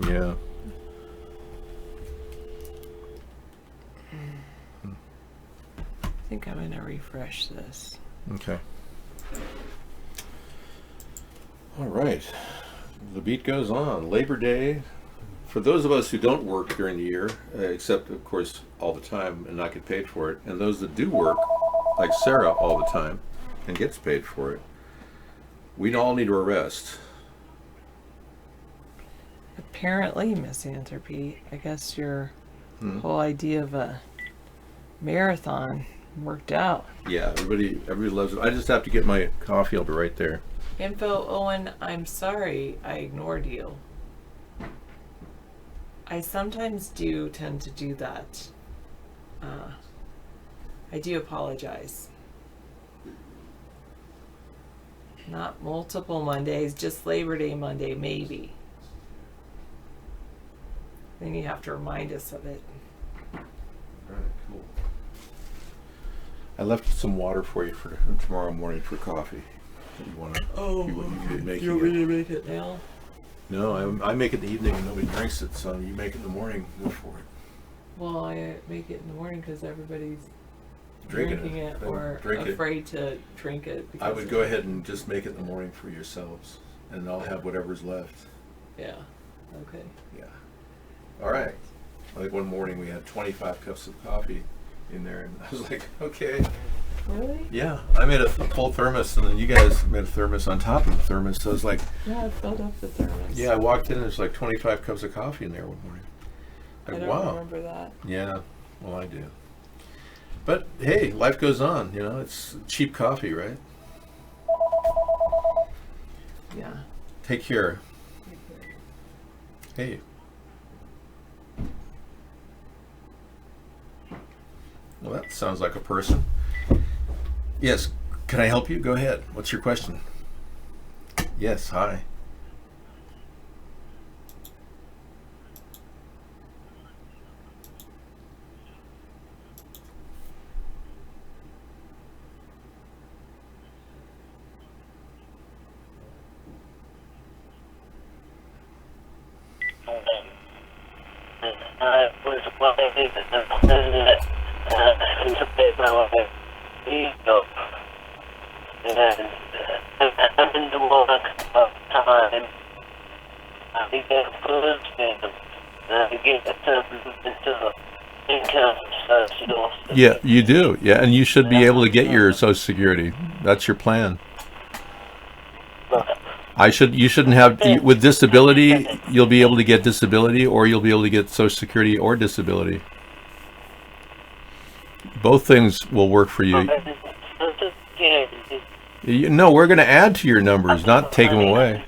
Yeah. I think I'm going to refresh this. Okay. All right. The beat goes on. Labor Day. For those of us who don't work during the year, except, of course, all the time and not get paid for it, and those that do work, like Sarah, all the time and gets paid for it, we all need a rest. Apparently, Misanthropy, I guess your whole idea of a marathon worked out. Yeah, everybody loves it. I just have to get my coffee. I'll be right there. Info, Owen, I'm sorry I ignored you. I sometimes do tend to do that. I do apologize. Not multiple Mondays, just Labor Day Monday, maybe. Then you have to remind us of it. All right, cool. I left some water for you for tomorrow morning for coffee. You want to? Oh, you want me to make it now? No, I make it in the evening and nobody drinks it, so you make it in the morning. Go for it. Well, I make it in the morning because everybody's Drinking it or afraid to drink it. I would go ahead and just make it in the morning for yourselves, and I'll have whatever's left. Yeah. Okay. Yeah. All right. I think one morning we had 25 cups of coffee in there, and I was like, okay. Really? Yeah, I made a full thermos, and then you guys made a thermos on top of the thermos. So I was like, yeah, I filled up the thermos. Yeah, I walked in and there's like 25 cups of coffee in there one morning. Like, I don't remember that. Yeah, well, I do. But hey, life goes on. You know, it's cheap coffee, right? Yeah. Take care. Hey. Well, that sounds like a person. Yes. Can I help you? Go ahead. What's your question? Yes. Hi. I was wondering to pay my ego. And I'm in the work of time. I get food stamps. I get into income social. Yeah, you do. Yeah, and you should be able to get your Social Security. That's your plan. You shouldn't have, with disability, you'll be able to get disability, or you'll be able to get Social Security or disability. Both things will work for you. No, we're going to add to your numbers, not take them away.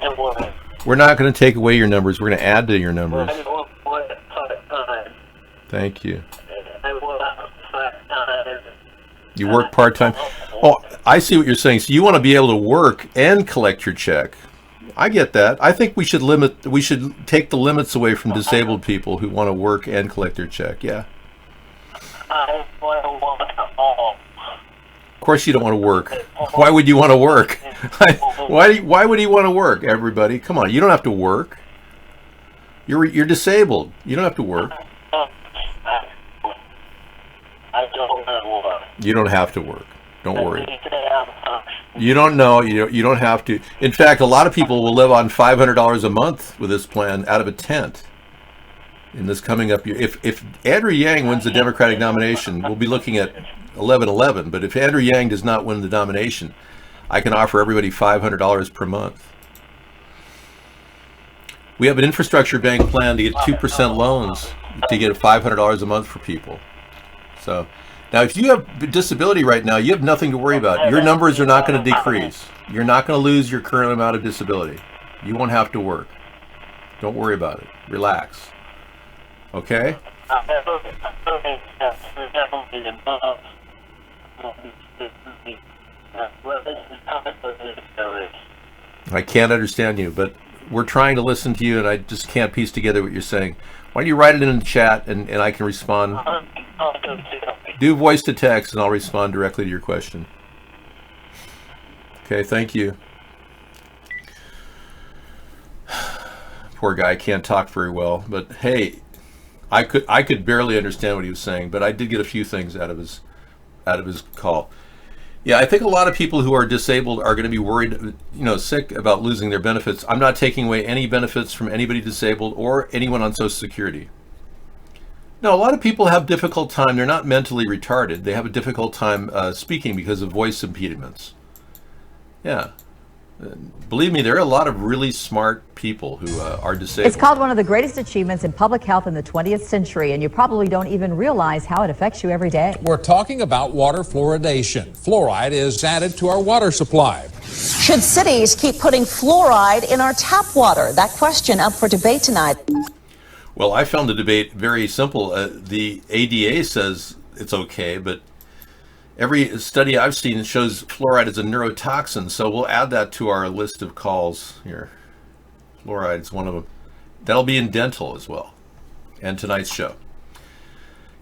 We're not going to take away your numbers. We're going to add to your numbers. Thank you. You work part-time. Oh, I see what you're saying. So you want to be able to work and collect your check. I get that. I think we should take the limits away from disabled people who want to work and collect their check. Yeah. I want to work all. Of course you don't want to work. Why would you want to work? Why would he want to work, everybody? Come on, you don't have to work. You're disabled. You don't have to work. I don't want to work. You don't have to work. Don't worry. You don't know. You don't have to. In fact, a lot of people will live on $500 a month with this plan out of a tent in this coming up year. If Andrew Yang wins the Democratic nomination, we'll be looking at 11/11. But if Andrew Yang does not win the nomination, I can offer everybody $500 per month. We have an infrastructure bank plan to get 2% loans to get $500 a month for people. So now, if you have disability right now, you have nothing to worry about. Your numbers are not going to decrease. You're not going to lose your current amount of disability. You won't have to work. Don't worry about it. Relax. Okay? I can't understand you, but we're trying to listen to you, and I just can't piece together what you're saying. Why don't you write it in the chat, and I can respond. Do voice to text, and I'll respond directly to your question. Okay, thank you. Poor guy can't talk very well, but hey, I could barely understand what he was saying, but I did get a few things out of his call. Yeah, I think a lot of people who are disabled are going to be worried, sick about losing their benefits. I'm not taking away any benefits from anybody disabled or anyone on Social Security. No, a lot of people have difficult time. They're not mentally retarded. They have a difficult time speaking because of voice impediments. Yeah. Believe me, there are a lot of really smart people who are disabled. It's called one of the greatest achievements in public health in the 20th century, and you probably don't even realize how it affects you every day. We're talking about water fluoridation. Fluoride is added to our water supply. Should cities keep putting fluoride in our tap water? That question up for debate tonight. Well, I found the debate very simple. The ADA says it's okay, but every study I've seen shows fluoride is a neurotoxin, so we'll add that to our list of calls here. Fluoride is one of them. That'll be in dental as well, and tonight's show.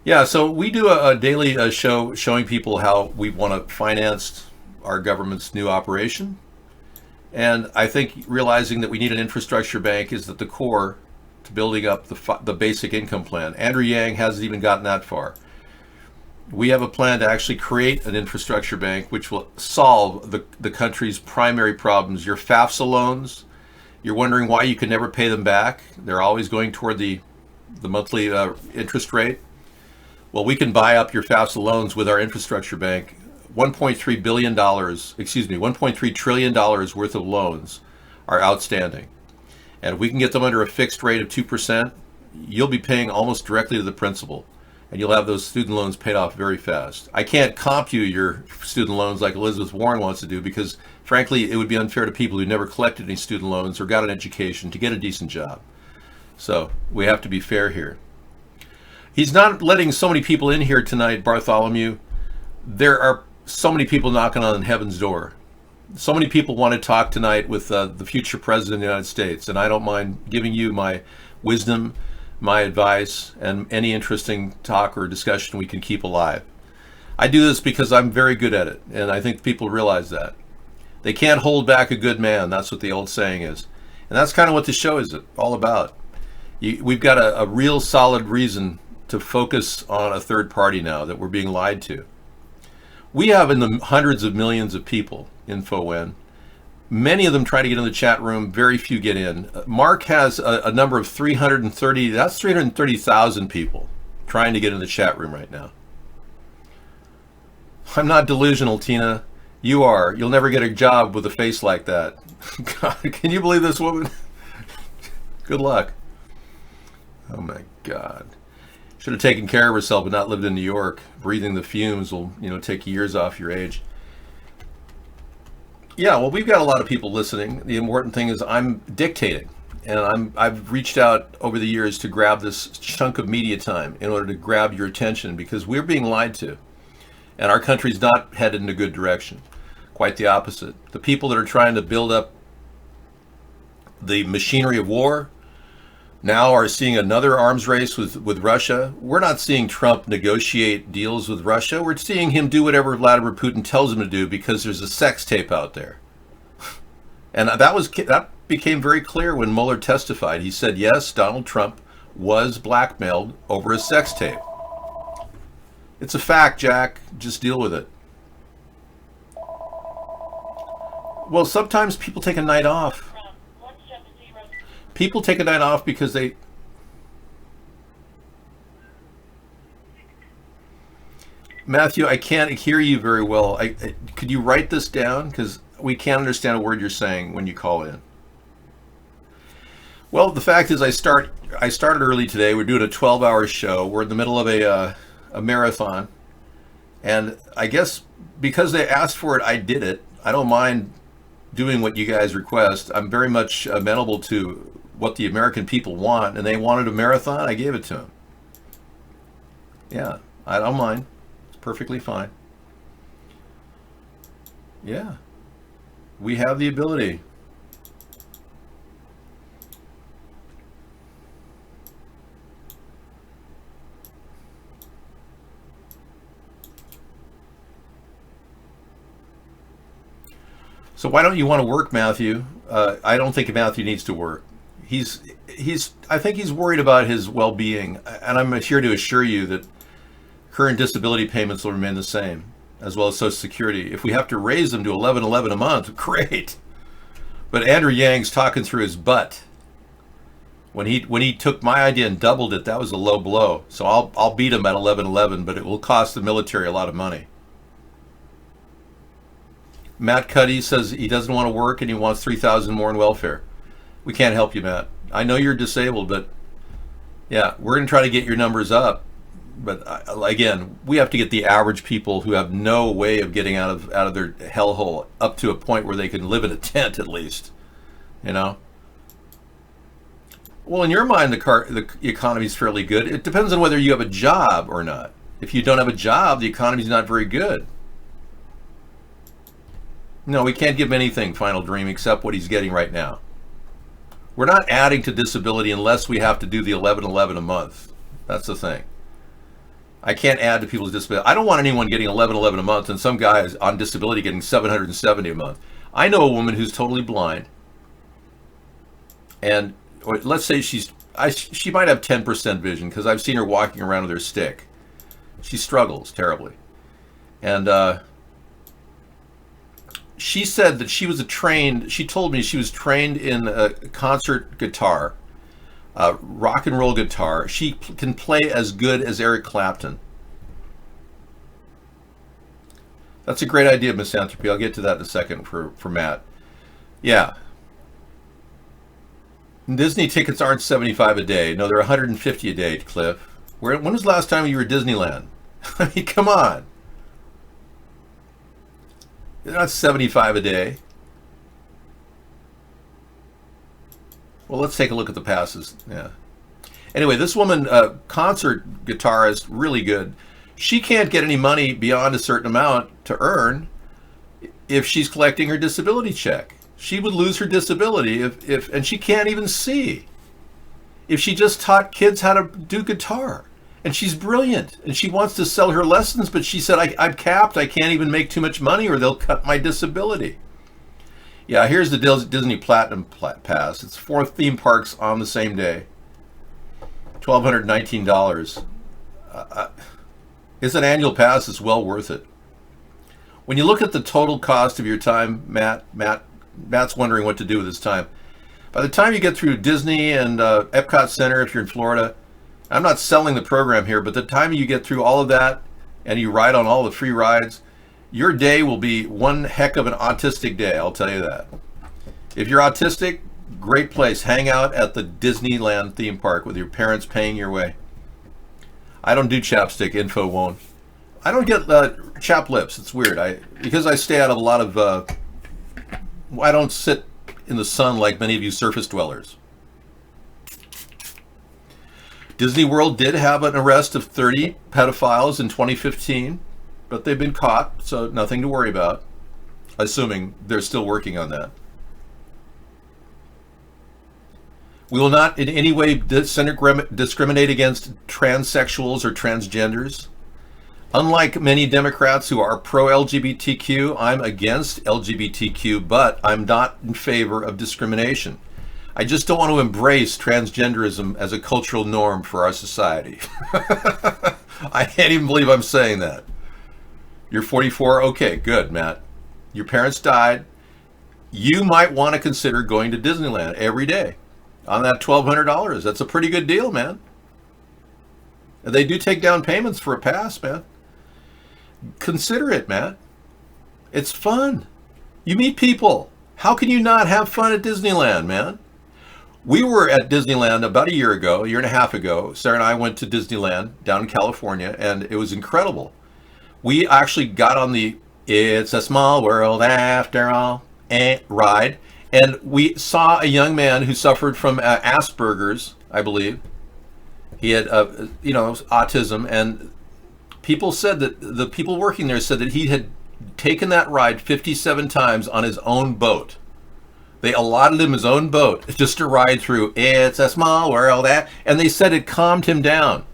Yeah, so we do a daily show showing people how we want to finance our government's new operation. And I think realizing that we need an infrastructure bank is at the core to building up the basic income plan. Andrew Yang hasn't even gotten that far. We have a plan to actually create an infrastructure bank which will solve the country's primary problems. Your FAFSA loans, you're wondering why you can never pay them back. They're always going toward the monthly interest rate. Well, we can buy up your FAFSA loans with our infrastructure bank. $1.3 trillion worth of loans are outstanding. And if we can get them under a fixed rate of 2%, you'll be paying almost directly to the principal. and you'll have those student loans paid off very fast. I can't comp you your student loans like Elizabeth Warren wants to do, because frankly, it would be unfair to people who never collected any student loans or got an education to get a decent job. So we have to be fair here. He's not letting so many people in here tonight, Bartholomew. There are so many people knocking on heaven's door. So many people want to talk tonight with the future president of the United States, and I don't mind giving you my wisdom, my advice, and any interesting talk or discussion we can keep alive. I do this because I'm very good at it, and I think people realize that. They can't hold back a good man. That's what the old saying is. And that's kind of what the show is all about. We've got a real solid reason to focus on a third party now that we're being lied to. We have in the hundreds of millions of people, InfoWen. Many of them try to get in the chat room. Very few get in. Mark has a number of 330. That's 330,000 people trying to get in the chat room right now. I'm not delusional, Tina. You are. You'll never get a job with a face like that. God, can you believe this woman? Good luck. Oh my God. Should have taken care of herself but not lived in New York. Breathing the fumes will, take years off your age. Yeah, well, we've got a lot of people listening. The important thing is I'm dictating, and I've reached out over the years to grab this chunk of media time in order to grab your attention, because we're being lied to, and our country's not headed in a good direction. Quite the opposite. The people that are trying to build up the machinery of war now are seeing another arms race with Russia. We're not seeing Trump negotiate deals with Russia. We're seeing him do whatever Vladimir Putin tells him to do because there's a sex tape out there. And that became very clear when Mueller testified. He said, yes, Donald Trump was blackmailed over a sex tape. It's a fact, Jack. Just deal with it. Well, sometimes people take a night off. People take a night off because they... Matthew, I can't hear you very well. Could you write this down? Because we can't understand a word you're saying when you call in. Well, the fact is I started early today. We're doing a 12-hour show. We're in the middle of a marathon. And I guess because they asked for it, I did it. I don't mind doing what you guys request. I'm very much amenable to what the American people want, and they wanted a marathon. I gave it to them. Yeah, I don't mind. It's perfectly fine. Yeah, we have the ability. So why don't you want to work, Matthew? I don't think Matthew needs to work. I think he's worried about his well-being, and I'm here to assure you that current disability payments will remain the same, as well as Social Security. If we have to raise them to $11.11 a month, great. But Andrew Yang's talking through his butt. When he took my idea and doubled it, that was a low blow. So I'll beat him at $11.11, but it will cost the military a lot of money. Matt Cuddy says he doesn't want to work and he wants $3,000 more in welfare. We can't help you, Matt. I know you're disabled, but yeah, we're going to try to get your numbers up. But again, we have to get the average people who have no way of getting out of their hellhole up to a point where they can live in a tent at least. Well, in your mind, the economy is fairly good. It depends on whether you have a job or not. If you don't have a job, the economy is not very good. No, we can't give him anything, Final Dream, except what he's getting right now. We're not adding to disability unless we have to do the $11.11 a month. That's the thing. I can't add to people's disability. I don't want anyone getting $11.11 a month and some guy is on disability getting $770 a month. I know a woman who's totally blind, and let's say she might have 10% vision because I've seen her walking around with her stick. She struggles terribly, and she said that she told me she was trained in concert guitar, rock and roll guitar. She can play as good as Eric Clapton. That's a great idea, Misanthropy. I'll get to that in a second for Matt. Yeah. Disney tickets aren't $75 a day. No, they're $150 a day, Cliff. When was the last time you were at Disneyland? I mean, come on. They're not $75 a day. Well, let's take a look at the passes. Yeah. Anyway, this woman, concert guitarist, really good. She can't get any money beyond a certain amount to earn if she's collecting her disability check. She would lose her disability and she can't even see. If she just taught kids how to do guitar. And she's brilliant, and she wants to sell her lessons, but she said, I'm capped, I can't even make too much money or they'll cut my disability. Yeah, here's the Disney Platinum Pass. It's 4 theme parks on the same day. $1,219. It's an annual pass. It's well worth it. When you look at the total cost of your time, Matt's wondering what to do with his time. By the time you get through Disney and Epcot Center, if you're in Florida, I'm not selling the program here, but the time you get through all of that and you ride on all the free rides, your day will be one heck of an autistic day, I'll tell you that. If you're autistic, great place. Hang out at the Disneyland theme park with your parents paying your way. I don't do chapstick, info won't. I don't get chapped lips. It's weird. Because I stay out of a lot of... I don't sit in the sun like many of you surface dwellers. Disney World did have an arrest of 30 pedophiles in 2015, but they've been caught, so nothing to worry about, assuming they're still working on that. We will not in any way discriminate against transsexuals or transgenders. Unlike many Democrats who are pro-LGBTQ, I'm against LGBTQ, but I'm not in favor of discrimination. I just don't want to embrace transgenderism as a cultural norm for our society. I can't even believe I'm saying that. You're 44? Okay, good, Matt. Your parents died. You might want to consider going to Disneyland every day on that $1,200. That's a pretty good deal, man. And they do take down payments for a pass, man. Consider it, Matt. It's fun. You meet people. How can you not have fun at Disneyland, man? We were at Disneyland about a year and a half ago. Sarah and I went to Disneyland down in California, and it was incredible. We actually got on the It's a Small World After All ride, and we saw a young man who suffered from Asperger's, I believe. He had, autism, and people said that the people working there said that he had taken that ride 57 times on his own boat. They allotted him his own boat just to ride through It's a Small World, and they said it calmed him down.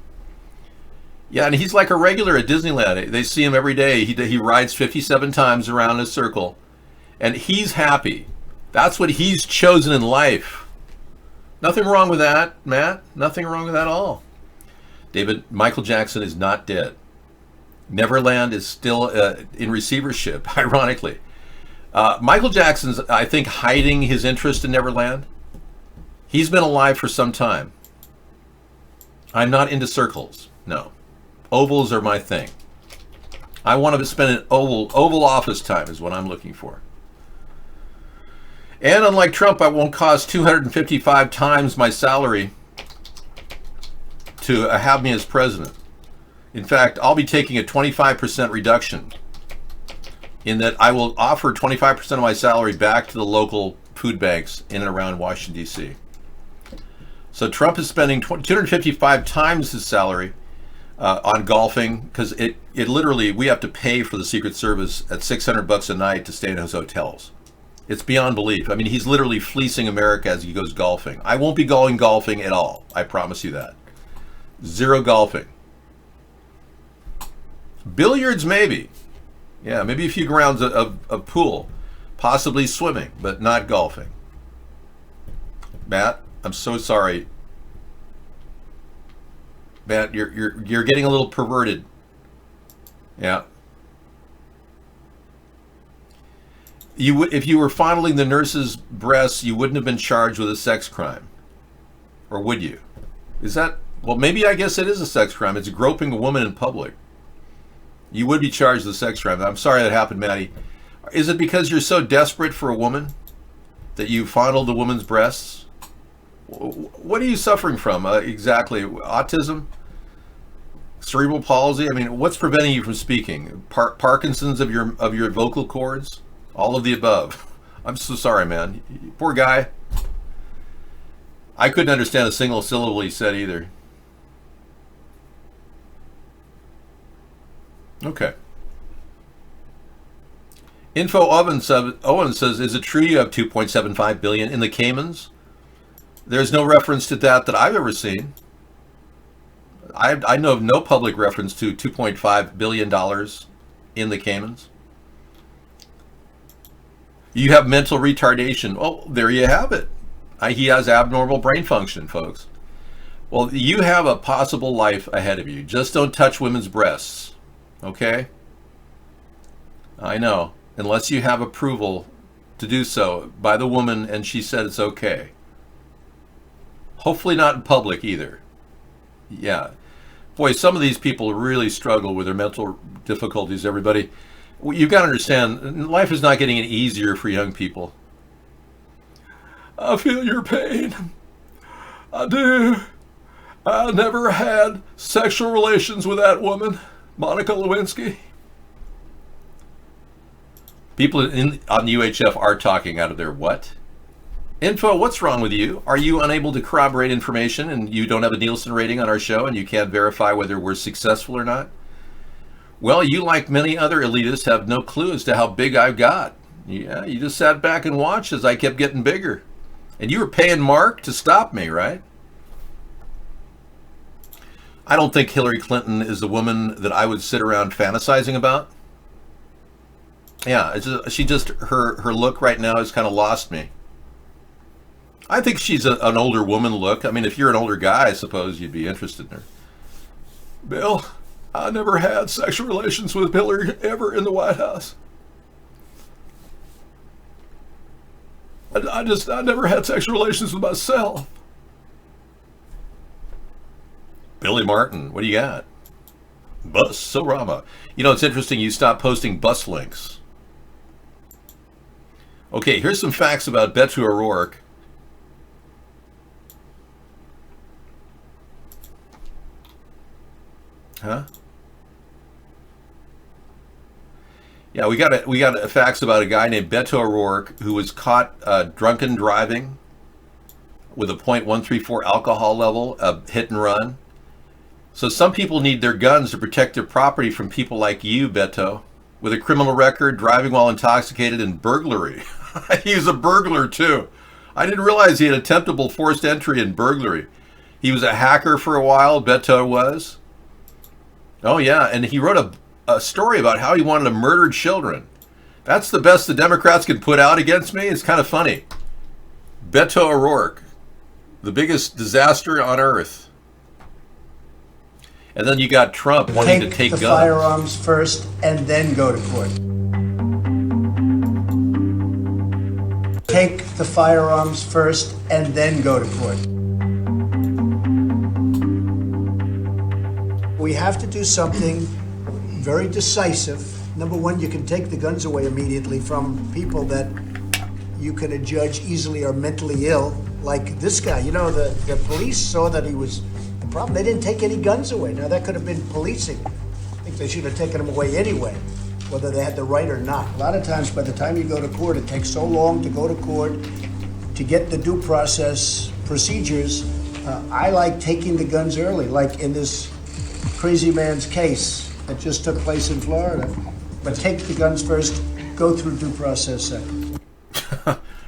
Yeah, and he's like a regular at Disneyland. They see him every day. He rides 57 times around a circle, and he's happy. That's what he's chosen in life. Nothing wrong with that, Matt. Nothing wrong with that at all. David, Michael Jackson is not dead. Neverland is still in receivership, ironically. Michael Jackson's, I think, hiding his interest in Neverland. He's been alive for some time. I'm not into circles, no. Ovals are my thing. I want to spend an oval office time is what I'm looking for. And unlike Trump, I won't cost 255 times my salary to have me as president. In fact, I'll be taking a 25% reduction in that I will offer 25% of my salary back to the local food banks in and around Washington, D.C. So Trump is spending 255 times his salary on golfing, because it literally, we have to pay for the Secret Service at $600 a night to stay in his hotels. It's beyond belief. I mean, he's literally fleecing America as he goes golfing. I won't be going golfing at all. I promise you that. Zero golfing. Billiards, maybe. Yeah, maybe a few rounds of pool. Possibly swimming, but not golfing. Matt, I'm so sorry. Matt, you're getting a little perverted. Yeah. If you were fondling the nurse's breasts, you wouldn't have been charged with a sex crime. Or would you? Is that... Well, maybe I guess it is a sex crime. It's groping a woman in public. You would be charged with a sex crime. I'm sorry that happened, Maddie. Is it because you're so desperate for a woman that you fondled a woman's breasts? What are you suffering from exactly? Autism? Cerebral palsy? I mean, what's preventing you from speaking? Parkinson's of your vocal cords? All of the above. I'm so sorry, man. Poor guy. I couldn't understand a single syllable he said either. Okay. Info Owen says, is it true you have 2.75 billion in the Caymans? There's no reference to that I've ever seen. I know of no public reference to $2.5 billion in the Caymans. You have mental retardation. Oh, there you have it. He has abnormal brain function, folks. Well, you have a possible life ahead of you. Just don't touch women's breasts, okay? I know. Unless you have approval to do so by the woman and she said it's okay. Hopefully not in public either. Yeah. Boy, some of these people really struggle with their mental difficulties, everybody. You've got to understand, life is not getting any easier for young people. I feel your pain. I do. I never had sexual relations with that woman, Monica Lewinsky. People on the UHF are talking out of their what? Info, what's wrong with you? Are you unable to corroborate information and you don't have a Nielsen rating on our show and you can't verify whether we're successful or not? Well, you, like many other elitists, have no clue as to how big I've got. Yeah, you just sat back and watched as I kept getting bigger. And you were paying Mark to stop me, right? I don't think Hillary Clinton is the woman that I would sit around fantasizing about. Yeah, her look right now has kind of lost me. I think she's an older woman look. I mean, if you're an older guy, I suppose you'd be interested in her. Bill, I never had sexual relations with Hillary ever in the White House. I never had sexual relations with myself. Billy Martin, what do you got? Bus-orama. You know, it's interesting you stopped posting bus links. Okay, here's some facts about Beto O'Rourke. Huh? Yeah, we got facts about a guy named Beto O'Rourke who was caught drunken driving with a .134 alcohol level, a hit and run. So some people need their guns to protect their property from people like you, Beto, with a criminal record, driving while intoxicated, and burglary. He's a burglar too. I didn't realize he had attemptable forced entry and burglary. He was a hacker for a while, Beto was. Oh yeah, and he wrote a story about how he wanted to murder children. That's the best the Democrats can put out against me. It's kind of funny. Beto O'Rourke, the biggest disaster on earth. And then you got Trump wanting to take the guns. Firearms first and then go to court. Take the firearms first and then go to court. We have to do something very decisive. Number one, you can take the guns away immediately from people that you can adjudge easily are mentally ill, like this guy. You know, the police saw that he was the problem. They didn't take any guns away. Now, that could have been policing. I think they should have taken them away anyway, whether they had the right or not. A lot of times, by the time you go to court, it takes so long to go to court to get the due process procedures. I like taking the guns early, like in this crazy man's case that just took place in Florida. But take the guns first, go through due process second.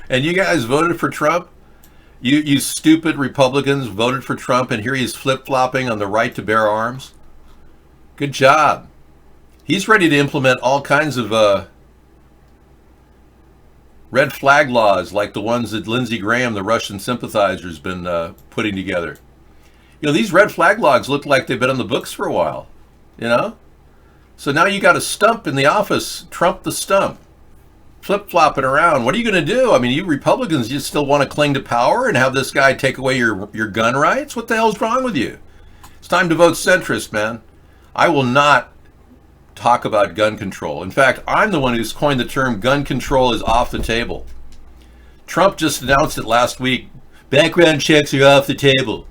And you guys voted for Trump? You stupid Republicans voted for Trump, and here he's flip-flopping on the right to bear arms? Good job. He's ready to implement all kinds of red flag laws like the ones that Lindsey Graham, the Russian sympathizer, has been putting together. You know, these red flag laws look like they've been on the books for a while, you know? So now you got a stump in the office, Trump the stump, flip-flopping around. What are you going to do? I mean, you Republicans, you still want to cling to power and have this guy take away your gun rights? What the hell's wrong with you? It's time to vote centrist, man. I will not talk about gun control. In fact, I'm the one who's coined the term gun control is off the table. Trump just announced it last week. Background checks are off the table.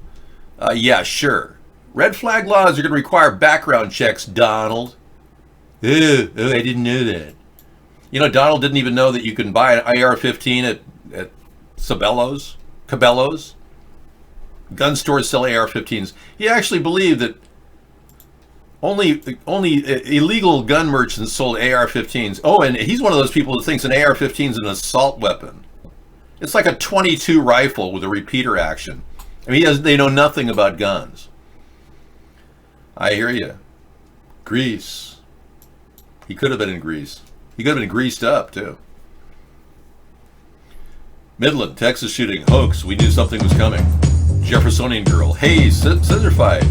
Yeah, sure. Red flag laws are going to require background checks, Donald. Oh, I didn't know that. You know, Donald didn't even know that you can buy an AR-15 at Cabela's. Gun stores sell AR-15s. He actually believed that only illegal gun merchants sold AR-15s. Oh, and he's one of those people that thinks an AR-15 is an assault weapon. It's like a .22 rifle with a repeater action. I mean, they know nothing about guns. I hear you. Greece. He could have been in Greece. He could have been greased up, too. Midland, Texas shooting. Hoax. We knew something was coming. Jeffersonian girl. Hey, scissor fight.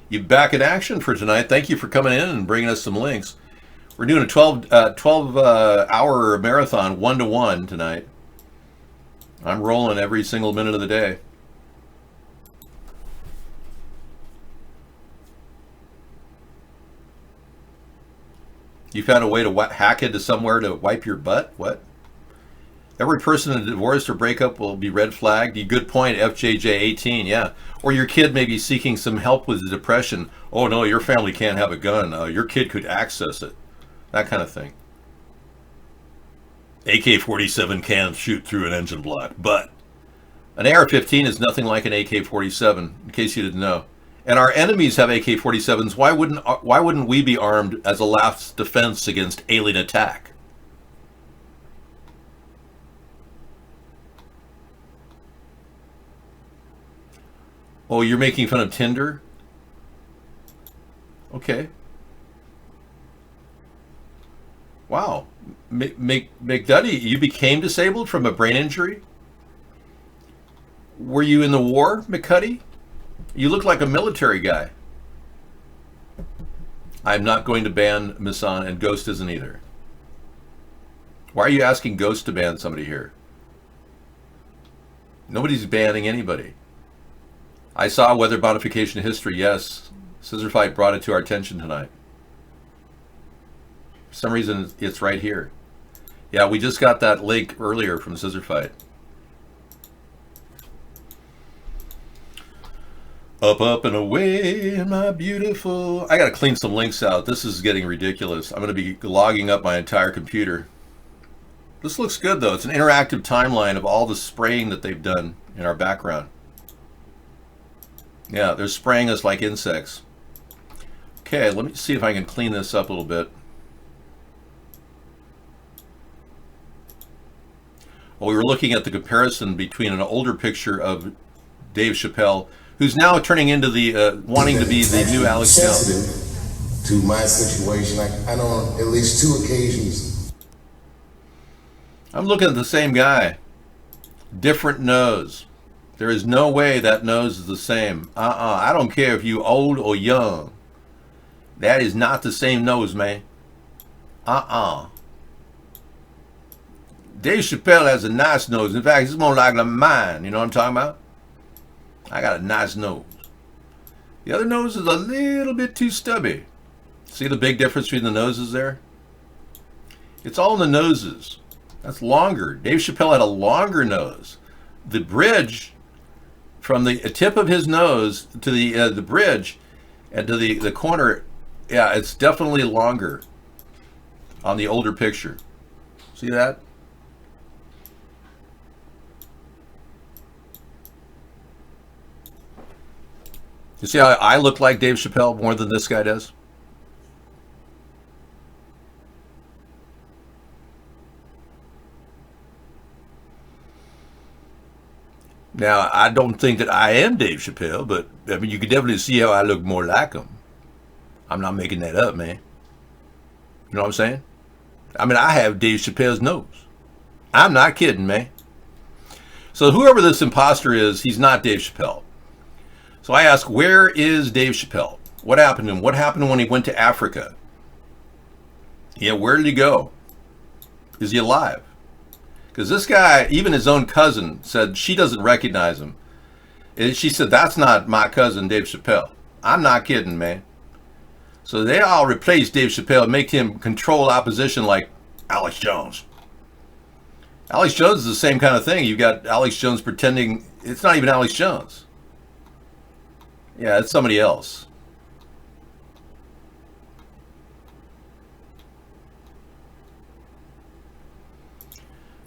You back in action for tonight. Thank you for coming in and bringing us some links. We're doing a 12-hour marathon, 1-to-1 tonight. I'm rolling every single minute of the day. You found a way to hack into somewhere to wipe your butt? What? Every person in a divorce or breakup will be red flagged. Good point, FJJ18, yeah. Or your kid may be seeking some help with depression. Oh no, your family can't have a gun. Your kid could access it. That kind of thing. AK-47 can shoot through an engine block, but an AR-15 is nothing like an AK-47, in case you didn't know. And our enemies have AK-47s. Why wouldn't we be armed as a last defense against alien attack? Oh, you're making fun of Tinder? Okay. Wow. McDuddy, you became disabled from a brain injury? Were you in the war, McCuddy? You look like a military guy. I'm not going to ban Misan, and Ghost isn't either. Why are you asking Ghost to ban somebody here? Nobody's banning anybody. I saw weather modification history, yes. Scissor Fight brought it to our attention tonight. For some reason, it's right here. Yeah, we just got that link earlier from Scissor Fight. Up, up, and away, my beautiful... I gotta clean some links out. This is getting ridiculous. I'm gonna be logging up my entire computer. This looks good, though. It's an interactive timeline of all the spraying that they've done in our background. Yeah, they're spraying us like insects. Okay, let me see if I can clean this up a little bit. Well, we were looking at the comparison between an older picture of Dave Chappelle, who's now turning into the, wanting to be the new Alex Jones. To my situation, I know on at least 2 occasions. I'm looking at the same guy. Different nose. There is no way that nose is the same. I don't care if you old or young. That is not the same nose, man. Dave Chappelle has a nice nose. In fact, it's more like mine. You know what I'm talking about? I got a nice nose. The other nose is a little bit too stubby. See the big difference between the noses there? It's all in the noses. That's longer. Dave Chappelle had a longer nose. The bridge from the tip of his nose to the bridge and to the corner, yeah, it's definitely longer on the older picture. See that? You see how I look like Dave Chappelle more than this guy does? Now, I don't think that I am Dave Chappelle, but I mean, you can definitely see how I look more like him. I'm not making that up, man. You know what I'm saying? I mean, I have Dave Chappelle's nose. I'm not kidding, man. So whoever this imposter is, he's not Dave Chappelle. So I ask, where is Dave Chappelle? What happened to him? What happened when he went to Africa? Yeah, where did he go? Is he alive? Because this guy, even his own cousin, said she doesn't recognize him. And she said, that's not my cousin, Dave Chappelle. I'm not kidding, man. So they all replaced Dave Chappelle and make him control opposition like Alex Jones. Alex Jones is the same kind of thing. You've got Alex Jones pretending It's not even Alex Jones. Yeah, it's somebody else.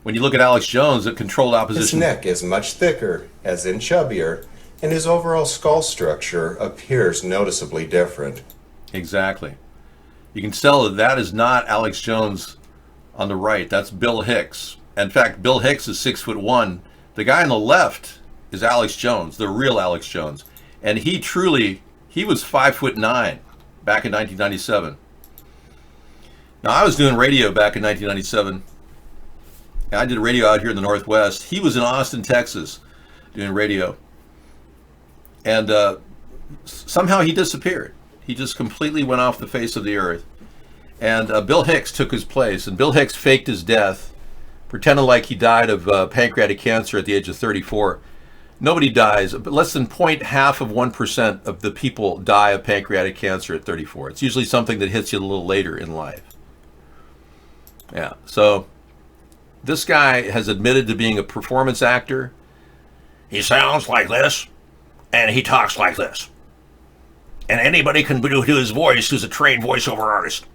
When you look at Alex Jones, a controlled His opposition. neck is much thicker, as in chubbier, and his overall skull structure appears noticeably different. Exactly. You can tell that that is not Alex Jones on the right. That's Bill Hicks. In fact, Bill Hicks is 6'1". The guy on the left is Alex Jones, the real Alex Jones. And he was 5'9" back in 1997. Now, I was doing radio back in 1997. I did radio out here in the Northwest. He was in Austin, Texas, doing radio. And somehow he disappeared. He just completely went off the face of the earth. And Bill Hicks took his place. And Bill Hicks faked his death, pretended like he died of pancreatic cancer at the age of 34. Nobody dies. Less than 0.1% of the people die of pancreatic cancer at 34. It's usually something that hits you a little later in life. Yeah, so this guy has admitted to being a performance actor. He sounds like this, and he talks like this. And anybody can do his voice who's a trained voiceover artist.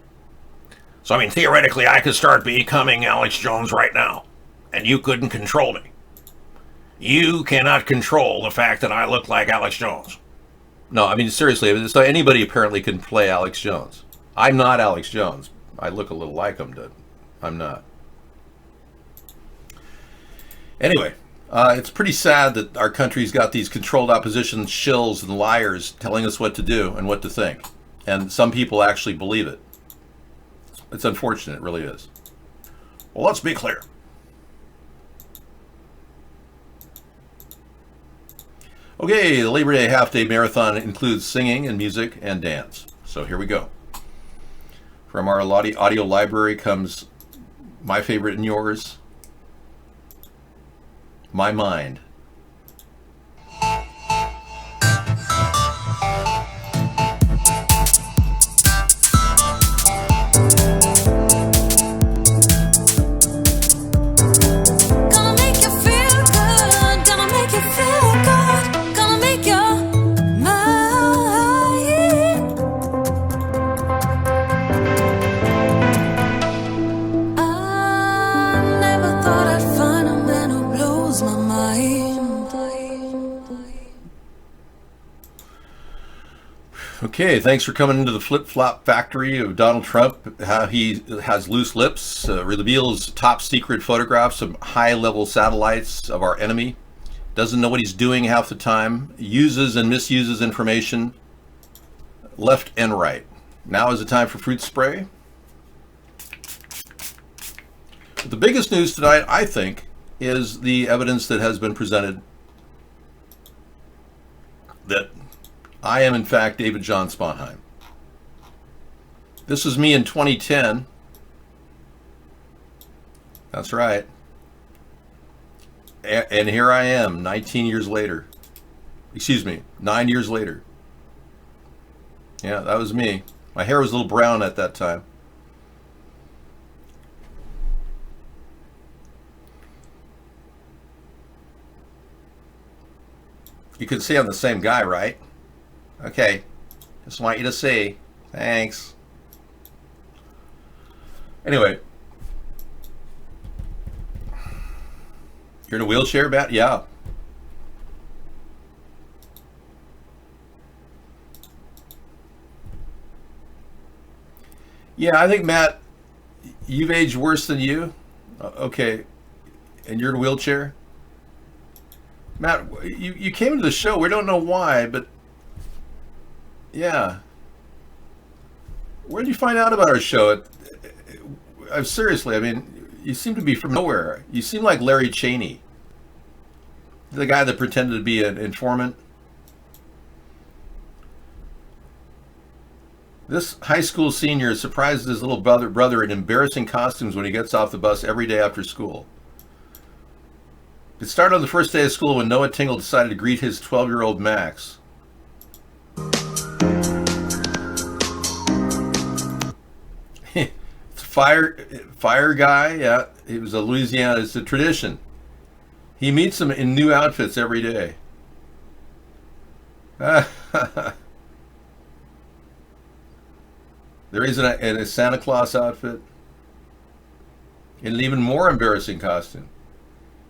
So, I mean, theoretically, I could start becoming Alex Jones right now, and you couldn't control me. You cannot control the fact that I look like Alex Jones. No, I mean, seriously, so anybody apparently can play Alex Jones. I'm not Alex Jones. I look a little like him, but I'm not. Anyway, it's pretty sad that our country's got these controlled opposition shills and liars telling us what to do and what to think. And some people actually believe it. It's unfortunate, it really is. Well, let's be clear. Okay, the Labor Day half-day marathon includes singing and music and dance. So here we go. From our audio library comes my favorite and yours, My Mind. Gonna make you feel good, gonna make you feel good, gonna make your mind. I never thought I'd find a man who blows my mind. Okay, thanks for coming into the flip-flop factory of Donald Trump. How he has loose lips, reveals top secret photographs of high-level satellites of our enemy, doesn't know what he's doing half the time, uses and misuses information left and right. Now is the time for fruit spray. But the biggest news tonight, I think, is the evidence that has been presented that I am, in fact, David John Sponheim. This was me in 2010. That's right. And here I am, 19 years later. Excuse me, 9 years later. Yeah, that was me. My hair was a little brown at that time. You can see I'm the same guy, right? Okay, just want you to see. Thanks. Anyway, you're in a wheelchair, Matt? Yeah. Yeah, I think, Matt, you've aged worse than you. Okay, and you're in a wheelchair? Matt, you came into the show. We don't know why, but yeah. Where did you find out about our show? Seriously, I mean, you seem to be from nowhere. You seem like Larry Cheney, the guy that pretended to be an informant. This high school senior surprises his little brother in embarrassing costumes when he gets off the bus every day after school. It started on the first day of school when Noah Tingle decided to greet his 12-year-old Max. Fire guy, yeah. He was a Louisiana. It's a tradition. He meets them in new outfits every day. There he's in a Santa Claus outfit. In an even more embarrassing costume.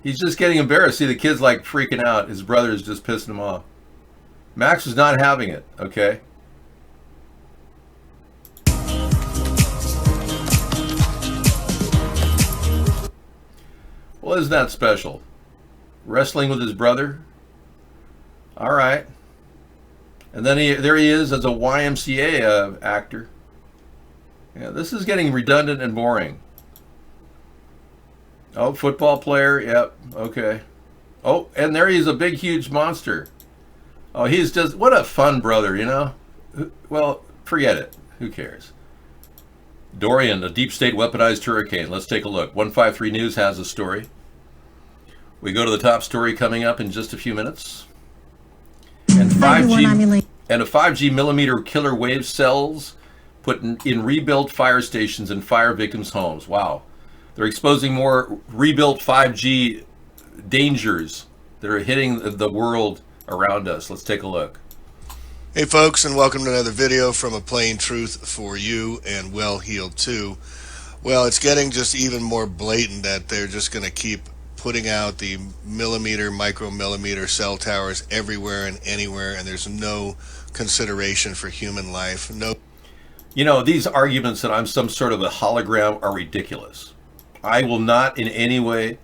He's just getting embarrassed. See, the kid's like freaking out. His brother is just pissing him off. Max was not having it, okay? Well, isn't that special? Wrestling with his brother? All right. And then there he is as a YMCA actor. Yeah, this is getting redundant and boring. Oh, football player. Yep. Okay. Oh, and there he is, a big, huge monster. Oh, he's just, what a fun brother, you know? Well, forget it. Who cares? Dorian, a deep state weaponized hurricane. Let's take a look. 153 News has a story. We go to the top story coming up in just a few minutes. And 5G millimeter killer wave cells put in rebuilt fire stations and fire victims' homes. Wow. They're exposing more rebuilt 5G dangers that are hitting the world around us. Let's take a look. Hey folks, and welcome to another video from A Plain Truth for You and Well Healed Too. Well, it's getting just even more blatant that they're just going to keep putting out the millimeter, micromillimeter cell towers everywhere and anywhere, and there's no consideration for human life. No. You know, these arguments that I'm some sort of a hologram are ridiculous. I will not in any way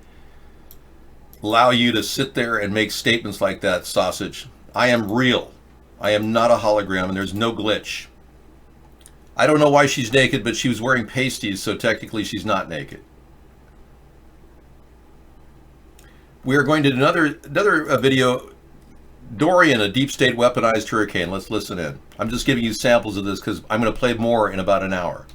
allow you to sit there and make statements like that, sausage. I am real. I am not a hologram, and there's no glitch. I don't know why she's naked, but she was wearing pasties, so technically she's not naked. We are going to do another video. Dorian, a deep state weaponized hurricane. Let's listen in. I'm just giving you samples of this because I'm going to play more in about an hour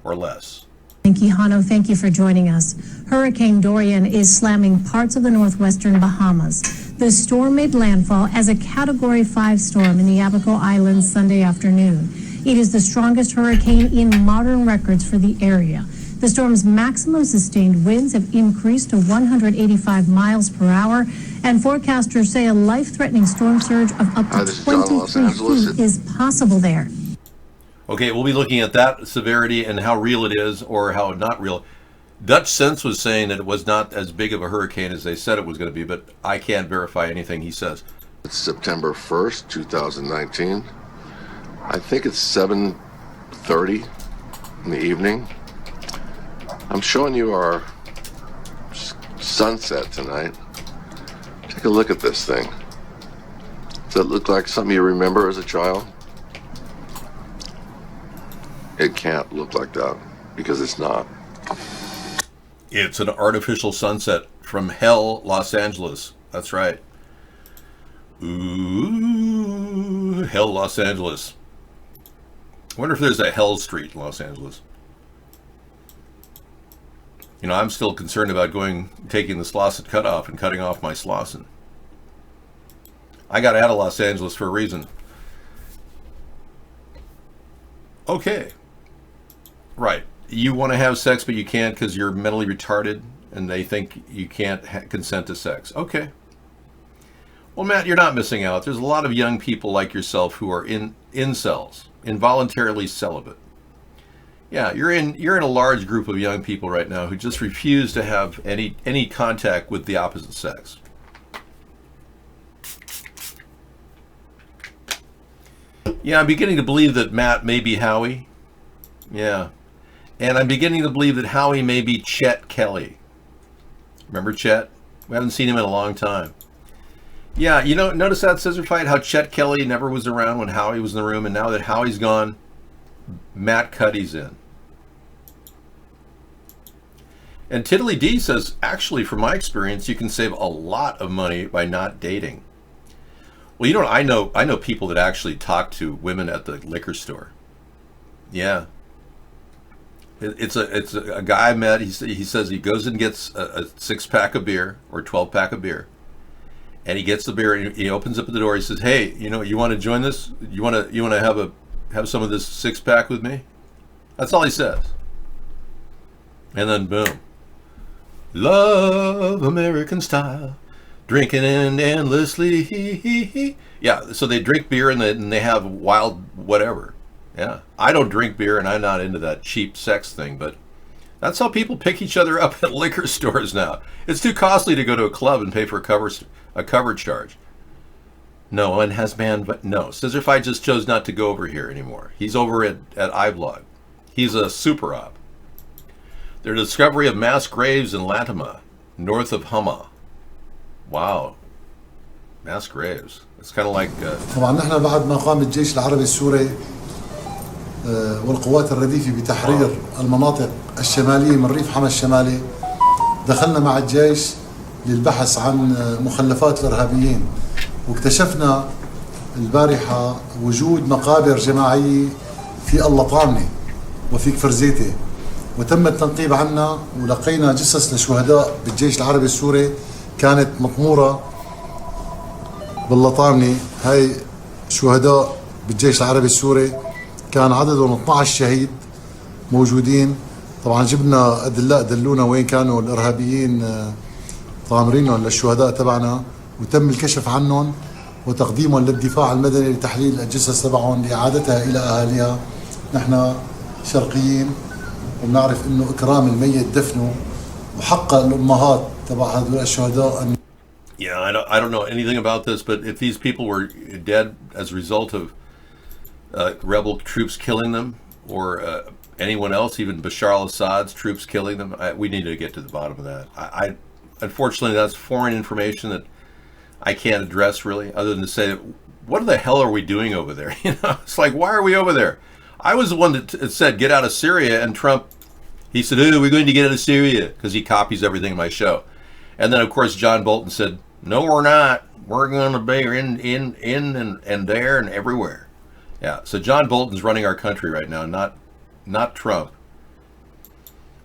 or less. Thank you, Hano. Thank you for joining us. Hurricane Dorian is slamming parts of the northwestern Bahamas. The storm made landfall as a Category 5 storm in the Abaco Islands Sunday afternoon. It is the strongest hurricane in modern records for the area. The storm's maximum sustained winds have increased to 185 miles per hour, and forecasters say a life-threatening storm surge of up to 23 feet is possible there. Okay, we'll be looking at that severity and how real it is or how not real. Dutch Sense was saying that it was not as big of a hurricane as they said it was going to be, but I can't verify anything he says. It's September 1st, 2019. I think it's 7:30 in the evening. I'm showing you our sunset tonight. Take a look at this thing. Does it look like something you remember as a child? It can't look like that because it's not. It's an artificial sunset from Hell, Los Angeles. That's right. Ooh, Hell, Los Angeles. I wonder if there's a Hell Street in Los Angeles. You know, I'm still concerned about taking the Slauson cutoff and cutting off my Slauson. I got out of Los Angeles for a reason. Okay. Right. You want to have sex, but you can't because you're mentally retarded and they think you can't consent to sex. Okay. Well, Matt, you're not missing out. There's a lot of young people like yourself who are incels, involuntarily celibate. Yeah, you're in a large group of young people right now who just refuse to have any contact with the opposite sex. Yeah, I'm beginning to believe that Matt may be Howie. Yeah. And I'm beginning to believe that Howie may be Chet Kelly. Remember Chet? We haven't seen him in a long time. Yeah, you know, notice that scissor fight, how Chet Kelly never was around when Howie was in the room, and now that Howie's gone, Matt Cuddy's in. And Tiddly D says, actually, from my experience, you can save a lot of money by not dating. Well, you know, I know people that actually talk to women at the liquor store. Yeah. It's a guy I met. He says he goes and gets a 6-pack of beer or 12-pack of beer, and he gets the beer and he opens up the door. He says, "Hey, you know, you want to join this? You want to have some of this 6-pack with me?" That's all he says. And then boom. Love American style. Drinking and endlessly. Yeah, so they drink beer and they have wild whatever. Yeah, I don't drink beer and I'm not into that cheap sex thing, but that's how people pick each other up at liquor stores now. It's too costly to go to a club and pay for a cover charge. No one has banned, but no. Scissorfight just chose not to go over here anymore. He's over at iVlog. He's a super op. Their discovery of mass graves in Latimer, north of Hama. Wow. Mass graves. It's kind of like... طبعا نحن بعد ما قام الجيش العربي السوري والقوات الرديفة بتحرير المناطق الشمالية من ريف حما الشمالي، دخلنا مع الجيش للبحث عن مخلفات الإرهابيين، واكتشفنا البارحة وجود مقابر جماعية في اللطامنة وفي كفرزيتة، وتم التنقيب عنا ولقينا جثث لشهداء بالجيش العربي السوري كانت مطمورة باللطامنة. هاي شهداء بالجيش العربي السوري كان عددهم 12 شهيد موجودين. طبعا جبنا أدلاء دلونا وين كانوا الإرهابيين طامرينهم للشهداء تبعنا، وتم الكشف عنهم وتقديمهم للدفاع المدني لتحليل الجثث تبعهم لإعادتها إلى أهاليها. نحن شرقيين وبنعرف إنه إكرام الميت دفنه، وحق الأمهات تبع هذول الشهداء أن... Yeah, I don't know anything about this, but if these people were dead as a result of rebel troops killing them, or anyone else, even Bashar al-Assad's troops killing them, we need to get to the bottom of that. Unfortunately, that's foreign information that I can't address really, other than to say, what the hell are we doing over there? You know, it's like, why are we over there? I was the one that said, get out of Syria, and Trump, he said, oh, we're going to get out of Syria, because he copies everything in my show. And then, of course, John Bolton said, no, we're not. We're going to be in and there and everywhere. Yeah, so John Bolton's running our country right now, not Trump.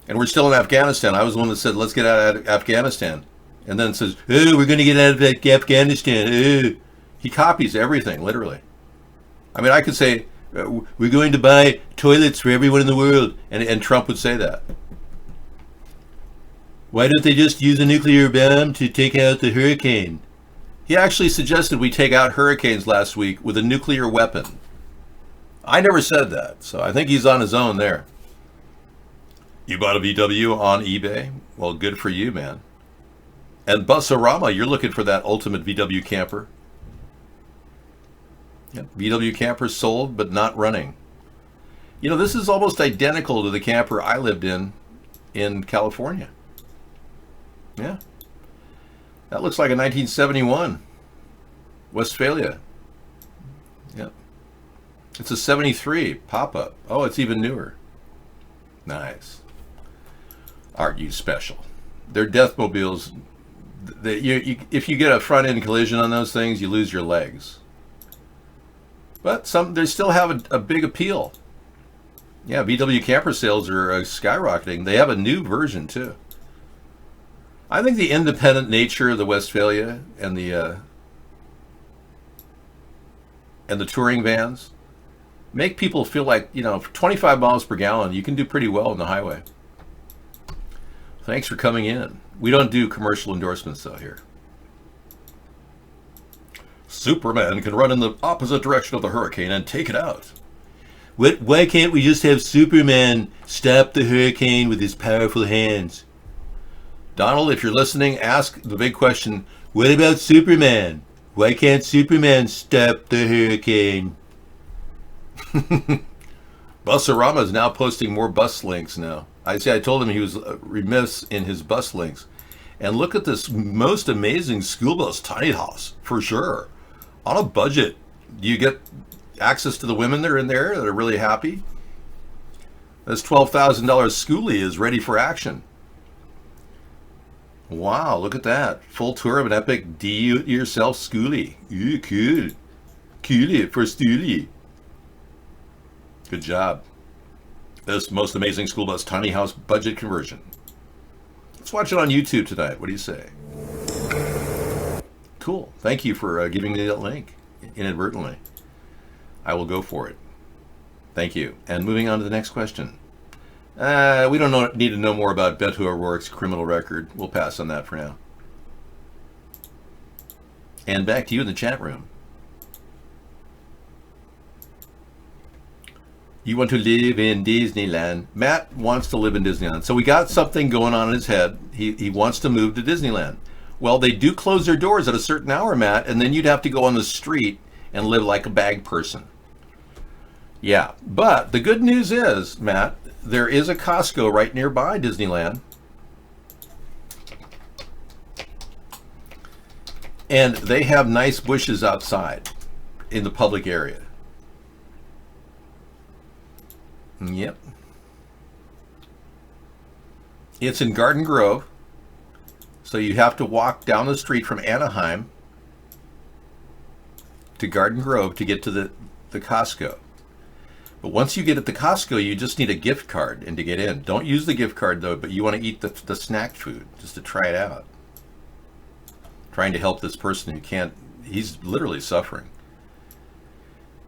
And we're still in Afghanistan. I was the one that said, let's get out of Afghanistan. And then says, oh, we're going to get out of Afghanistan. Oh. He copies everything, literally. I mean, I could say, we're going to buy toilets for everyone in the world. And Trump would say that. Why don't they just use a nuclear bomb to take out the hurricane? He actually suggested we take out hurricanes last week with a nuclear weapon. I never said that, so I think he's on his own there. You bought a VW on eBay? Well, good for you, man. And Busarama, you're looking for that ultimate VW camper. Yep, VW camper sold, but not running. You know, this is almost identical to the camper I lived in California. Yeah. That looks like a 1971 Westphalia. Yep. It's a 73 pop-up. Oh, it's even newer. Nice. Aren't you special? They're Deathmobiles. If you get a front-end collision on those things, you lose your legs. But they still have a big appeal. Yeah, VW camper sales are skyrocketing. They have a new version, too. I think the independent nature of the Westphalia and the touring vans make people feel like, you know, for 25 miles per gallon, you can do pretty well on the highway. Thanks for coming in. We don't do commercial endorsements, though, here. Superman can run in the opposite direction of the hurricane and take it out. Why can't we just have Superman stop the hurricane with his powerful hands? Donald, if you're listening, ask the big question, what about Superman? Why can't Superman stop the hurricane? Busarama is now posting more bus links now. I told him he was remiss in his bus links. And look at this most amazing school bus tiny house, for sure. On a budget. Do you get access to the women that are in there that are really happy? This $12,000 schoolie is ready for action. Wow, look at that. Full tour of an epic do-it-yourself schoolie. Ooh, cool. Coolie for stoolie. Good job. This most amazing school bus tiny house budget conversion. Let's watch it on YouTube tonight. What do you say? Cool. Thank you for giving me that link inadvertently. I will go for it. Thank you. And moving on to the next question. We don't need to know more about Beto O'Rourke's criminal record. We'll pass on that for now. And back to you in the chat room. You want to live in Disneyland. Matt wants to live in Disneyland. So we got something going on in his head. He wants to move to Disneyland. Well, they do close their doors at a certain hour, Matt, and then you'd have to go on the street and live like a bag person. Yeah, but the good news is, Matt, there is a Costco right nearby Disneyland. And they have nice bushes outside in the public area. Yep. It's in Garden Grove. So you have to walk down the street from Anaheim to Garden Grove to get to the Costco. But once you get at the Costco, you just need a gift card and to get in. Don't use the gift card though, but you want to eat the snack food just to try it out. Trying to help this person who can't, he's literally suffering.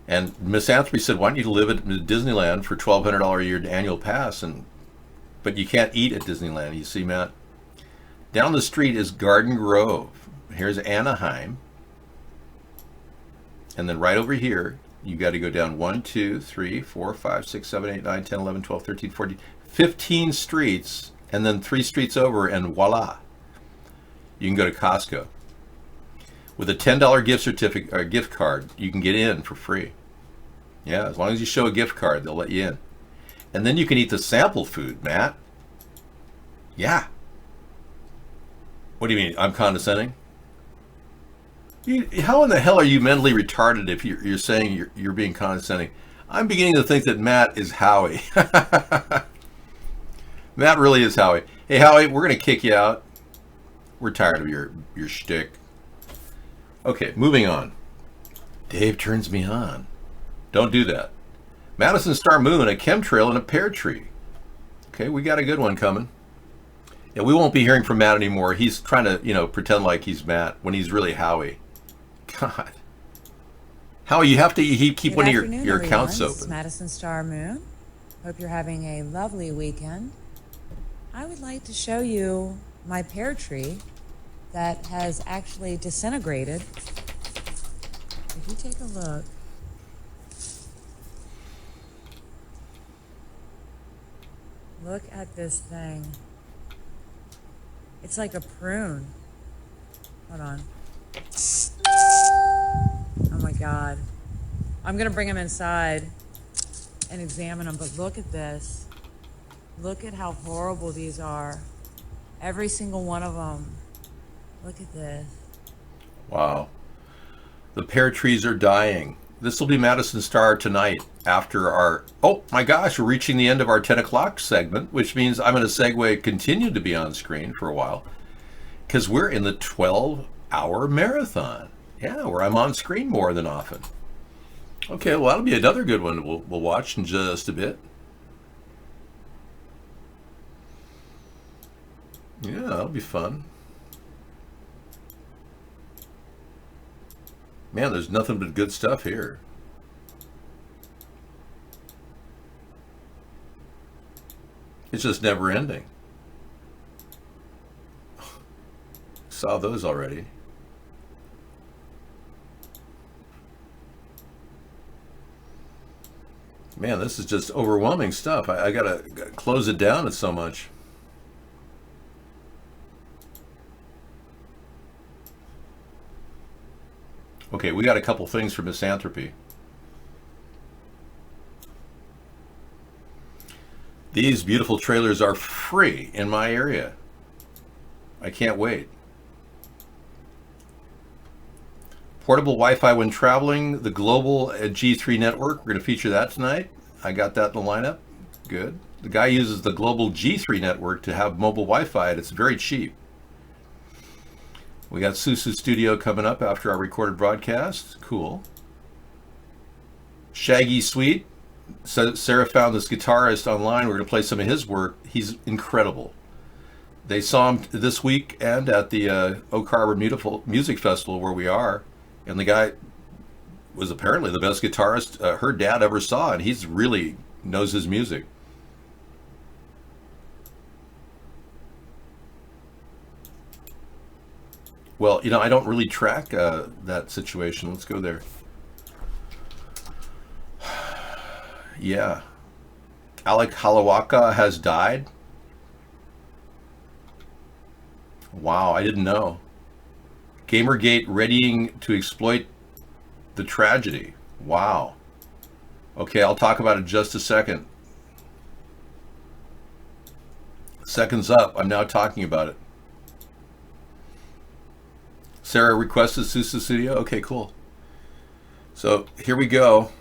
And Misanthropy said, why don't you live at Disneyland for $1,200 a year annual pass, but you can't eat at Disneyland, you see, Matt? Down the street is Garden Grove. Here's Anaheim. And then right over here, you got to go down 1, 2, 3, 4, 5, 6, 7, 8, 9, 10, 11, 12, 13, 14, 15 streets, and then 3 streets over, and voila. You can go to Costco. With a $10 gift certificate or gift card, you can get in for free. Yeah, as long as you show a gift card, they'll let you in. And then you can eat the sample food, Matt. Yeah. What do you mean? I'm condescending? How in the hell are you mentally retarded if you're saying you're being condescending? I'm beginning to think that Matt is Howie. Matt really is Howie. Hey, Howie, we're going to kick you out. We're tired of your shtick. Okay, moving on. Dave turns me on. Don't do that. Madison Star Moon, a chemtrail, and a pear tree. Okay, we got a good one coming. Yeah, we won't be hearing from Matt anymore. He's trying to, pretend like he's Matt when he's really Howie. God. Howie, you have to keep one of your accounts open. This is Madison Star Moon. Hope you're having a lovely weekend. I would like to show you my pear tree that has actually disintegrated. If you take a look, look at this thing. It's like a prune. Hold on. Oh my God. I'm gonna bring him inside and examine them, but look at this. Look at how horrible these are. Every single one of them. Look at this. Wow. The pear trees are dying. This will be Madison Star tonight after our... Oh my gosh, we're reaching the end of our 10 o'clock segment, which means I'm going to segue, continue to be on screen for a while, because we're in the 12-hour marathon. Yeah, where I'm on screen more than often. Okay, well, that'll be another good one we'll watch in just a bit. Yeah, that'll be fun. Man, there's nothing but good stuff here. It's just never ending. Saw those already. Man, this is just overwhelming stuff. I gotta close it down. It's so much. Okay, we got a couple things for Misanthropy. These beautiful trailers are free in my area. I can't wait. Portable Wi-Fi when traveling, the global G3 network. We're going to feature that tonight. I got that in the lineup. Good. The guy uses the global G3 network to have mobile Wi-Fi, and it's very cheap. We got Susu Studio coming up after our recorded broadcast. Cool. Shaggy Sweet. So Sarah found this guitarist online. We're going to play some of his work. He's incredible. They saw him this week and at the Oak Harbor Music Festival where we are. And the guy was apparently the best guitarist her dad ever saw. And he's really knows his music. Well, you know, I don't really track that situation. Let's go there. Yeah. Alec Halawaka has died. Wow, I didn't know. Gamergate readying to exploit the tragedy. Wow. Okay, I'll talk about it in just a second. Seconds up. I'm now talking about it. Sarah requested Susa Studio. Okay, cool. So here we go.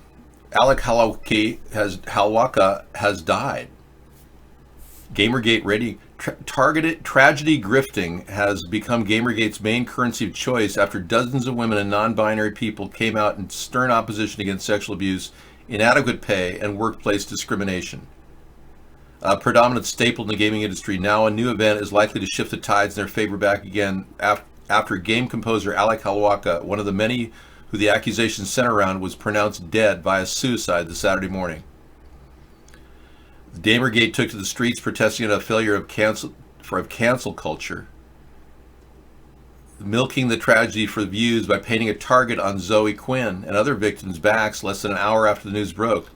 Alec Halawaka has died. Gamergate ready. Targeted tragedy grifting has become Gamergate's main currency of choice after dozens of women and non-binary people came out in stern opposition against sexual abuse, inadequate pay, and workplace discrimination. A predominant staple in the gaming industry, now a new event is likely to shift the tides in their favor back again after game composer Alec Halawaka, one of the many who the accusations center around, was pronounced dead via suicide this Saturday morning. Gamergate took to the streets protesting a failure of cancel culture, milking the tragedy for views by painting a target on Zoe Quinn and other victims' backs less than an hour after the news broke.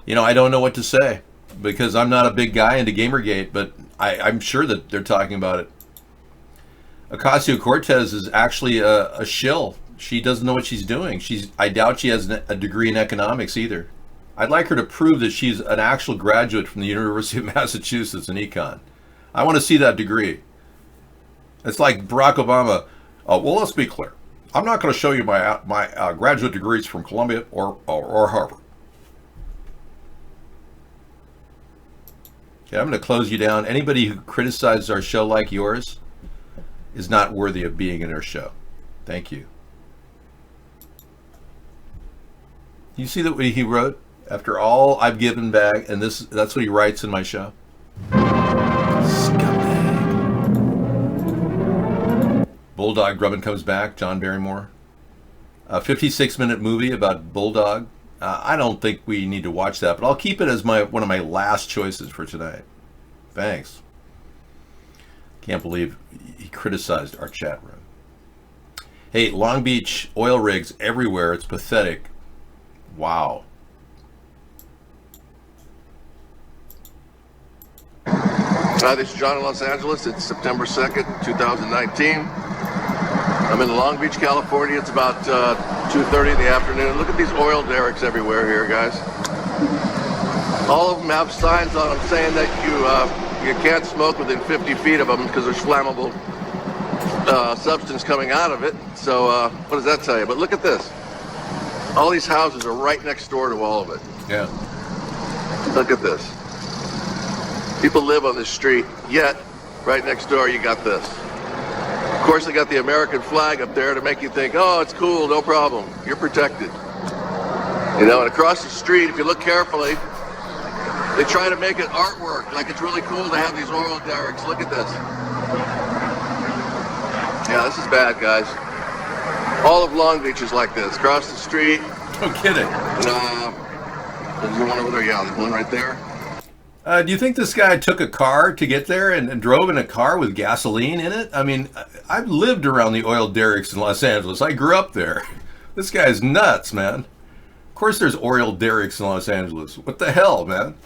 You know, I don't know what to say because I'm not a big guy into Gamergate, but I'm sure that they're talking about it. Ocasio-Cortez is actually a shill. She doesn't know what she's doing. I doubt she has a degree in economics either. I'd like her to prove that she's an actual graduate from the University of Massachusetts in econ. I want to see that degree. It's like Barack Obama. Well, let's be clear. I'm not going to show you my graduate degrees from Columbia or Harvard. Okay, I'm going to close you down. Anybody who criticizes our show like yours is not worthy of being in our show. Thank you. You see that what he wrote? After all I've given back, and that's what he writes in my show. Scumbag. Bulldog Drummond comes back, John Barrymore. A 56-minute movie about Bulldog. I don't think we need to watch that, but I'll keep it as one of my last choices for tonight. Thanks. Can't believe he criticized our chat room. Hey, Long Beach oil rigs everywhere. It's pathetic. Wow. Hi, this is John in Los Angeles. It's September 2nd, 2019. I'm in Long Beach, California. It's about 2:30 in the afternoon. Look at these oil derricks everywhere here, guys. All of them have signs on them saying that you can't smoke within 50 feet of them because there's flammable substance coming out of it. So what does that tell you? But look at this. All these houses are right next door to all of it. Yeah. Look at this. People live on this street, yet right next door you got this. Of course, they got the American flag up there to make you think, oh, it's cool, no problem. You're protected. You know, and across the street, if you look carefully, they try to make it artwork, like it's really cool to have these oil derricks. Look at this. Yeah, this is bad, guys. All of Long Beach is like this. Across the street. No kidding. There's one over there. Yeah, there's one right there. Do you think this guy took a car to get there and drove in a car with gasoline in it? I mean, I've lived around the oil derricks in Los Angeles. I grew up there. This guy's nuts, man. Of course there's oil derricks in Los Angeles. What the hell, man?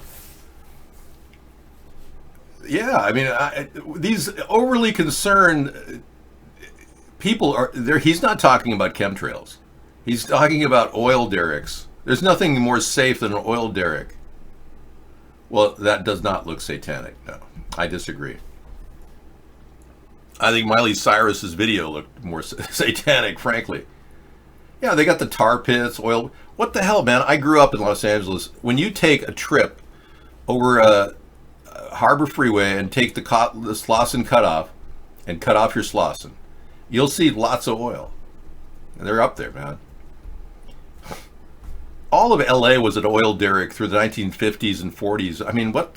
Yeah, I mean, these overly concerned people are there. He's not talking about chemtrails. He's talking about oil derricks. There's nothing more safe than an oil derrick. Well, that does not look satanic. No, I disagree. I think Miley Cyrus's video looked more satanic, frankly. Yeah, they got the tar pits, oil. What the hell, man? I grew up in Los Angeles. When you take a trip over Harbor Freeway and take the Slauson cutoff and cut off your Slauson, you'll see lots of oil. They're up there, man. All of LA was an oil derrick through the 1950s and 40s. I mean, what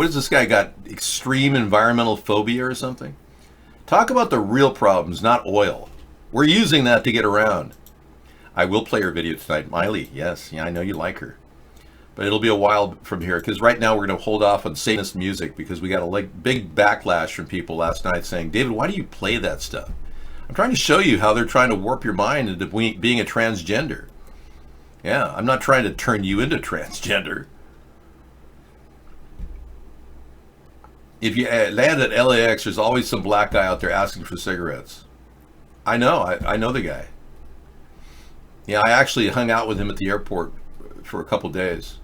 is this guy got? Extreme environmental phobia or something? Talk about the real problems, not oil. We're using that to get around. I will play her video tonight. Miley, yes. Yeah, I know you like her. But it'll be a while from here, because right now we're going to hold off on Satanist music, because we got a big backlash from people last night saying, David, why do you play that stuff? I'm trying to show you how they're trying to warp your mind into being a transgender. Yeah, I'm not trying to turn you into transgender. If you land at LAX, there's always some black guy out there asking for cigarettes. I know, I know the guy. Yeah, I actually hung out with him at the airport for a couple days.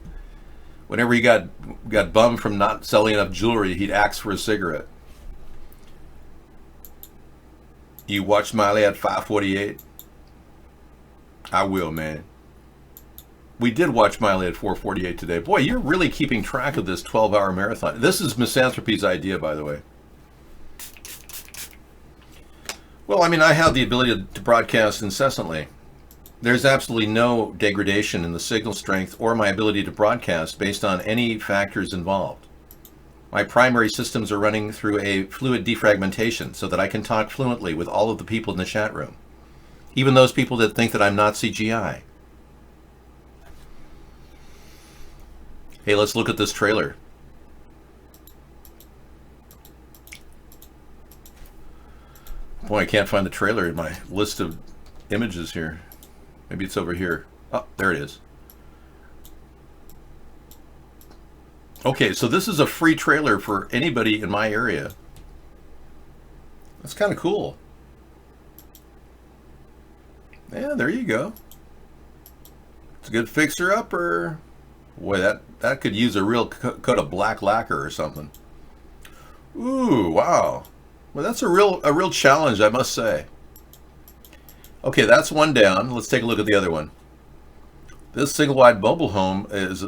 Whenever he got bummed from not selling enough jewelry, he'd ask for a cigarette. You watch Miley at 5:48? I will, man. We did watch Miley at 4:48 today. Boy, you're really keeping track of this 12-hour marathon. This is Misanthropy's idea, by the way. Well, I mean, I have the ability to broadcast incessantly. There's absolutely no degradation in the signal strength or my ability to broadcast based on any factors involved. My primary systems are running through a fluid defragmentation so that I can talk fluently with all of the people in the chat room. Even those people that think that I'm not CGI. Hey, let's look at this trailer. Boy, I can't find the trailer in my list of images here. Maybe it's over here. Oh, there it is. Okay, so this is a free trailer for anybody in my area. That's kind of cool. Yeah, there you go. It's a good fixer-upper. Boy, that could use a real coat of black lacquer or something. Ooh, wow. Well, that's a real challenge, I must say. Okay, that's one down. Let's take a look at the other one. This single-wide mobile home is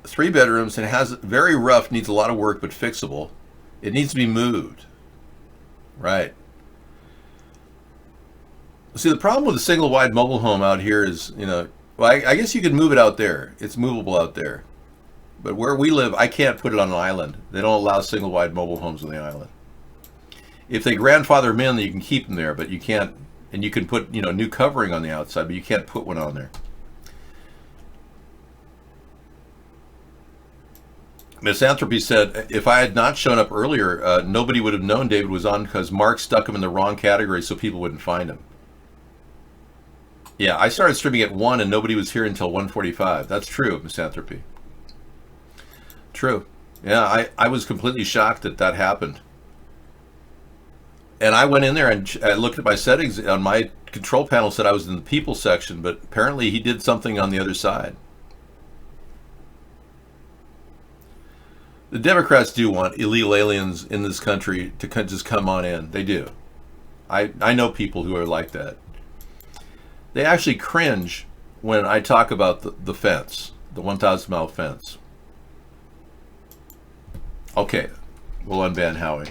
3 bedrooms and has very rough, needs a lot of work, but fixable. It needs to be moved. Right. See, the problem with a single-wide mobile home out here is, well, I guess you could move it out there. It's movable out there. But where we live, I can't put it on an island. They don't allow single-wide mobile homes on the island. If they grandfather them in, you can keep them there, but you can't. And you can put, new covering on the outside, but you can't put one on there. Misanthropy said, if I had not shown up earlier, nobody would have known David was on because Mark stuck him in the wrong category so people wouldn't find him. Yeah, I started streaming at 1 and nobody was here until 1:45. That's true, Misanthropy. True. Yeah, I was completely shocked that happened. And I went in there and I looked at my settings on my control panel, said I was in the people section, but apparently he did something on the other side. The Democrats do want illegal aliens in this country to just come on in. They do. I know people who are like that. They actually cringe when I talk about the fence, the 1,000-mile fence. Okay, we'll unban Howie.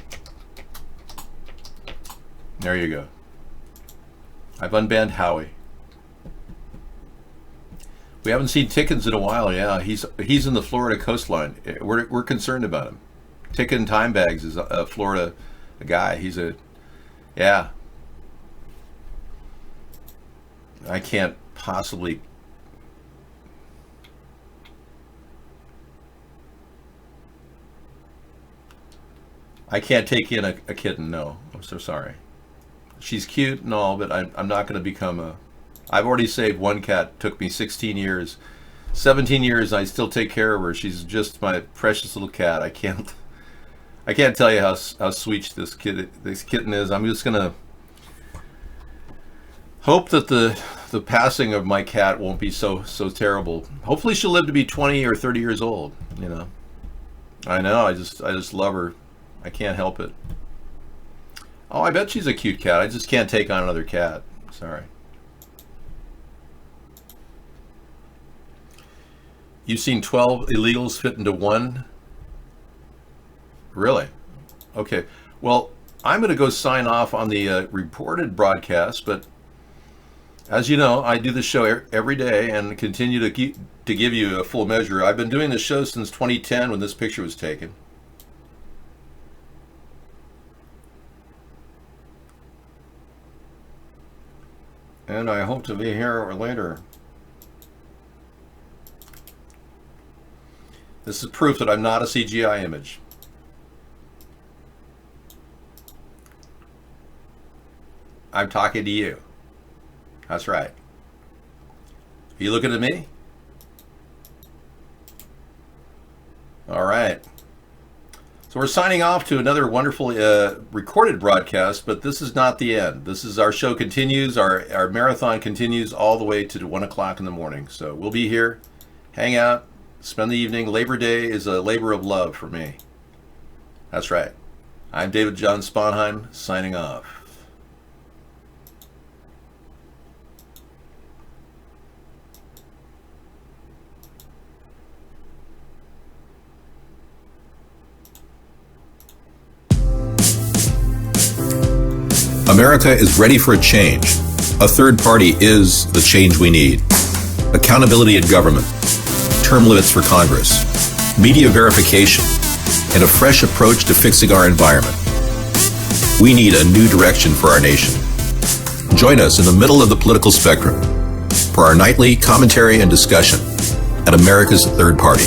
There you go. I've unbanned Howie. We haven't seen Tickens in a while. Yeah, he's in the Florida coastline. We're concerned about him. Ticken Time Bags is a Florida guy. Yeah. I can't possibly. I can't take in a kitten. No, I'm so sorry. She's cute and all, but I'm not going to become a... I've already saved one cat. It took me 16 years. 17 years, I still take care of her. She's just my precious little cat. I can't tell you how sweet this kitten is. I'm just going to hope that the passing of my cat won't be so terrible. Hopefully she'll live to be 20 or 30 years old, I know, I just love her. I can't help it. Oh, I bet she's a cute cat. I just can't take on another cat. Sorry. You've seen 12 illegals fit into one? Really? Okay. Well, I'm going to go sign off on the reported broadcast, but as you know, I do this show every day and continue to give you a full measure. I've been doing this show since 2010 when this picture was taken. And I hope to be here later. This is proof that I'm not a CGI image. I'm talking to you. That's right. Are you looking at me? All right. So we're signing off to another wonderful recorded broadcast, but this is not the end. This is our show continues, our marathon continues all the way to 1 o'clock in the morning. So we'll be here, hang out, spend the evening. Labor Day is a labor of love for me. That's right. I'm David John Sponheim, signing off. America is ready for a change. A third party is the change we need. Accountability in government, term limits for Congress, media verification, and a fresh approach to fixing our environment. We need a new direction for our nation. Join us in the middle of the political spectrum for our nightly commentary and discussion at America's Third Party.